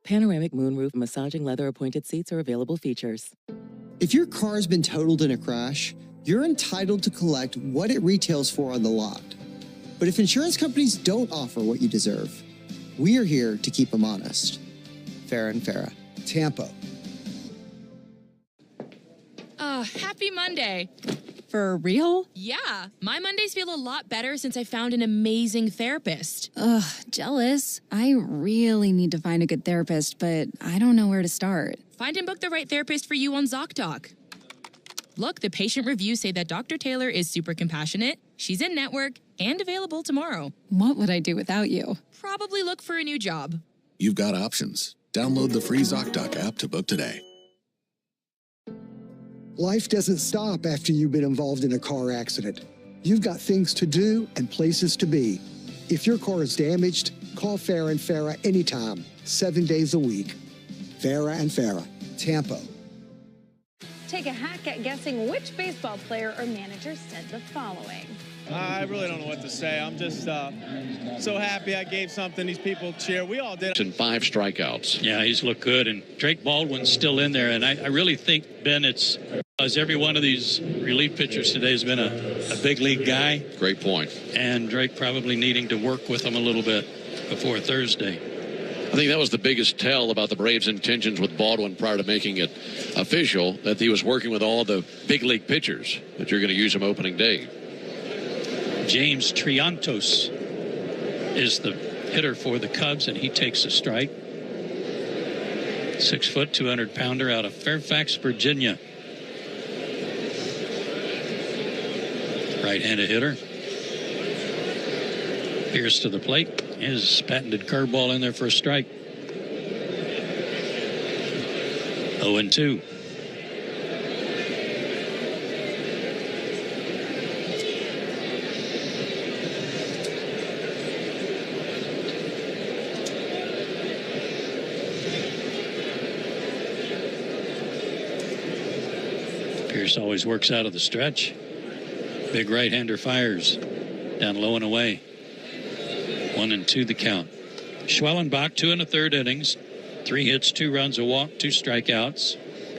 Panoramic moonroof massaging leather appointed seats are available features. If your car's been totaled in a crash, you're entitled to collect what it retails for on the lot. But if insurance companies don't offer what you deserve, we are here to keep them honest. Farah and Farah. Tampa. Happy Monday. For real? Yeah, my Mondays feel a lot better since I found an amazing therapist. Ugh, jealous. I really need to find a good therapist, but I don't know where to start. Find and book the right therapist for you on ZocDoc. Look, the patient reviews say that Dr. Taylor is super compassionate, she's in network, and available tomorrow. What would I do without you? Probably look for a new job. You've got options. Download the free ZocDoc app to book today. Life doesn't stop after you've been involved in a car accident. You've got things to do and places to be. If your car is damaged, call Farah and Farah anytime, 7 days a week. Farah and Farah. Tampa. Take a hack at guessing which baseball player or manager said the following. I really don't know what to say. I'm just so happy I gave something these people cheer. We all did. And 5 strikeouts. Yeah, he's looked good, and Drake Baldwin's still in there. And I really think, Ben, it's because every one of these relief pitchers today has been a big league guy. Great point. And Drake probably needing to work with him a little bit before Thursday. I think that was the biggest tell about the Braves' intentions with Baldwin prior to making it official, that he was working with all the big league pitchers, that you're going to use him opening day. James Triantos is the hitter for the Cubs, and he takes a strike. 6 foot, 200-pounder out of Fairfax, Virginia. Right-handed hitter. Pierce to the plate. His patented curveball in there for a strike. 0-2. Pierce always works out of the stretch. Big right-hander fires. Down low and away. 1-2 the count. Schwellenbach, 2 1/3 innings. 3 hits, 2 runs, a walk, 2 strikeouts.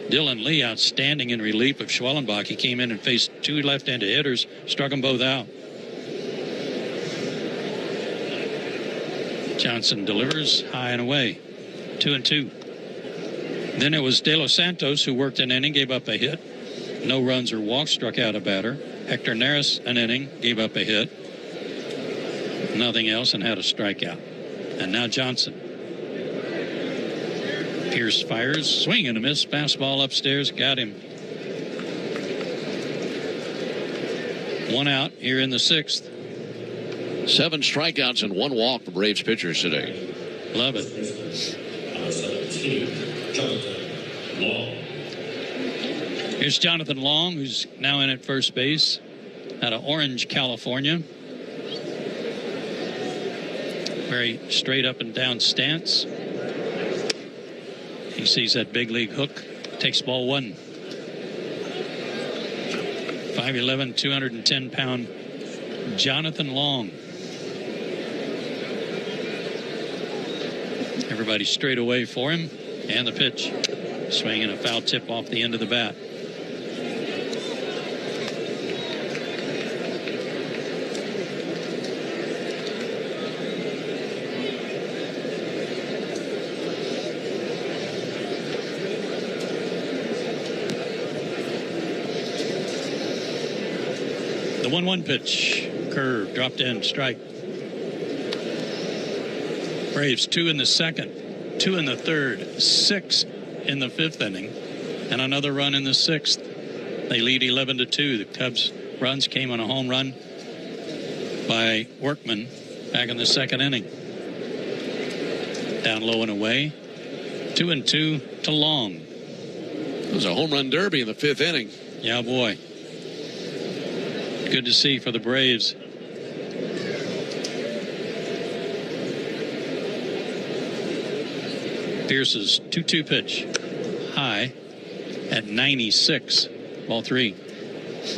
Dylan Lee outstanding in relief of Schwellenbach. He came in and faced 2 left-handed hitters, struck them both out. Johnson delivers high and away. 2-2. Then it was De Los Santos who worked an inning, gave up a hit. No runs or walks, struck out a batter. Hector Neris, an inning, gave up a hit. Nothing else, and had a strikeout. And now Johnson. Pierce fires, swing and a miss, fastball upstairs, got him. 1 out here in the 6th. 7 strikeouts and 1 walk for Braves pitchers today. Love it. Here's Jonathan Long, who's now in at first base out of Orange, California. Very straight up and down stance. He sees that big league hook, takes ball 1. 5'11", 210-pound Jonathan Long. Everybody straight away for him, and the pitch. Swinging a foul tip off the end of the bat. The 1-1 pitch. Curve, dropped in, strike. Braves 2 in the 2nd, 2 in the 3rd, 6 in the 5th inning, and another run in the 6th. They lead 11-2. The Cubs' runs came on a home run by Workman back in the 2nd inning. Down low and away. 2-2 to Long. It was a home run derby in the 5th inning. Yeah, boy. Good to see for the Braves. Pierce's 2-2 pitch. High at 96. Ball 3.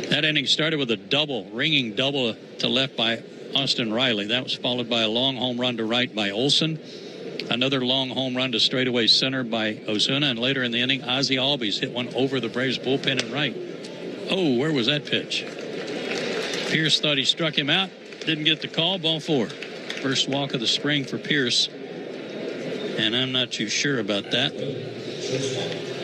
That inning started with a double, ringing double to left by Austin Riley. That was followed by a long home run to right by Olson. Another long home run to straightaway center by Ozuna. And later in the inning, Ozzie Albies hit one over the Braves bullpen and right. Oh, where was that pitch? Pierce thought he struck him out. Didn't get the call. Ball 4. First walk of the spring for Pierce. And I'm not too sure about that.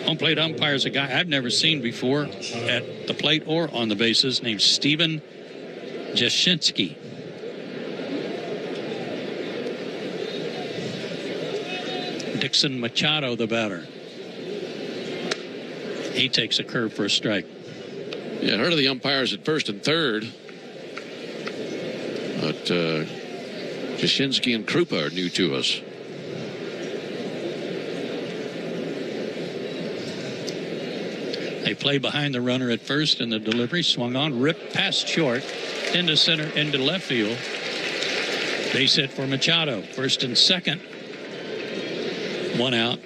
Home plate umpire is a guy I've never seen before at the plate or on the bases, named Steven Jashinsky. Dixon Machado, the batter. He takes a curve for a strike. Yeah, I heard of the umpires at first and third. But Jashinsky and Krupa are new to us. They play behind the runner at first, and the delivery swung on, ripped past short, into center, into left field. Base hit for Machado. First and second. 1 out.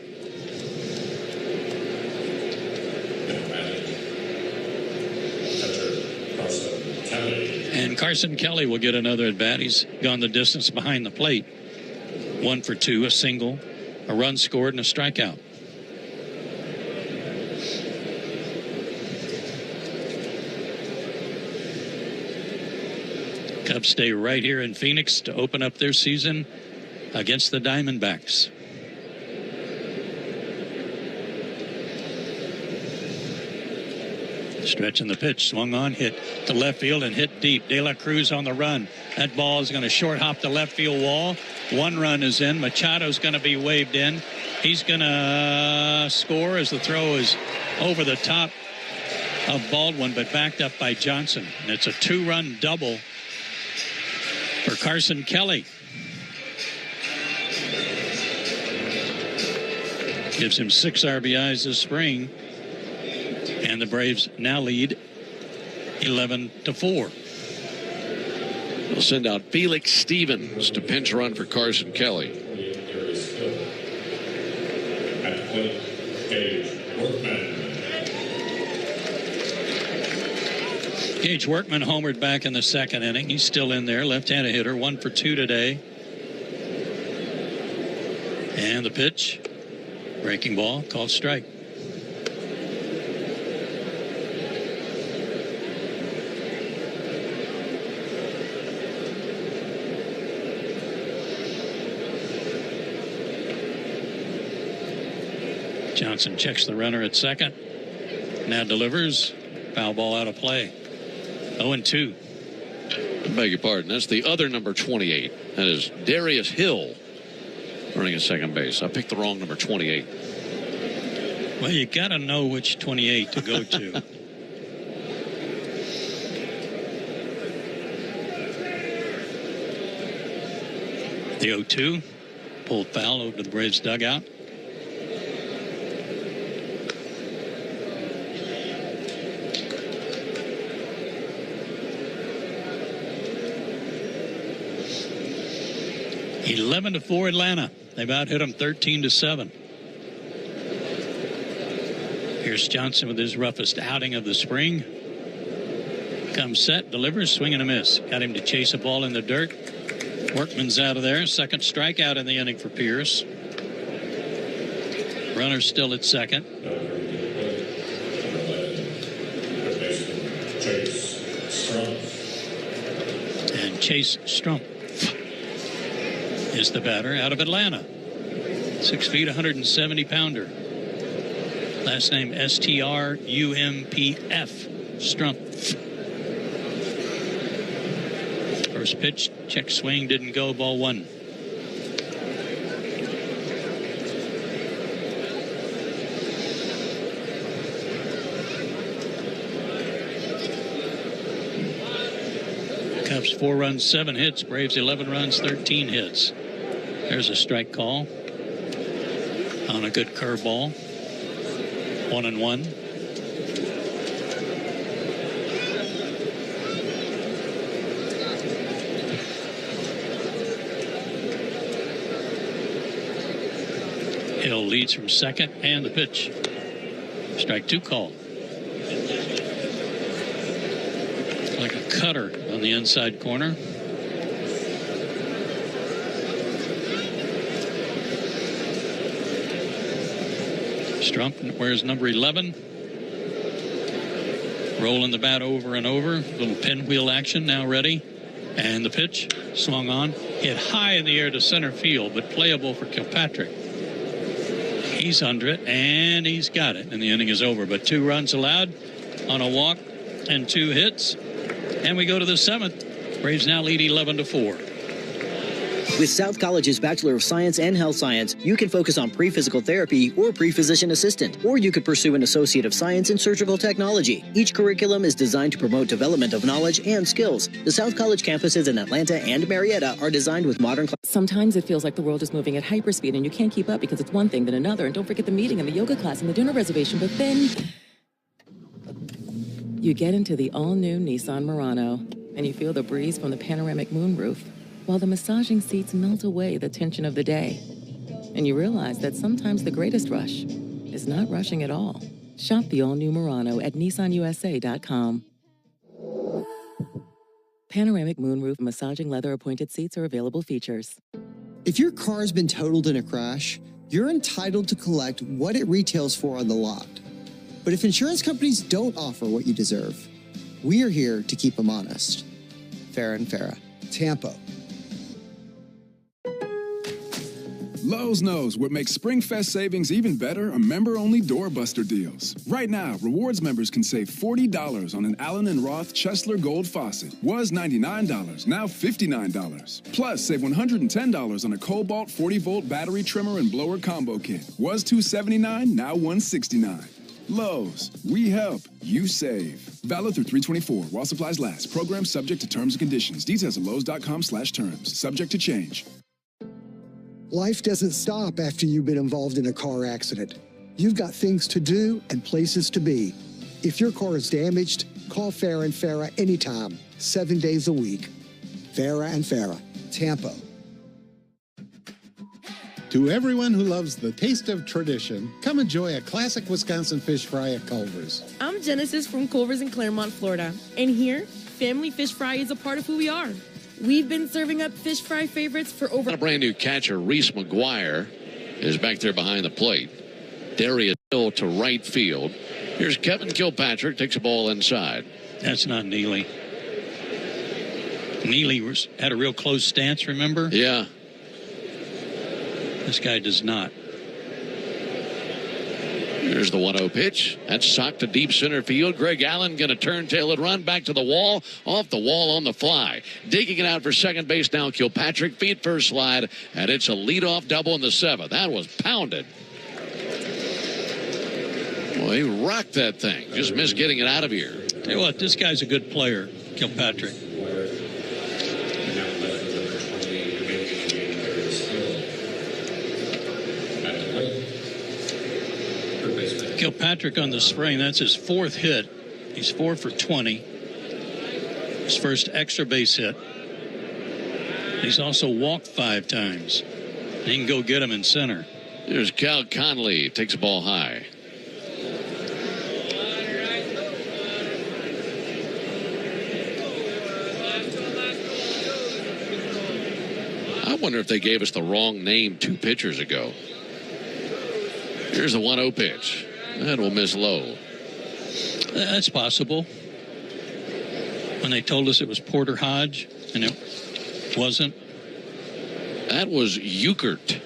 And Carson Kelly will get another at bat. He's gone the distance behind the plate. 1 for 2, a single, a run scored, and a strikeout. Cubs stay right here in Phoenix to open up their season against the Diamondbacks. Stretching the pitch, swung on, hit to left field and hit deep. De La Cruz on the run. That ball is going to short hop the left field wall. 1 run is in. Machado's going to be waved in. He's going to score as the throw is over the top of Baldwin, but backed up by Johnson. And it's a 2-run double for Carson Kelly. Gives him 6 RBIs this spring. And the Braves now lead 11-4. They'll send out Felix Stevens to pinch run for Carson Kelly. Gage Workman homered back in the second inning. He's still in there, left-handed hitter, 1 for 2 today. And the pitch, breaking ball, called strike. Johnson checks the runner at second. Now delivers. Foul ball out of play. 0-2. I beg your pardon. That's the other number 28. That is Darius Hill running at second base. I picked the wrong number 28. Well, you got to know which 28 to go to. The 0-2. Pulled foul over to the Braves dugout. Eleven to 4 Atlanta. They've out hit them 13-7. Here's Johnson with his roughest outing of the spring. Comes set, delivers, swing and a miss. Got him to chase a ball in the dirt. Workman's out of there. Second strikeout in the inning for Pierce. Runner still at second. And Chase Strump is the batter out of Atlanta. 6 feet, 170-pounder. Last name S-T-R-U-M-P-F. Strump. First pitch, check swing, didn't go, ball 1. Cubs 4 runs, 7 hits. Braves 11 runs, 13 hits. There's a strike call on a good curveball. 1-1. Hill leads from second, and the pitch. Strike 2 call. Like a cutter on the inside corner. Strump wears number 11. Rolling the bat over and over. Little pinwheel action now ready. And the pitch swung on. Hit high in the air to center field, but playable for Kilpatrick. He's under it, and he's got it. And the inning is over. But 2 runs allowed on a walk and 2 hits. And we go to the 7th. Braves now lead 11-4. With South College's Bachelor of Science and Health Science, you can focus on pre-physical therapy or pre-physician assistant, or you could pursue an Associate of Science in Surgical Technology. Each curriculum is designed to promote development of knowledge and skills. The South College campuses in Atlanta and Marietta are designed with modern... Sometimes it feels like the world is moving at hyperspeed and you can't keep up because it's one thing then another. And don't forget the meeting and the yoga class and the dinner reservation. But then you get into the all-new Nissan Murano and you feel the breeze from the panoramic moonroof, while the massaging seats melt away the tension of the day. And you realize that sometimes the greatest rush is not rushing at all. Shop the all-new Murano at nissanusa.com. Panoramic moonroof massaging leather appointed seats are available features. If your car's been totaled in a crash, you're entitled to collect what it retails for on the lot. But if insurance companies don't offer what you deserve, we are here to keep them honest. Farah and Farah. Tampa. Lowe's knows what makes SpringFest savings even better are member-only doorbuster deals. Right now, rewards members can save $40 on an Allen & Roth Chesler Gold faucet. Was $99, now $59. Plus, save $110 on a Cobalt 40-volt battery trimmer and blower combo kit. Was $279, now $169. Lowe's, we help, you save. Valid through 3/24 while supplies last. Program subject to terms and conditions. Details at lowes.com/terms. Subject to change. Life doesn't stop after you've been involved in a car accident. You've got things to do and places to be. If your car is damaged, call Farah and Farah anytime, 7 days a week. Farah and Farah, Tampa. To everyone who loves the taste of tradition, come enjoy a classic Wisconsin fish fry at Culver's. I'm Genesis from Culver's in Claremont, Florida. And here, family fish fry is a part of who we are. We've been serving up fish fry favorites for over... A brand new catcher, Reese McGuire, is back there behind the plate. Darius Hill to right field. Here's Kevin Kilpatrick, takes a ball inside. That's not Neely. Neely had a real close stance, remember? Yeah. This guy does not. Here's the 1-0 pitch. That's socked to deep center field. Greg Allen going to turn tail and run back to the wall. Off the wall on the fly. Digging it out for second base now, Kilpatrick. Feet first slide. And it's a leadoff double in the 7th. That was pounded. Well, he rocked that thing. Just missed getting it out of here. Tell you what, this guy's a good player, Kilpatrick. Kilpatrick on the spring, that's his 4th hit. He's 4 for 20. His first extra base hit. He's also walked 5 times. He can go get him in center. There's Cal Conley, takes the ball high. I wonder if they gave us the wrong name 2 pitchers ago. Here's the 1-0 pitch. That will miss low. That's possible. When they told us it was Porter Hodge, and it wasn't. That was Euchert.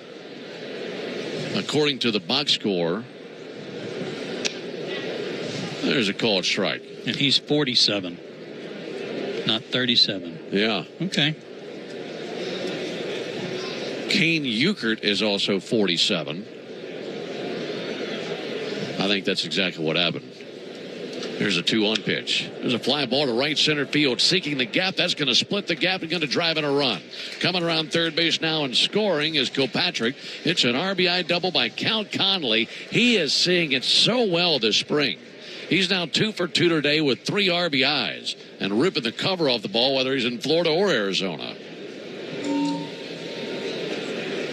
According to the box score, there's a called strike. And he's 47, not 37. Yeah. Okay. Kane Euchert is also 47. I think that's exactly what happened. Here's a 2-1 pitch. There's a fly ball to right center field, seeking the gap. That's going to split the gap and going to drive in a run. Coming around third base now and scoring is Kilpatrick. It's an RBI double by Cal Conley. He is seeing it so well this spring. He's now 2 for 2 today with 3 RBIs and ripping the cover off the ball, whether he's in Florida or Arizona.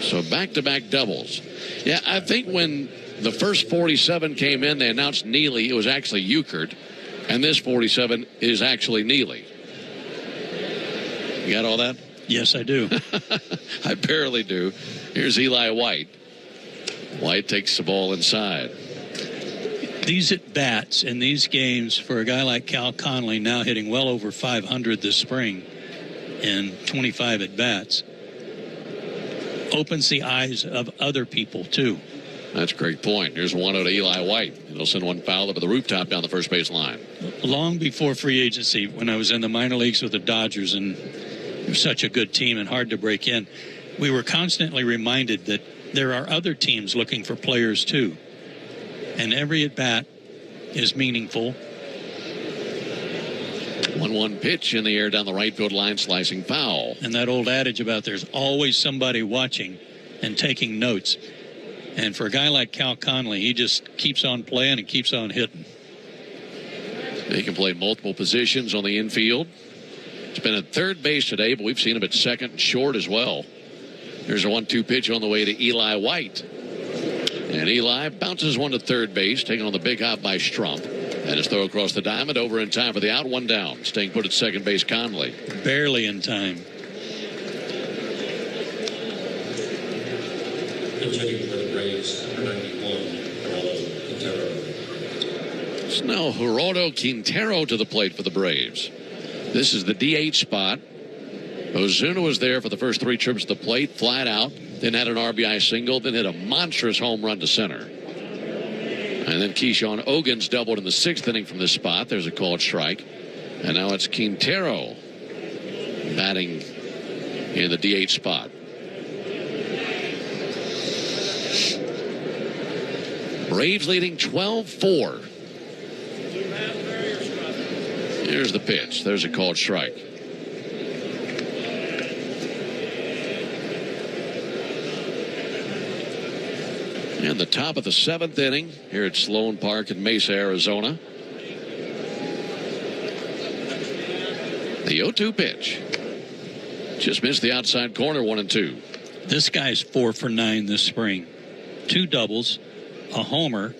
So back-to-back doubles. Yeah, I think when the first 47 came in, they announced Neely. It was actually Euchert. And this 47 is actually Neely. You got all that? Yes, I do. I barely do. Here's Eli White. White takes the ball inside. These at-bats in these games for a guy like Cal Conley, now hitting well over 500 this spring in 25 at-bats, opens the eyes of other people, too. That's a great point. Here's 1-0 to Eli White. He'll send one foul up at the rooftop down the first base line. Long before free agency, when I was in the minor leagues with the Dodgers, and they're such a good team and hard to break in, we were constantly reminded that there are other teams looking for players, too. And every at-bat is meaningful. 1-1 pitch in the air down the right field line, slicing foul. And that old adage about there's always somebody watching and taking notes. And for a guy like Cal Conley, he just keeps on playing and keeps on hitting. He can play multiple positions on the infield. He's been at third base today, but we've seen him at second and short as well. Here's a 1-2 pitch on the way to Eli White. And Eli bounces one to third base, taking on the big hop by Strump. And his throw across the diamond, over in time for the out, one down. Staying put at second base, Conley. Barely in time. It's now Gerardo Quintero to the plate for the Braves. This is the DH spot. Ozuna was there for the first 3 trips to the plate, flat out, then had an RBI single, then hit a monstrous home run to center. And then Keyshawn Ogans doubled in the 6th inning from this spot. There's a called strike. And now it's Quintero batting in the DH spot. Braves leading 12-4. Here's the pitch. There's a called strike. In the top of the 7th inning here at Sloan Park in Mesa, Arizona. The 0-2 pitch. Just missed the outside corner, 1-2. This guy's 4 for 9 this spring. 2 doubles, a homer,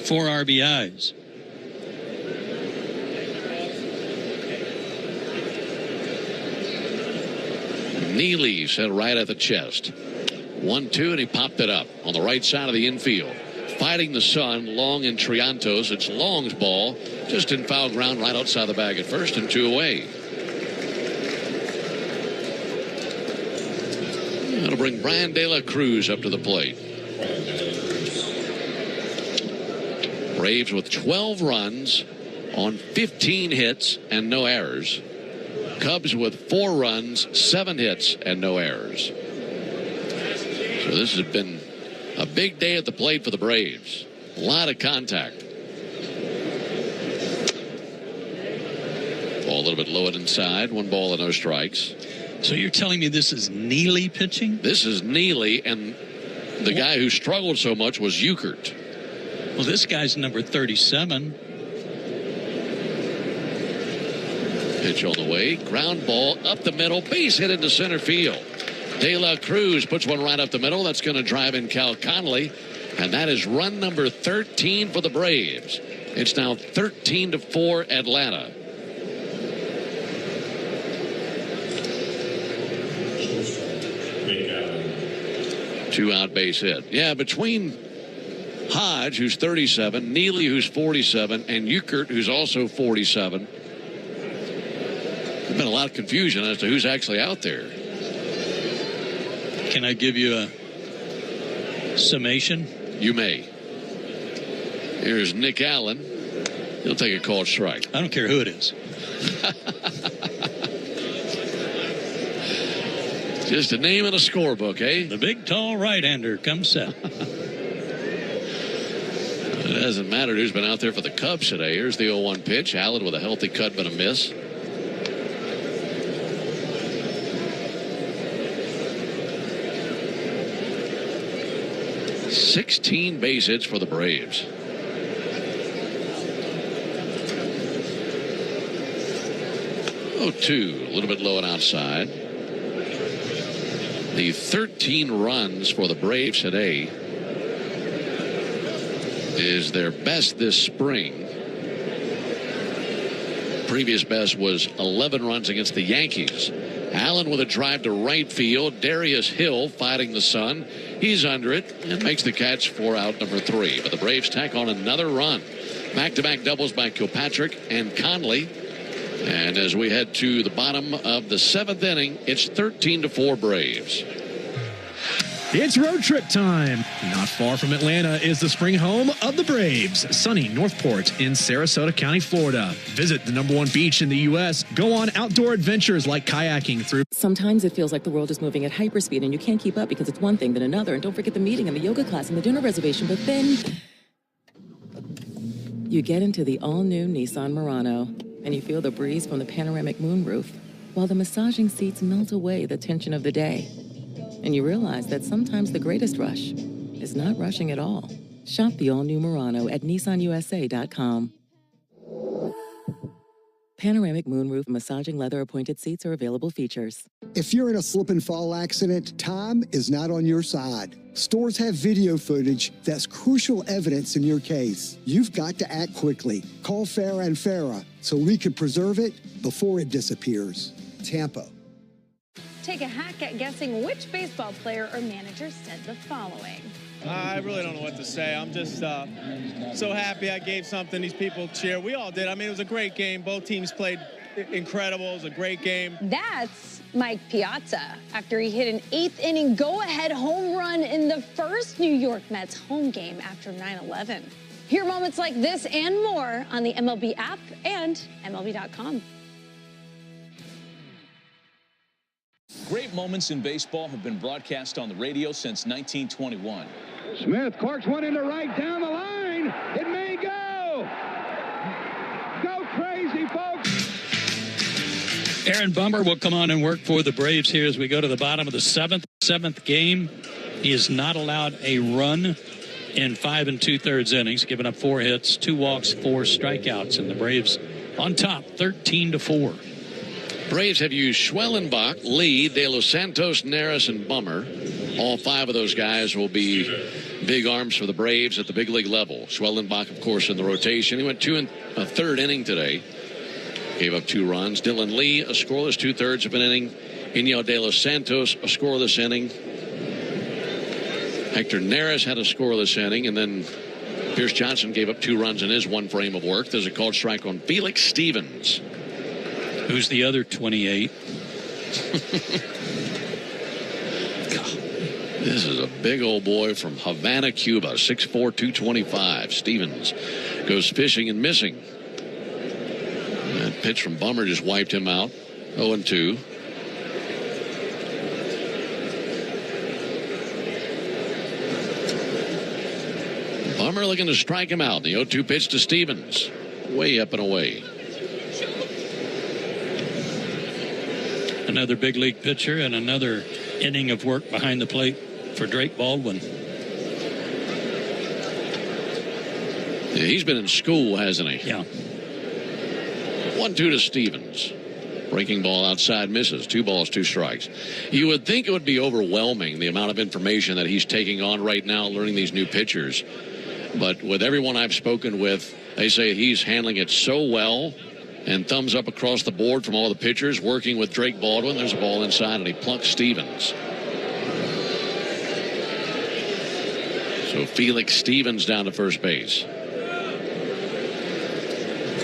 4 RBIs. Neely set right at the chest. 1-2, and he popped it up on the right side of the infield. Fighting the sun, Long and Triantos. It's Long's ball, just in foul ground right outside the bag at first, and 2 away. That'll bring Brian De La Cruz up to the plate. Braves with 12 runs on 15 hits and no errors. Cubs with 4 runs, 7 hits, and no errors. So this has been a big day at the plate for the Braves. A lot of contact. Ball a little bit low and inside. 1 ball and no strikes. So you're telling me this is Neely pitching? This is Neely, and the guy who struggled so much was Euchert. Well, this guy's number 37. Pitch on the way. Ground ball up the middle. Base hit into center field. De La Cruz puts one right up the middle. That's going to drive in Cal Conley. And that is run number 13 for the Braves. It's now 13-4 Atlanta. Two-out base hit. Yeah, between Hodge, who's 37, Neely, who's 47, and Euchert, who's also 47. There's been a lot of confusion as to who's actually out there. Can I give you a summation? You may. Here's Nick Allen. He'll take a called strike. I don't care who it is. Just a name in a scorebook, eh? The big, tall right-hander comes set. It doesn't matter who's been out there for the Cubs today. Here's the 0-1 pitch. Allen with a healthy cut but a miss. $16 base hits for the Braves. Oh, 2, a little bit low and outside. The 13 runs for the Braves today is their best this spring. Previous best was 11 runs against the Yankees. Allen with a drive to right field. Darius Hill fighting the sun. He's under it and makes the catch for out number 3. But the Braves tack on another run. Back-to-back doubles by Kilpatrick and Conley. And as we head to the bottom of the 7th inning, it's 13-4 Braves. It's road trip time. Not far from Atlanta is the spring home of the Braves, sunny Northport in Sarasota County, Florida. Visit the #1 beach in the U.S. Go on outdoor adventures like kayaking through. Sometimes it feels like the world is moving at hyperspeed and you can't keep up because it's one thing then another. And don't forget the meeting and the yoga class and the dinner reservation. But then you get into the all-new Nissan Murano and you feel the breeze from the panoramic moonroof while the massaging seats melt away the tension of the day. And you realize that sometimes the greatest rush is not rushing at all. Shop the all-new Murano at nissanusa.com. Panoramic moonroof massaging leather appointed seats are available features. If you're in a slip and fall accident, time is not on your side. Stores have video footage that's crucial evidence in your case. You've got to act quickly. Call Farah and Farah so we can preserve it before it disappears. Tampa. Take a hack at guessing which baseball player or manager said the following. I really don't know what to say. I'm just so happy I gave something these people cheer. We all did. I mean, it was a great game. Both teams played incredible. It was a great game. That's Mike Piazza after he hit an 8th inning go-ahead home run in the first New York Mets home game after 9/11. Hear moments like this and more on the MLB app and MLB.com. Great moments in baseball have been broadcast on the radio since 1921. Smith corks one into right down the line. It may go. Go crazy, folks. Aaron Bummer will come on and work for the Braves here as we go to the bottom of the seventh game. He has not allowed a run in 5 2/3 innings, giving up 4 hits, 2 walks, 4 strikeouts, and the Braves on top, 13-4. Braves have used Schwellenbach, Lee, De Los Santos, Neris, and Bummer. All 5 of those guys will be big arms for the Braves at the big league level. Schwellenbach, of course, in the rotation. He went 2 1/3 inning today. Gave up 2 runs. Dylan Lee, a scoreless 2/3 of an inning. Iñigo De Los Santos, a scoreless inning. Hector Neris had a scoreless inning. And then Pierce Johnson gave up 2 runs in his 1 frame of work. There's a called strike on Felix Stevens. Who's the other 28? This is a big old boy from Havana, Cuba, 6'4", 225. Stevens goes fishing and missing. That pitch from Bummer just wiped him out. 0-2. Bummer looking to strike him out. The 0-2 pitch to Stevens. Way up and away. Another big league pitcher and another inning of work behind the plate for Drake Baldwin. Yeah, he's been in school, hasn't he? Yeah. 1-2 to Stevens. Breaking ball outside, misses. 2 balls, 2 strikes. You would think it would be overwhelming, the amount of information that he's taking on right now, learning these new pitchers. But with everyone I've spoken with, they say he's handling it so well. And thumbs up across the board from all the pitchers. Working with Drake Baldwin. There's a ball inside, and he plunks Stevens. So Felix Stevens down to first base.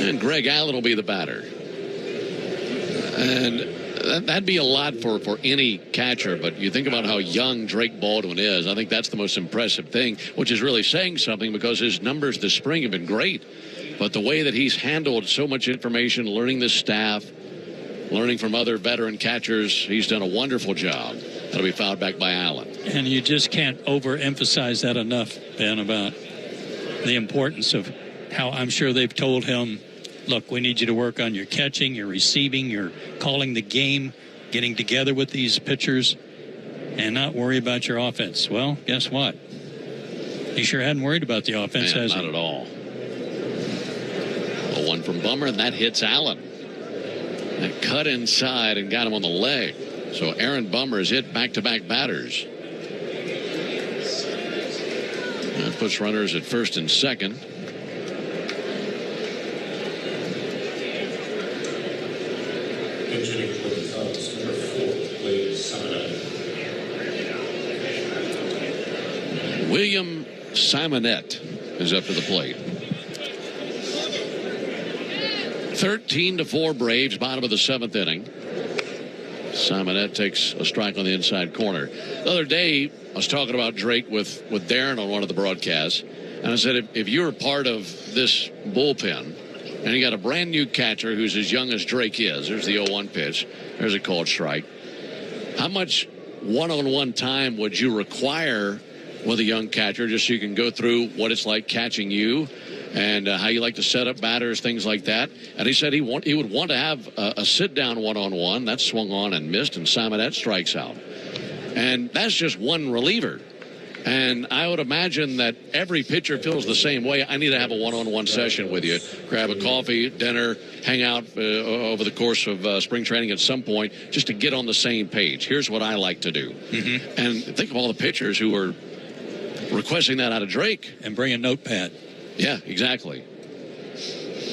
And Greg Allen will be the batter. And that'd be a lot for any catcher. But you think about how young Drake Baldwin is. I think that's the most impressive thing, which is really saying something because his numbers this spring have been great. But the way that he's handled so much information, learning the staff, learning from other veteran catchers, he's done a wonderful job. That'll be fouled back by Allen. And you just can't overemphasize that enough, Ben, about the importance of how I'm sure they've told him, look, we need you to work on your catching, your receiving, your calling the game, getting together with these pitchers, and not worry about your offense. Well, guess what? He sure hadn't worried about the offense, has he? Not at all. A 1 from Bummer, and that hits Allen. That cut inside and got him on the leg. So Aaron Bummer has hit back-to-back batters. That puts runners at first and second. Pitching for the Cubs, number 4, William Simonette. William Simonette is up to the plate. 13-4 Braves, bottom of the 7th inning. Simonette takes a strike on the inside corner. The other day, I was talking about Drake with Darren on one of the broadcasts, and I said, if you're part of this bullpen, and you got a brand new catcher who's as young as Drake is, there's the 0-1 pitch, there's a called strike. How much one-on-one time would you require with a young catcher just so you can go through what it's like catching you and how you like to set up batters, things like that? And he said he would want to have a sit-down one-on-one. That swung on and missed, and Simonette strikes out. And that's just one reliever. And I would imagine that every pitcher feels the same way. I need to have a one-on-one session with you. Grab a coffee, dinner, hang out over the course of spring training at some point just to get on the same page. Here's what I like to do. Mm-hmm. And think of all the pitchers who are requesting that out of Drake. And bring a notepad. Yeah, exactly.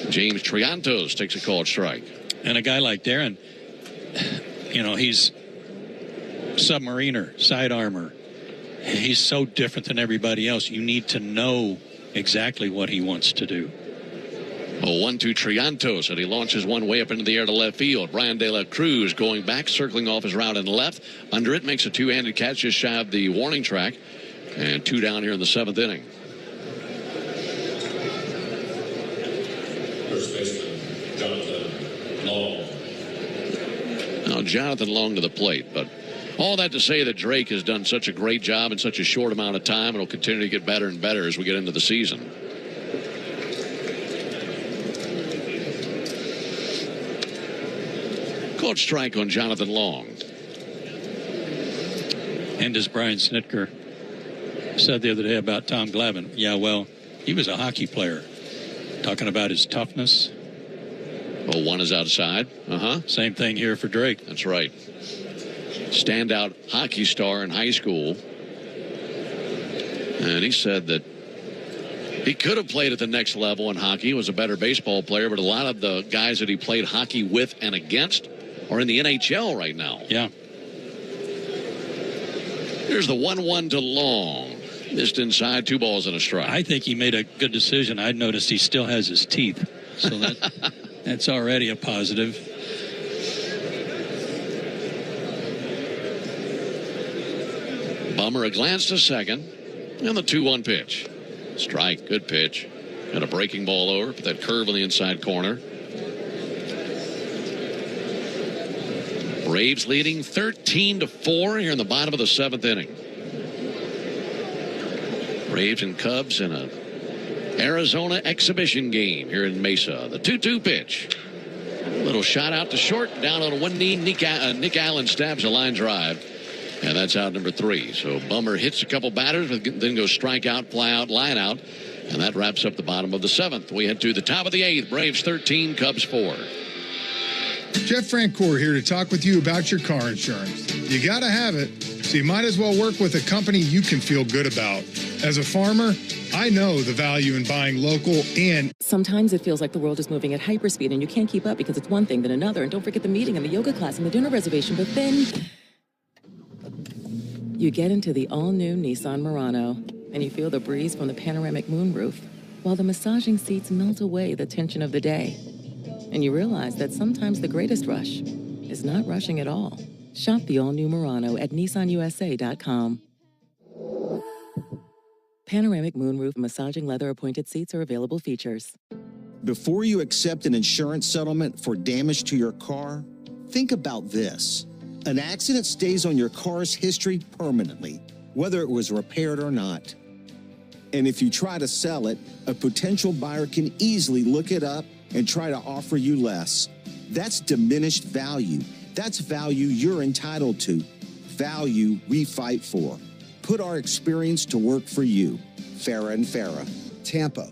James Triantos takes a called strike. And a guy like Darren, he's submariner, side armor. He's so different than everybody else. You need to know exactly what he wants to do. 1-2 Triantos, and he launches one way up into the air to left field. Brian De La Cruz going back, circling off his route in left. Under it, makes a two-handed catch just shy of the warning track. And 2 down here in the 7th inning. First baseman, Jonathan Long. Now, Jonathan Long to the plate, but all that to say that Drake has done such a great job in such a short amount of time, and will continue to get better and better as we get into the season. Called strike on Jonathan Long. And as Brian Snitker said the other day about Tom Glavine, yeah, well, he was a hockey player. Talking about his toughness. Well, one is outside. Same thing here for Drake. That's right. Standout hockey star in high school. And he said that he could have played at the next level in hockey. He was a better baseball player, but a lot of the guys that he played hockey with and against are in the NHL right now. Yeah. Here's the 1-1 to Long. Missed inside, 2 balls and a strike. I think he made a good decision. I noticed he still has his teeth. So that's already a positive. Bummer a glance to second. And the 2-1 pitch. Strike, good pitch. And a breaking ball over. Put that curve on the inside corner. Braves leading 13-4 here in the bottom of the 7th inning. Braves and Cubs in a Arizona exhibition game here in Mesa. The 2-2 pitch. Little shot out to short. Down on one knee. Nick Allen stabs a line drive. And that's out number 3. So Bummer hits a couple batters, then goes strike out, fly out, line out. And that wraps up the bottom of the 7th. We head to the top of the 8th. Braves 13, Cubs 4. Jeff Francoeur here to talk with you about your car insurance. You got to have it, so you might as well work with a company you can feel good about. As a farmer, I know the value in buying local and... Sometimes it feels like the world is moving at hyperspeed and you can't keep up because it's one thing then another. And don't forget the meeting and the yoga class and the dinner reservation. But then you get into the all-new Nissan Murano and you feel the breeze from the panoramic moonroof while the massaging seats melt away the tension of the day. And you realize that sometimes the greatest rush is not rushing at all. Shop the all-new Murano at nissanusa.com. Panoramic moonroof massaging leather appointed seats are available features. Before you accept an insurance settlement for damage to your car, think about this. An accident stays on your car's history permanently, whether it was repaired or not. And if you try to sell it, a potential buyer can easily look it up and try to offer you less. That's diminished value. That's value you're entitled to. Value we fight for. Put our experience to work for you. Farah and Farah, Tampa.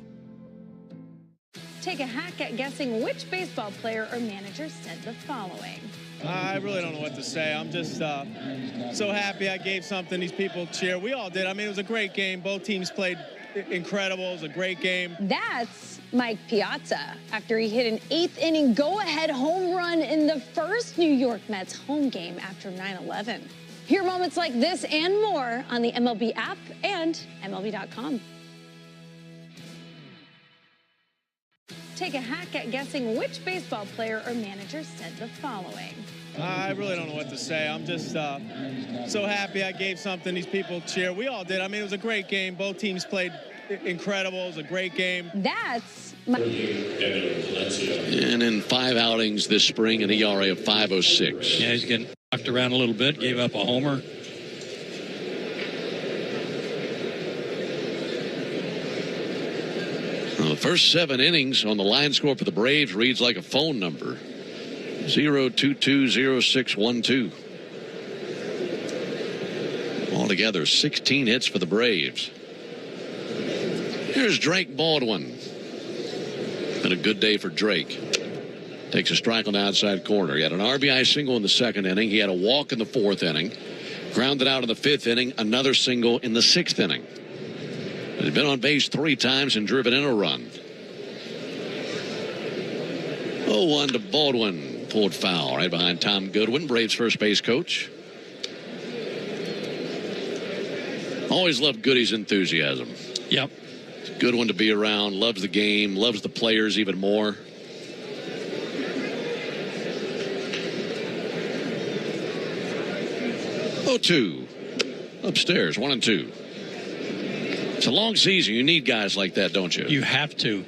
Take a hack at guessing which baseball player or manager said the following. I really don't know what to say. I'm just so happy I gave something these people cheer. We all did. I mean, it was a great game. Both teams played incredible. It was a great game. That's Mike Piazza after he hit an 8th inning go-ahead home run in the first New York Mets home game after 9/11. Hear moments like this and more on the MLB app and MLB.com. Take a hack at guessing which baseball player or manager said the following. I really don't know what to say. I'm just so happy I gave something these people cheer. We all did. I mean, it was a great game. Both teams played incredible. It was a great game. That's And in 5 outings this spring, an ERA of 5.06. Yeah, he's getting knocked around a little bit, gave up a homer. Well, the first 7 innings on the line score for the Braves reads like a phone number. 0220612. Altogether, 16 hits for the Braves. Here's Drake Baldwin. Been a good day for Drake. Takes a strike on the outside corner. He had an RBI single in the 2nd inning. He had a walk in the 4th inning. Grounded out in the 5th inning. Another single in the 6th inning. He's been on base 3 times and driven in a run. 0-1 to Baldwin. Pulled foul right behind Tom Goodwin, Braves first base coach. Always loved Goody's enthusiasm. Yep. It's a good one to be around. Loves the game. Loves the players even more. Two upstairs, 1-2. It's a long season. You need guys like that, don't you? You have to.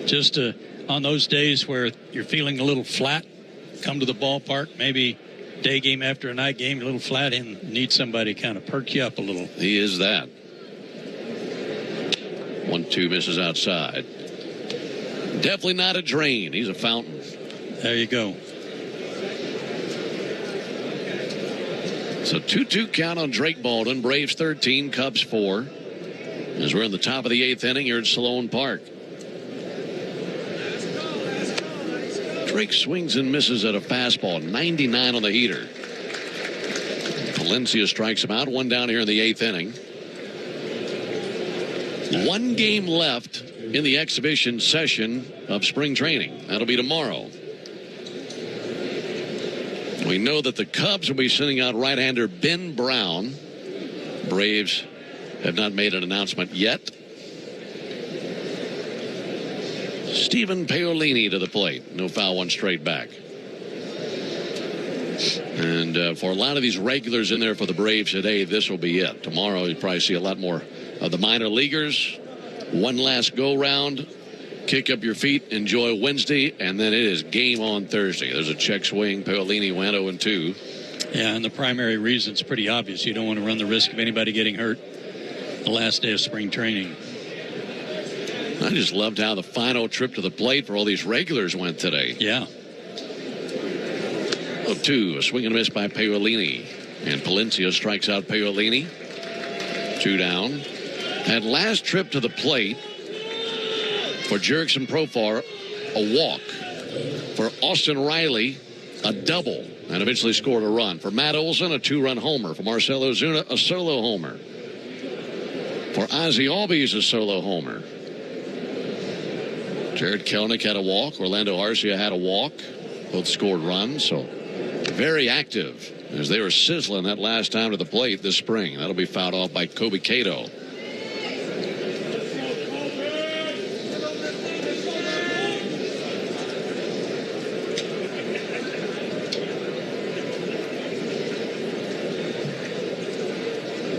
Just on those days where you're feeling a little flat, come to the ballpark, maybe day game after a night game, a little flat, and need somebody to kind of perk you up a little. He is that. 1-2 misses outside. Definitely not a drain. He's a fountain. There you go. So 2-2 count on Drake Baldwin. Braves 13, Cubs 4. As we're in the top of the 8th inning here at Sloan Park. Drake swings and misses at a fastball. 99 on the heater. Palencia strikes him out. 1 down here in the 8th inning. 1 game left in the exhibition session of spring training. That'll be tomorrow. We know that the Cubs will be sending out right-hander Ben Brown. Braves have not made an announcement yet. Stephen Paolini to the plate. No foul, 1 straight back. And for a lot of these regulars in there for the Braves today, this will be it. Tomorrow you'll probably see a lot more of the minor leaguers. 1 last go-round. Kick up your feet, enjoy Wednesday, and then it is game on Thursday. There's a check swing. Paolini went 0-2. Yeah, and the primary reason's pretty obvious. You don't want to run the risk of anybody getting hurt the last day of spring training. I just loved how the final trip to the plate for all these regulars went today. Yeah. 0-2, a swing and a miss by Paolini. And Palencia strikes out Paolini. 2 down. That last trip to the plate for Jurickson Profar, a walk. For Austin Riley, a double, and eventually scored a run. For Matt Olson, a 2-run homer. For Marcell Ozuna, a solo homer. For Ozzie Albies, a solo homer. Jared Kelenic had a walk. Orlando Arcia had a walk. Both scored runs, so very active as they were sizzling that last time to the plate this spring. That'll be fouled off by Kobe Cato.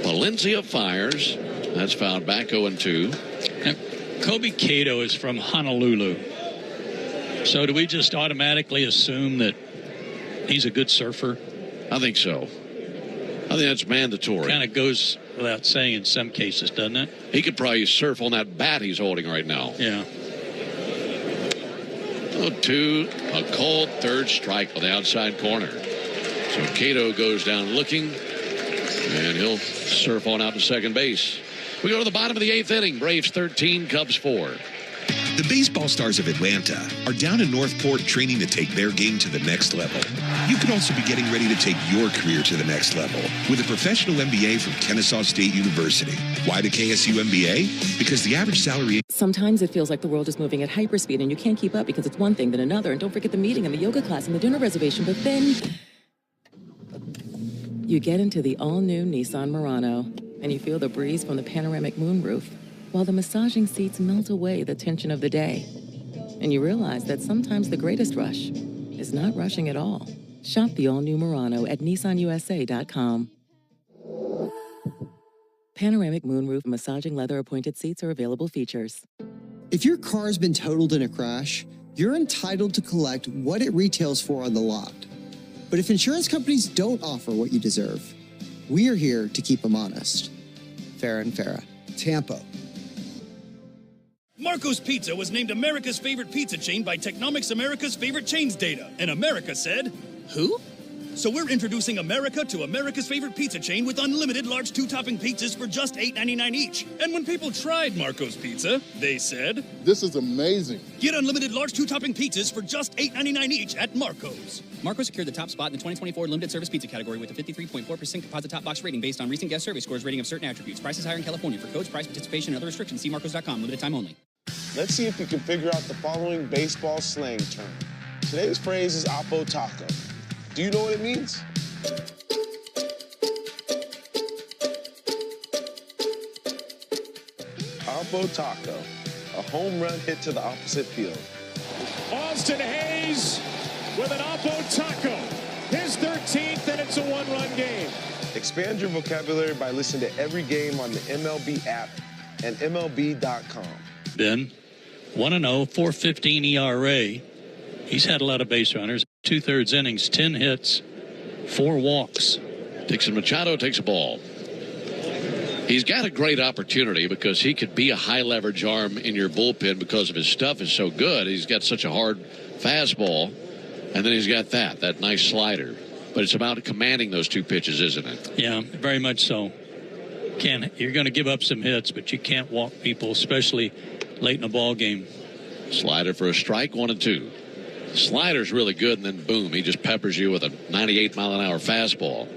Palencia fires. That's fouled back 0-2. Kobe Cato is from Honolulu. So do we just automatically assume that he's a good surfer? I think so. I think that's mandatory. Kind of goes without saying in some cases, doesn't it? He could probably surf on that bat he's holding right now. Yeah. 0-2, a called 3rd strike on the outside corner. So Cato goes down looking, and he'll surf on out to second base. We go to the bottom of the 8th inning. Braves 13, Cubs 4. The baseball stars of Atlanta are down in Northport training to take their game to the next level. You could also be getting ready to take your career to the next level with a professional MBA from Kennesaw State University. Why the KSU MBA? Because the average salary... Sometimes it feels like the world is moving at hyperspeed and you can't keep up because it's one thing then another. And don't forget the meeting and the yoga class and the dinner reservation. But then you get into the all-new Nissan Murano and you feel the breeze from the panoramic moonroof while the massaging seats melt away the tension of the day. And you realize that sometimes the greatest rush is not rushing at all. Shop the all-new Murano at nissanusa.com. Panoramic moonroof massaging leather appointed seats are available features. If your car's been totaled in a crash, you're entitled to collect what it retails for on the lot. But if insurance companies don't offer what you deserve, we are here to keep them honest. Farah and Farah. Tampa. Marco's Pizza was named America's favorite pizza chain by Technomics America's Favorite Chains data. And America said, who? So we're introducing America to America's favorite pizza chain with unlimited large two-topping pizzas for just $8.99 each. And when people tried Marco's Pizza, they said, this is amazing. Get unlimited large two-topping pizzas for just $8.99 each at Marco's. Marco secured the top spot in the 2024 limited service pizza category with a 53.4% composite top box rating based on recent guest survey scores rating of certain attributes. Prices higher in California. For codes, price, participation, and other restrictions, see marcos.com. Limited time only. Let's see if you can figure out the following baseball slang term. Today's phrase is Oppo Taco. Do you know what it means? Oppo Taco, a home run hit to the opposite field. Austin Hayes with an Oppo Taco, his 13th, and it's a one-run game. Expand your vocabulary by listening to every game on the MLB app and MLB.com. Ben, 1-0, 4.15 ERA. He's had a lot of base runners. 2/3 innings, 10 hits, 4 walks. Dixon Machado takes a ball. He's got a great opportunity because he could be a high leverage arm in your bullpen because of his stuff is so good. He's got such a hard fastball, and then he's got that nice slider. But it's about commanding those two pitches, isn't it? Yeah, very much so. You're going to give up some hits, but you can't walk people, especially late in a ball game. Slider for a strike, 1-2. Slider's really good, and then boom, he just peppers you with a 98-mile-an-hour fastball.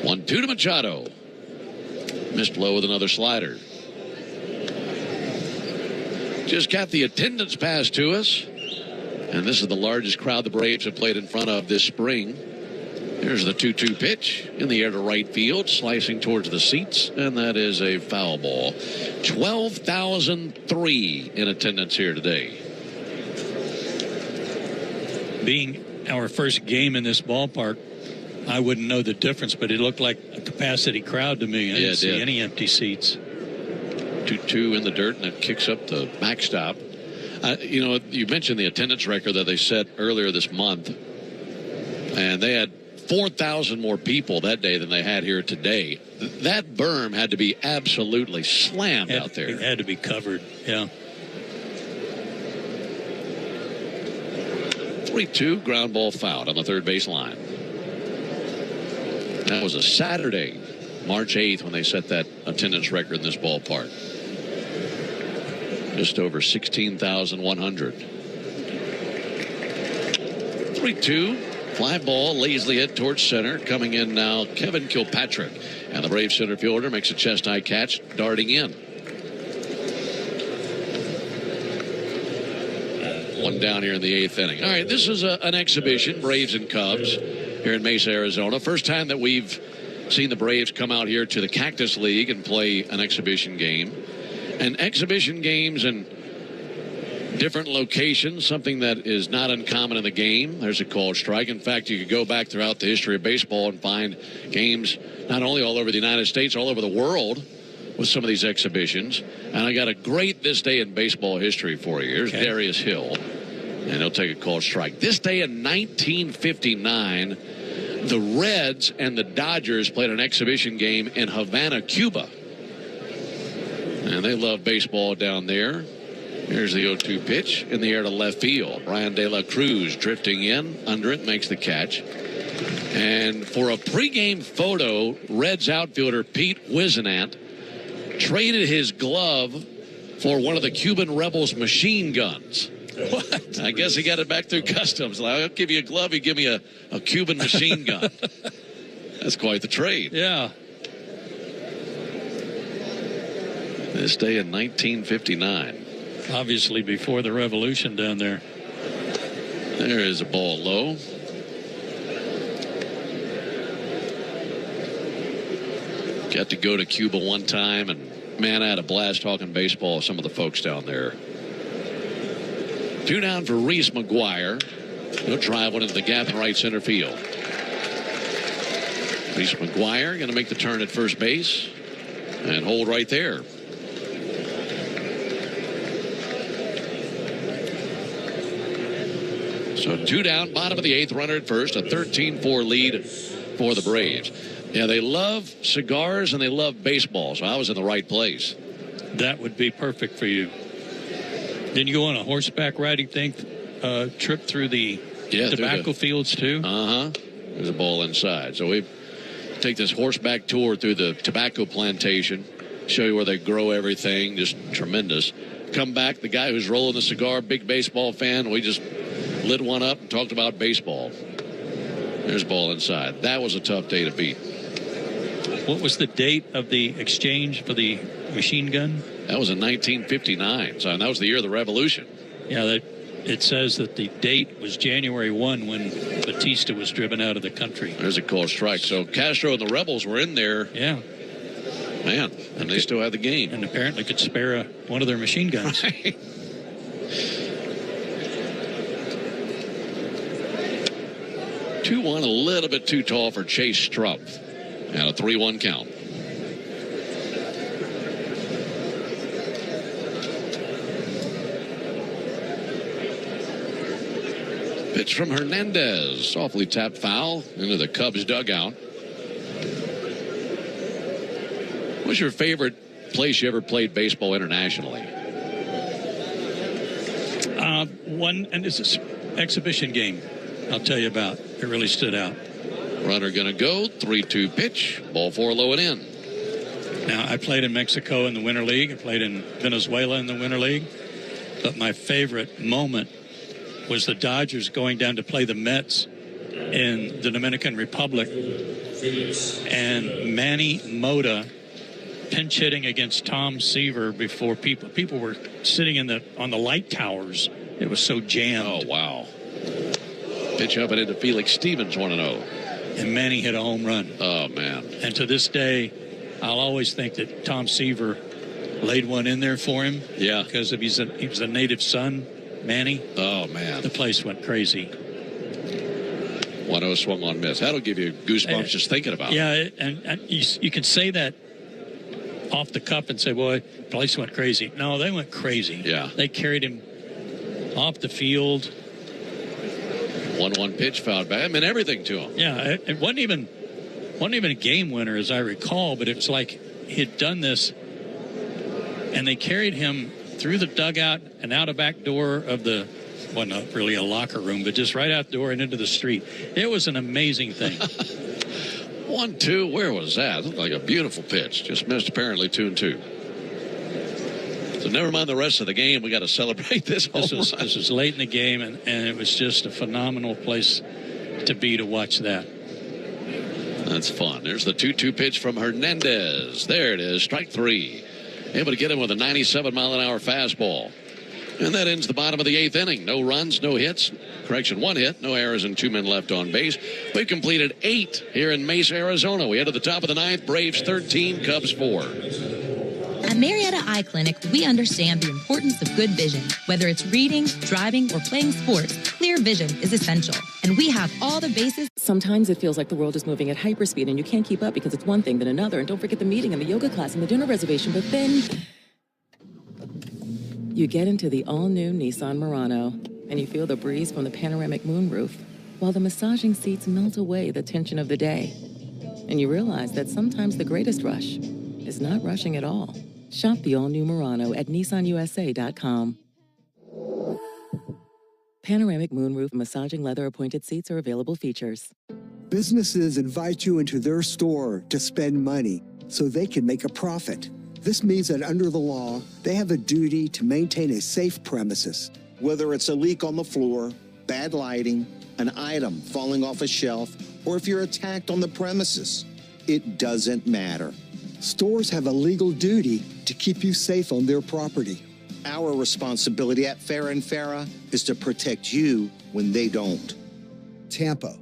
1-2 to Machado. Missed low with another slider. Just got the attendance pass to us. And this is the largest crowd the Braves have played in front of this spring. Here's the 2-2 pitch in the air to right field, slicing towards the seats, and that is a foul ball. 12,003 in attendance here today. Being our first game in this ballpark, I wouldn't know the difference, but it looked like a capacity crowd to me. I didn't see any empty seats. 2-2 in the dirt, and it kicks up the backstop. You mentioned the attendance record that they set earlier this month, and they had 4,000 more people that day than they had here today. That berm had to be absolutely slammed out there. It had to be covered, yeah. 3-2, ground ball fouled on the third base line. That was a Saturday, March 8th, when they set that attendance record in this ballpark. Just over 16,100. 3-2, fly ball, lazily hit towards center. Coming in now, Kevin Kilpatrick. And the Braves center fielder makes a chest-high catch, darting in. One down here in the 8th inning. All right, this is an exhibition, Braves and Cubs, here in Mesa, Arizona. First time that we've seen the Braves come out here to the Cactus League and play an exhibition game. And exhibition games in different locations, something that is not uncommon in the game. There's a called strike. In fact, you could go back throughout the history of baseball and find games not only all over the United States, all over the world with some of these exhibitions. And I got a great this day in baseball history for you. Here's Darius Hill, and he'll take a called strike. This day in 1959, the Reds and the Dodgers played an exhibition game in Havana, Cuba. And they love baseball down there. Here's the 0-2 pitch in the air to left field. Brian De La Cruz drifting in, under it, makes the catch. And for a pregame photo, Reds outfielder Pete Wisenant traded his glove for one of the Cuban rebels' machine guns. What? I guess he got it back through customs. Like, I'll give you a glove, you give me a Cuban machine gun. That's quite the trade. Yeah. This day in 1959. Obviously before the revolution down there. There is a ball low. Got to go to Cuba one time, and man, I had a blast talking baseball with some of the folks down there. 2 down for Reese McGuire. He'll drive one into the gap in right center field. Reese McGuire going to make the turn at first base and hold right there. So 2 down, bottom of the 8th, runner at first, a 13-4 lead for the Braves. Yeah, they love cigars and they love baseball, so I was in the right place. That would be perfect for you. Didn't you go on a horseback riding thing, trip through the tobacco fields too? There's a ball inside. So we take this horseback tour through the tobacco plantation, show you where they grow everything, just tremendous. Come back, the guy who's rolling the cigar, big baseball fan, we just lit one up and talked about baseball. There's ball inside. That was a tough day to beat. What was the date of the exchange for the machine gun? That was in 1959. So that was the year of the revolution. Yeah, it says that the date was January 1 when Batista was driven out of the country. There's a called strike. So Castro and the rebels were in there. Yeah. Man, and they still had the game. And apparently could spare one of their machine guns. Right. 2-1, a little bit too tall for Chase Strupp. And a 3-1 count. Pitch from Hernandez. Softly tapped foul into the Cubs dugout. What's your favorite place you ever played baseball internationally? One, and it's an exhibition game I'll tell you about. It really stood out. Runner going to go. 3-2 pitch. Ball 4 low and in. Now, I played in Mexico in the Winter League. I played in Venezuela in the Winter League. But my favorite moment was the Dodgers going down to play the Mets in the Dominican Republic. And Manny Mota pinch hitting against Tom Seaver before people were sitting on the light towers. It was so jammed. Oh, wow. Pitch up and into Felix Stevens, 1-0. And Manny hit a home run. Oh, man. And to this day, I'll always think that Tom Seaver laid one in there for him. Yeah. Because he was a native son, Manny. Oh, man. The place went crazy. 1-0 swung on miss. That'll give you goosebumps just thinking about it. Yeah, and you can say that off the cuff and say, boy, the place went crazy. No, they went crazy. Yeah. They carried him off the field. 1-1 pitch, fouled back. I mean, everything to him. Yeah, it wasn't even a game winner, as I recall, but it was like he'd done this, and they carried him through the dugout and out a back door of the, well, not really a locker room, but just right out the door and into the street. It was an amazing thing. 1-2, where was that? It looked like a beautiful pitch. Just missed apparently 2-2. So never mind the rest of the game. We got to celebrate this. This was late in the game, and it was just a phenomenal place to be to watch that. That's fun. There's the 2-2 pitch from Hernandez. There it is, strike 3. Able to get him with a 97-mile-an-hour fastball. And that ends the bottom of the 8th inning. No runs, no hits. Correction, 1 hit, no errors, and 2 men left on base. We've completed 8 here in Mesa, Arizona. We head to the top of the 9th. Braves 13, Cubs 4. At Marietta Eye Clinic, we understand the importance of good vision. Whether it's reading, driving, or playing sports, clear vision is essential. And we have all the bases. Sometimes it feels like the world is moving at hyperspeed and you can't keep up because it's one thing then another. And don't forget the meeting and the yoga class and the dinner reservation. But then you get into the all-new Nissan Murano and you feel the breeze from the panoramic moonroof while the massaging seats melt away the tension of the day. And you realize that sometimes the greatest rush is not rushing at all. Shop the all-new Murano at nissanusa.com. Panoramic moonroof massaging leather appointed seats are available features. Businesses invite you into their store to spend money so they can make a profit. This means that under the law, they have a duty to maintain a safe premises. Whether it's a leak on the floor, bad lighting, an item falling off a shelf, or if you're attacked on the premises, it doesn't matter. Stores have a legal duty to keep you safe on their property. Our responsibility at Farah & Farah is to protect you when they don't. Tampa.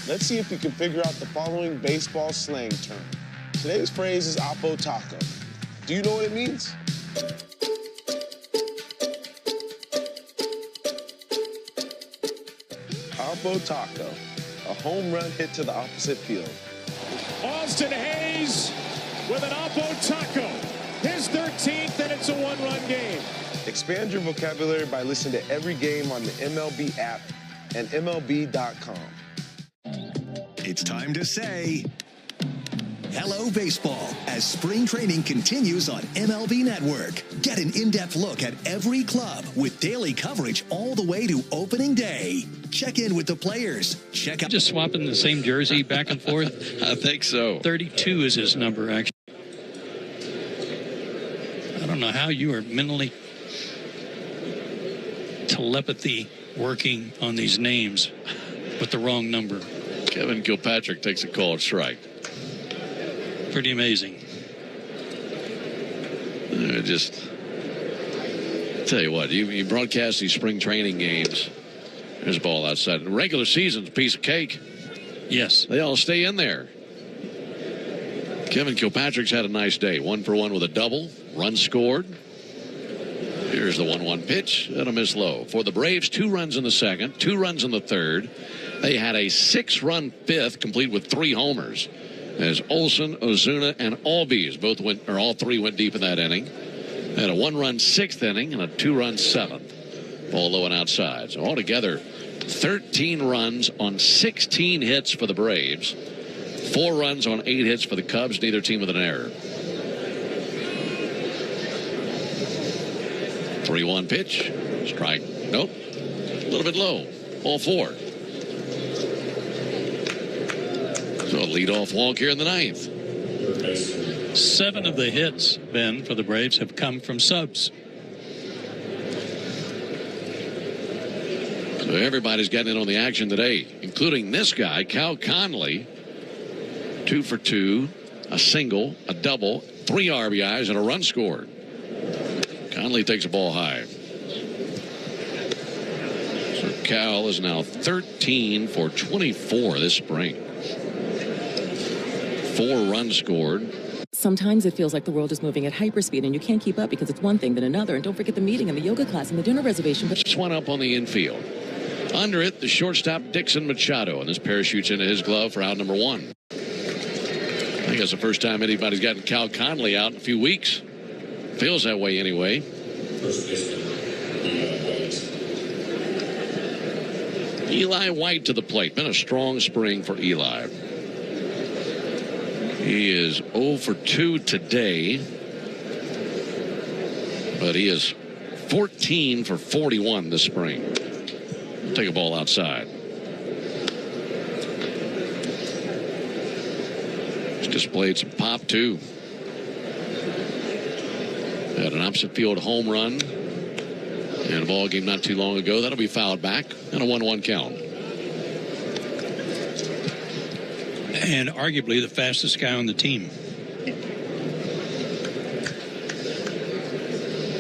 Let's see if we can figure out the following baseball slang term. Today's phrase is Oppo Taco. Do you know what it means? Oppo Taco, a home run hit to the opposite field. Austin Hayes with an Oppo Taco. His 13th, and it's a one-run game. Expand your vocabulary by listening to every game on the MLB app and MLB.com. It's time to say hello, baseball, as spring training continues on MLB Network. Get an in-depth look at every club with daily coverage all the way to opening day. Check in with the players. Check out. Just swapping the same jersey back and forth? I think so. 32 is his number, actually. I don't know how you are mentally telepathy working on these names with the wrong number. Kevin Kilpatrick takes a called strike. Pretty amazing. Just tell you what, you broadcast these spring training games. There's a ball outside. The regular season's a piece of cake. Yes. They all stay in there. Kevin Kilpatrick's had a nice day. 1 for 1 with a double. Run scored. Here's the 1-1 pitch. And a miss low. For the Braves, 2 runs in the second, 2 runs in the third. They had a 6-run fifth, complete with 3 homers. As Olson, Ozuna, and Albies all 3 went deep in that inning. They had a 1-run 6th inning and a 2-run 7th. Ball low and outside. So altogether, 13 runs on 16 hits for the Braves. 4 runs on 8 hits for the Cubs. Neither team with an error. 3-1 pitch. Strike. Nope. A little bit low. Ball 4. So a leadoff walk here in the 9th. 7 of the hits, Ben, for the Braves have come from subs. So everybody's getting in on the action today, including this guy, Cal Conley. 2 for 2, a single, a double, 3 RBIs, and a run scored. Conley takes a ball high. So Cal is now 13 for 24 this spring. 4 runs scored. Sometimes it feels like the world is moving at hyperspeed and you can't keep up because it's one thing then another. And don't forget the meeting and the yoga class and the dinner reservation. This one up on the infield. Under it, the shortstop Dixon Machado, and this parachutes into his glove for out number 1. I think that's the first time anybody's gotten Cal Conley out in a few weeks. Feels that way anyway. Eli White to the plate. Been a strong spring for Eli. He is 0 for 2 today, but he is 14 for 41 this spring. Take a ball outside. He's displayed some pop too. Had an opposite field home run in a ball game not too long ago. That'll be fouled back and a 1-1 count. And arguably the fastest guy on the team.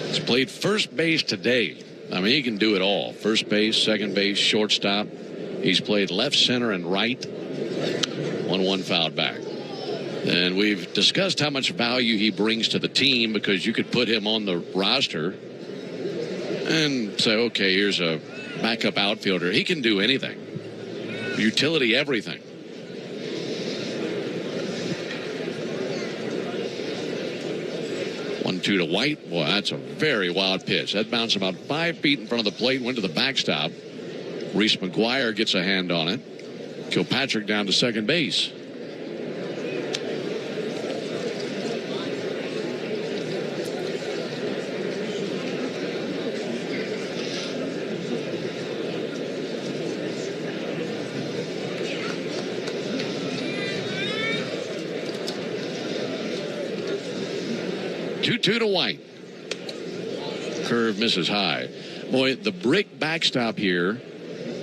He's played first base today. I mean, he can do it all. First base, second base, shortstop. He's played left, center, and right. 1-1 fouled back. And we've discussed how much value he brings to the team because you could put him on the roster and say, okay, here's a backup outfielder. He can do anything. Utility, everything. To White. Boy, that's a very wild pitch. That bounced about 5 feet in front of the plate, went to the backstop. Reese McGuire gets a hand on it. Kilpatrick down to second base. 3-2 to White. Curve misses high. Boy, the brick backstop here,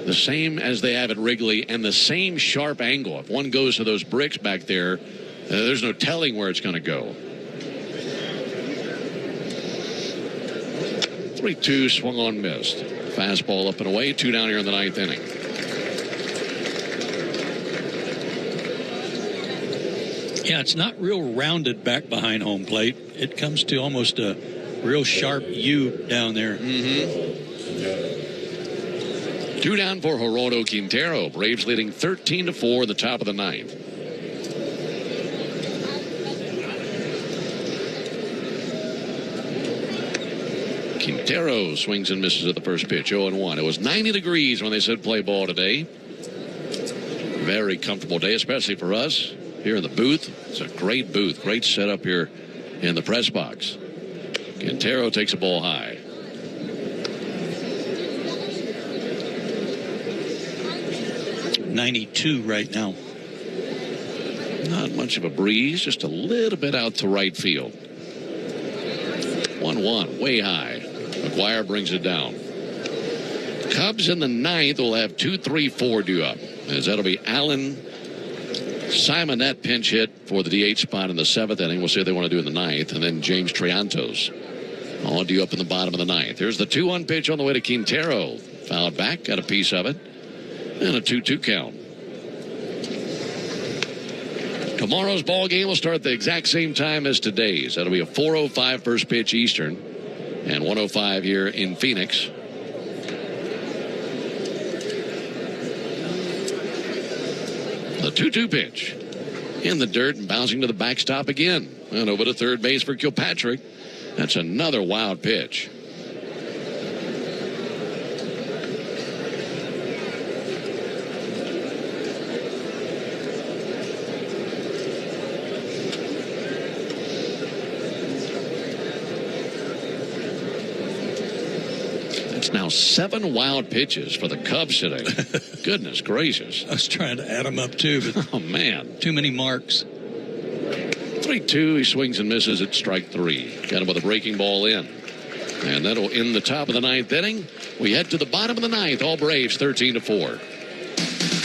the same as they have at Wrigley, and the same sharp angle. If one goes to those bricks back there, there's no telling where it's going to go. 3-2, swung on, missed. Fastball up and away, 2 down here in the 9th inning. Yeah, it's not real rounded back behind home plate. It comes to almost a real sharp U down there. 2 down for Gerardo Quintero. Braves leading 13-4 in the top of the 9th. Quintero swings and misses at the first pitch, 0-1. It was 90 degrees when they said play ball today. Very comfortable day, especially for us here in the booth. It's a great booth, great setup here in the press box. Quintero takes a ball high. .92 right now. Not much of a breeze, just a little bit out to right field. 1-1, way high. McGuire brings it down. Cubs in the 9th will have 2-3-4 due up, as that'll be Allen, Simonette pinch hit for the DH spot in the 7th inning. We'll see what they want to do in the 9th, and then James Triantos all due up in the bottom of the 9th. Here's the 2-1 pitch on the way to Quintero. Fouled back, got a piece of it, and a 2-2 count. Tomorrow's ball game will start at the exact same time as today's. That'll be a 4:05 first pitch Eastern and 1:05 here in Phoenix. The 2-2 pitch in the dirt and bouncing to the backstop again. And over to third base for Kilpatrick. That's another wild pitch. Now 7 wild pitches for the Cubs today. Goodness gracious. I was trying to add them up too, but oh man, too many marks. 3-2, he swings and misses at strike 3. Got him with a breaking ball in. And that'll end the top of the 9th inning. We head to the bottom of the 9th. All Braves 13-4.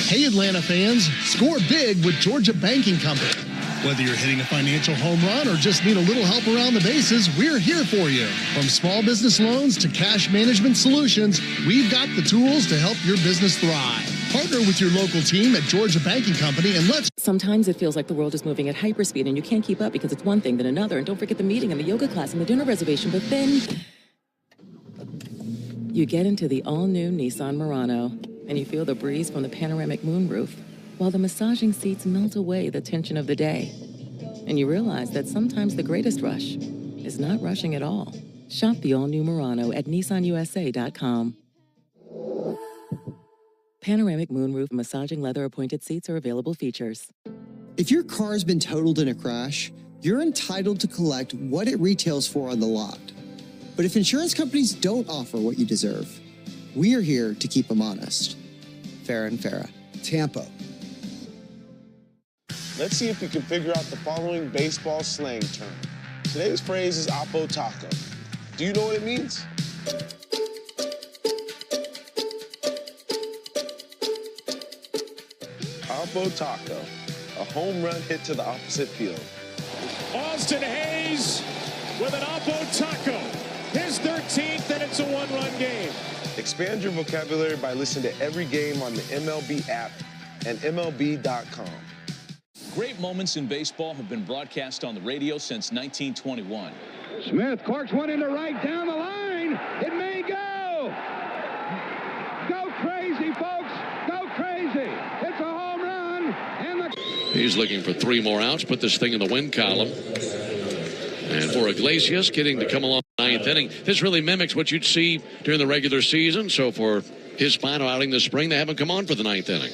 Hey Atlanta fans, score big with Georgia Banking Company. Whether you're hitting a financial home run or just need a little help around the bases, we're here for you. From small business loans to cash management solutions, we've got the tools to help your business thrive. Partner with your local team at Georgia Banking Company and let's... Sometimes it feels like the world is moving at hyperspeed and you can't keep up because it's one thing then another. And don't forget the meeting and the yoga class and the dinner reservation. But then you get into the all-new Nissan Murano and you feel the breeze from the panoramic moonroof, while the massaging seats melt away the tension of the day. And you realize that sometimes the greatest rush is not rushing at all. Shop the all-new Murano at nissanusa.com. Panoramic moonroof massaging leather appointed seats are available features. If your car's been totaled in a crash, you're entitled to collect what it retails for on the lot. But if insurance companies don't offer what you deserve, we are here to keep them honest. Farah and Farah. Tampa. Let's see if we can figure out the following baseball slang term. Today's phrase is Oppo Taco. Do you know what it means? Oppo Taco, a home run hit to the opposite field. Austin Hayes with an Oppo Taco. His 13th, and it's a 1-run game. Expand your vocabulary by listening to every game on the MLB app and MLB.com. Great moments in baseball have been broadcast on the radio since 1921. Smith corks one into right down the line. It may go. Go crazy, folks. Go crazy. It's a home run. And he's looking for 3 more outs. Put this thing in the win column. And for Iglesias getting to come along the 9th inning, this really mimics what you'd see during the regular season. So for his final outing this spring, they haven't come on for the 9th inning.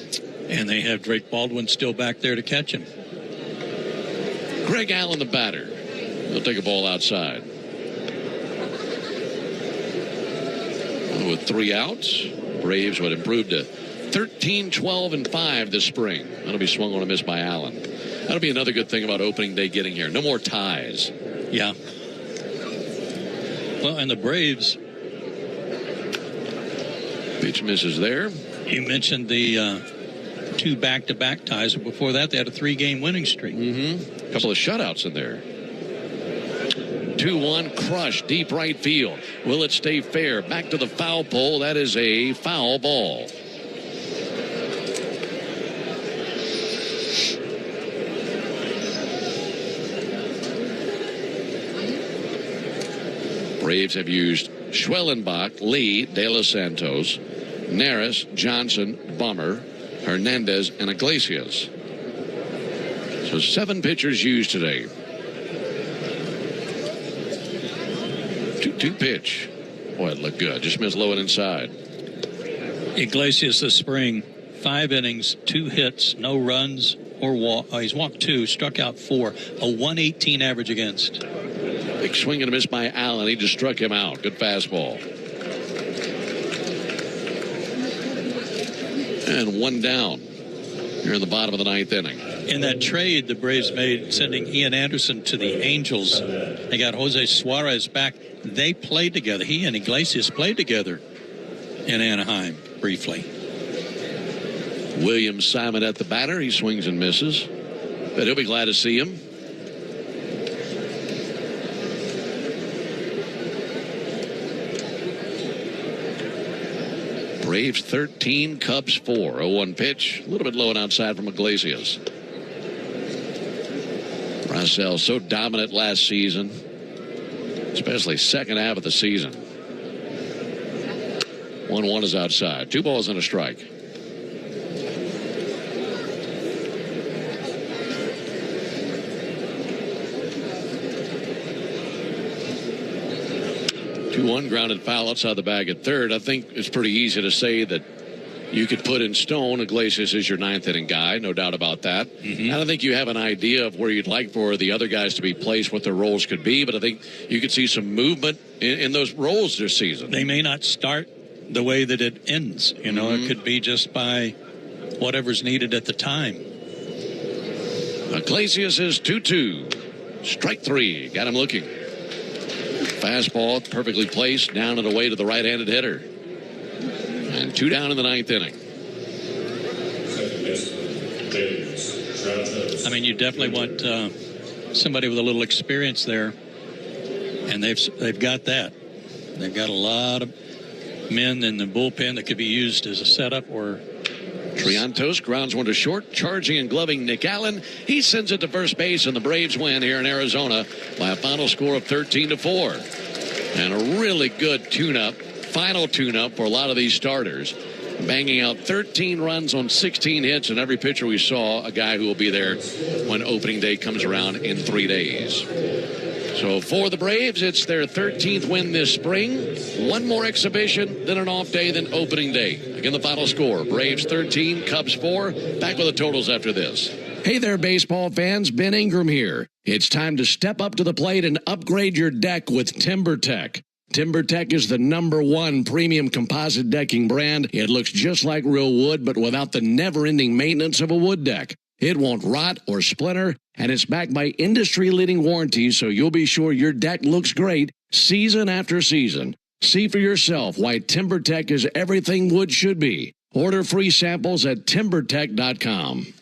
And they have Drake Baldwin still back there to catch him. Greg Allen, the batter. He'll take a ball outside. With 3 outs, Braves would improve to 13, 12, and 5 this spring. That'll be swung on a miss by Allen. That'll be another good thing about opening day getting here. No more ties. Yeah. Well, and the Braves. Pitch misses there. You mentioned the 2 back-to-back ties. Before that, they had a 3-game winning streak. A couple of shutouts in there. 2-1 crush, deep right field. Will it stay fair? Back to the foul pole. That is a foul ball. Braves have used Schwellenbach, Lee, De Los Santos, Neris, Johnson, Bummer, Hernandez, and Iglesias. So 7 pitchers used today. 2-2 pitch. Boy, it looked good. Just missed low and inside. Iglesias this spring, 5 innings, 2 hits, no runs or walk. He's walked 2, struck out 4, a 118 average against. Big swing and a miss by Allen. He just struck him out. Good fastball. And 1 down here in the bottom of the 9th inning. In that trade the Braves made, sending Ian Anderson to the Angels, they got Jose Suarez back. They played together. He and Iglesias played together in Anaheim briefly. William Simon at the batter. He swings and misses, but he'll be glad to see him. Braves 13, Cubs 4. 0-1 pitch. A little bit low and outside from Iglesias. Russell so dominant last season, especially second half of the season. 1-1 is outside. 2 balls and a strike. One grounded foul outside the bag at third. I think it's pretty easy to say that you could put in stone Iglesias is your 9th inning guy, no doubt about that. And I think you have an idea of where you'd like for the other guys to be placed, what their roles could be, but I think you could see some movement in those roles this season. They may not start the way that it ends. You know, it could be just by whatever's needed at the time. Iglesias is 2-2. Strike 3. Got him looking. Fastball perfectly placed, down and away to the right-handed hitter. And 2 down in the 9th inning. I mean, you definitely want somebody with a little experience there, and they've got that. They've got a lot of men in the bullpen that could be used as a setup or. Triantos grounds one to short, charging and gloving Nick Allen. He sends it to first base, and the Braves win here in Arizona by a final score of 13-4. And a really good final tune-up for a lot of these starters. Banging out 13 runs on 16 hits, and every pitcher we saw, a guy who will be there when opening day comes around in 3 days. So for the Braves, it's their 13th win this spring. One more exhibition, then an off day, then opening day. Again, the final score, Braves 13, Cubs 4. Back with the totals after this. Hey there, baseball fans. Ben Ingram here. It's time to step up to the plate and upgrade your deck with TimberTech. TimberTech is the #1 premium composite decking brand. It looks just like real wood, but without the never-ending maintenance of a wood deck. It won't rot or splinter, and it's backed by industry-leading warranties, so you'll be sure your deck looks great season after season. See for yourself why TimberTech is everything wood should be. Order free samples at TimberTech.com.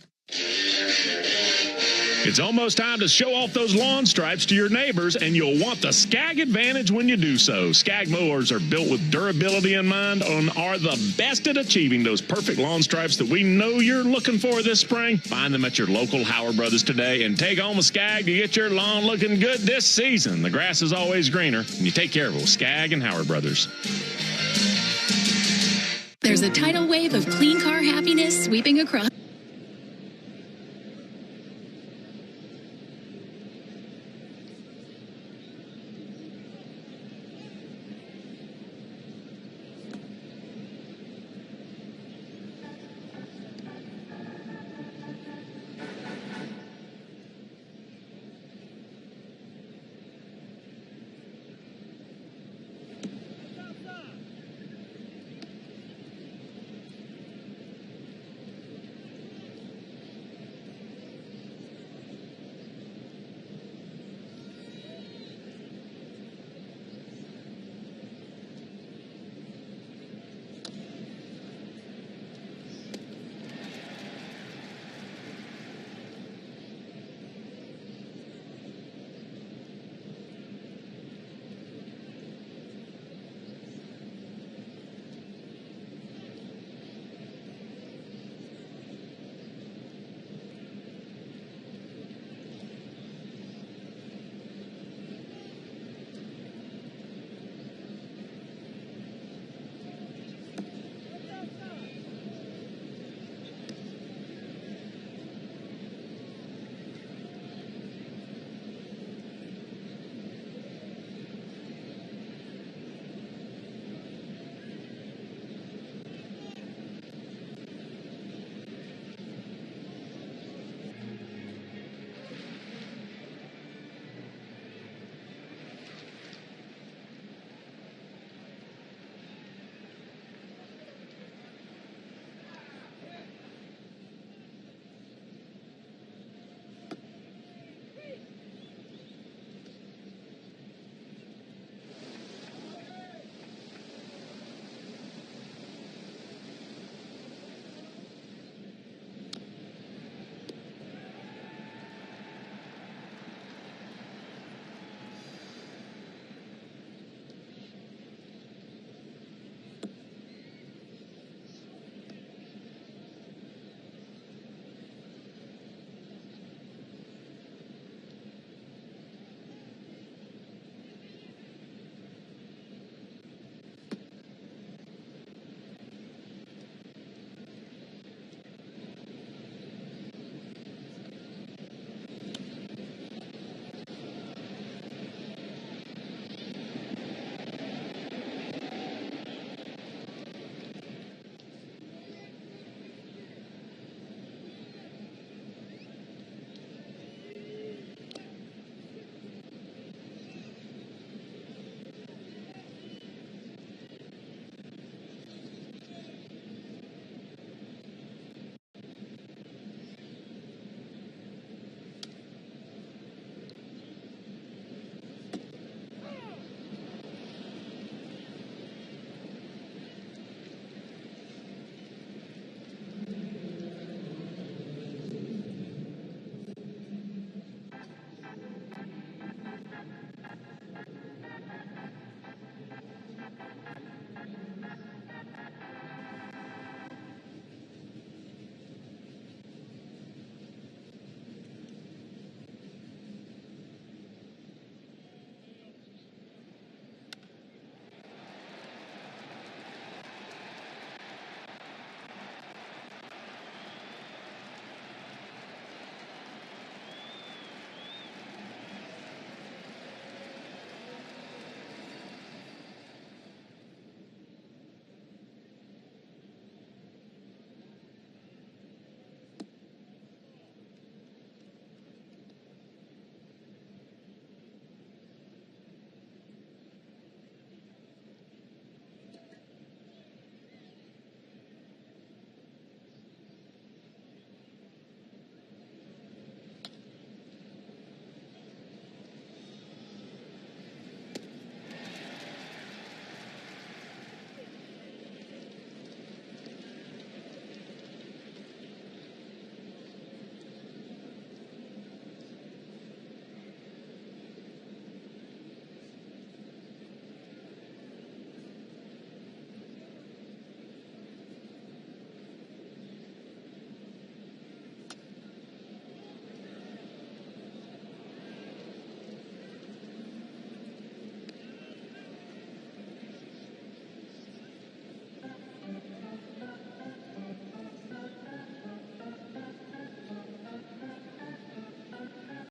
It's almost time to show off those lawn stripes to your neighbors, and you'll want the Skag Advantage when you do so. Skag mowers are built with durability in mind and are the best at achieving those perfect lawn stripes that we know you're looking for this spring. Find them at your local Howard Brothers today and take home a Skag to get your lawn looking good this season. The grass is always greener, and you take care of it with Skag and Howard Brothers. There's a tidal wave of clean car happiness sweeping across.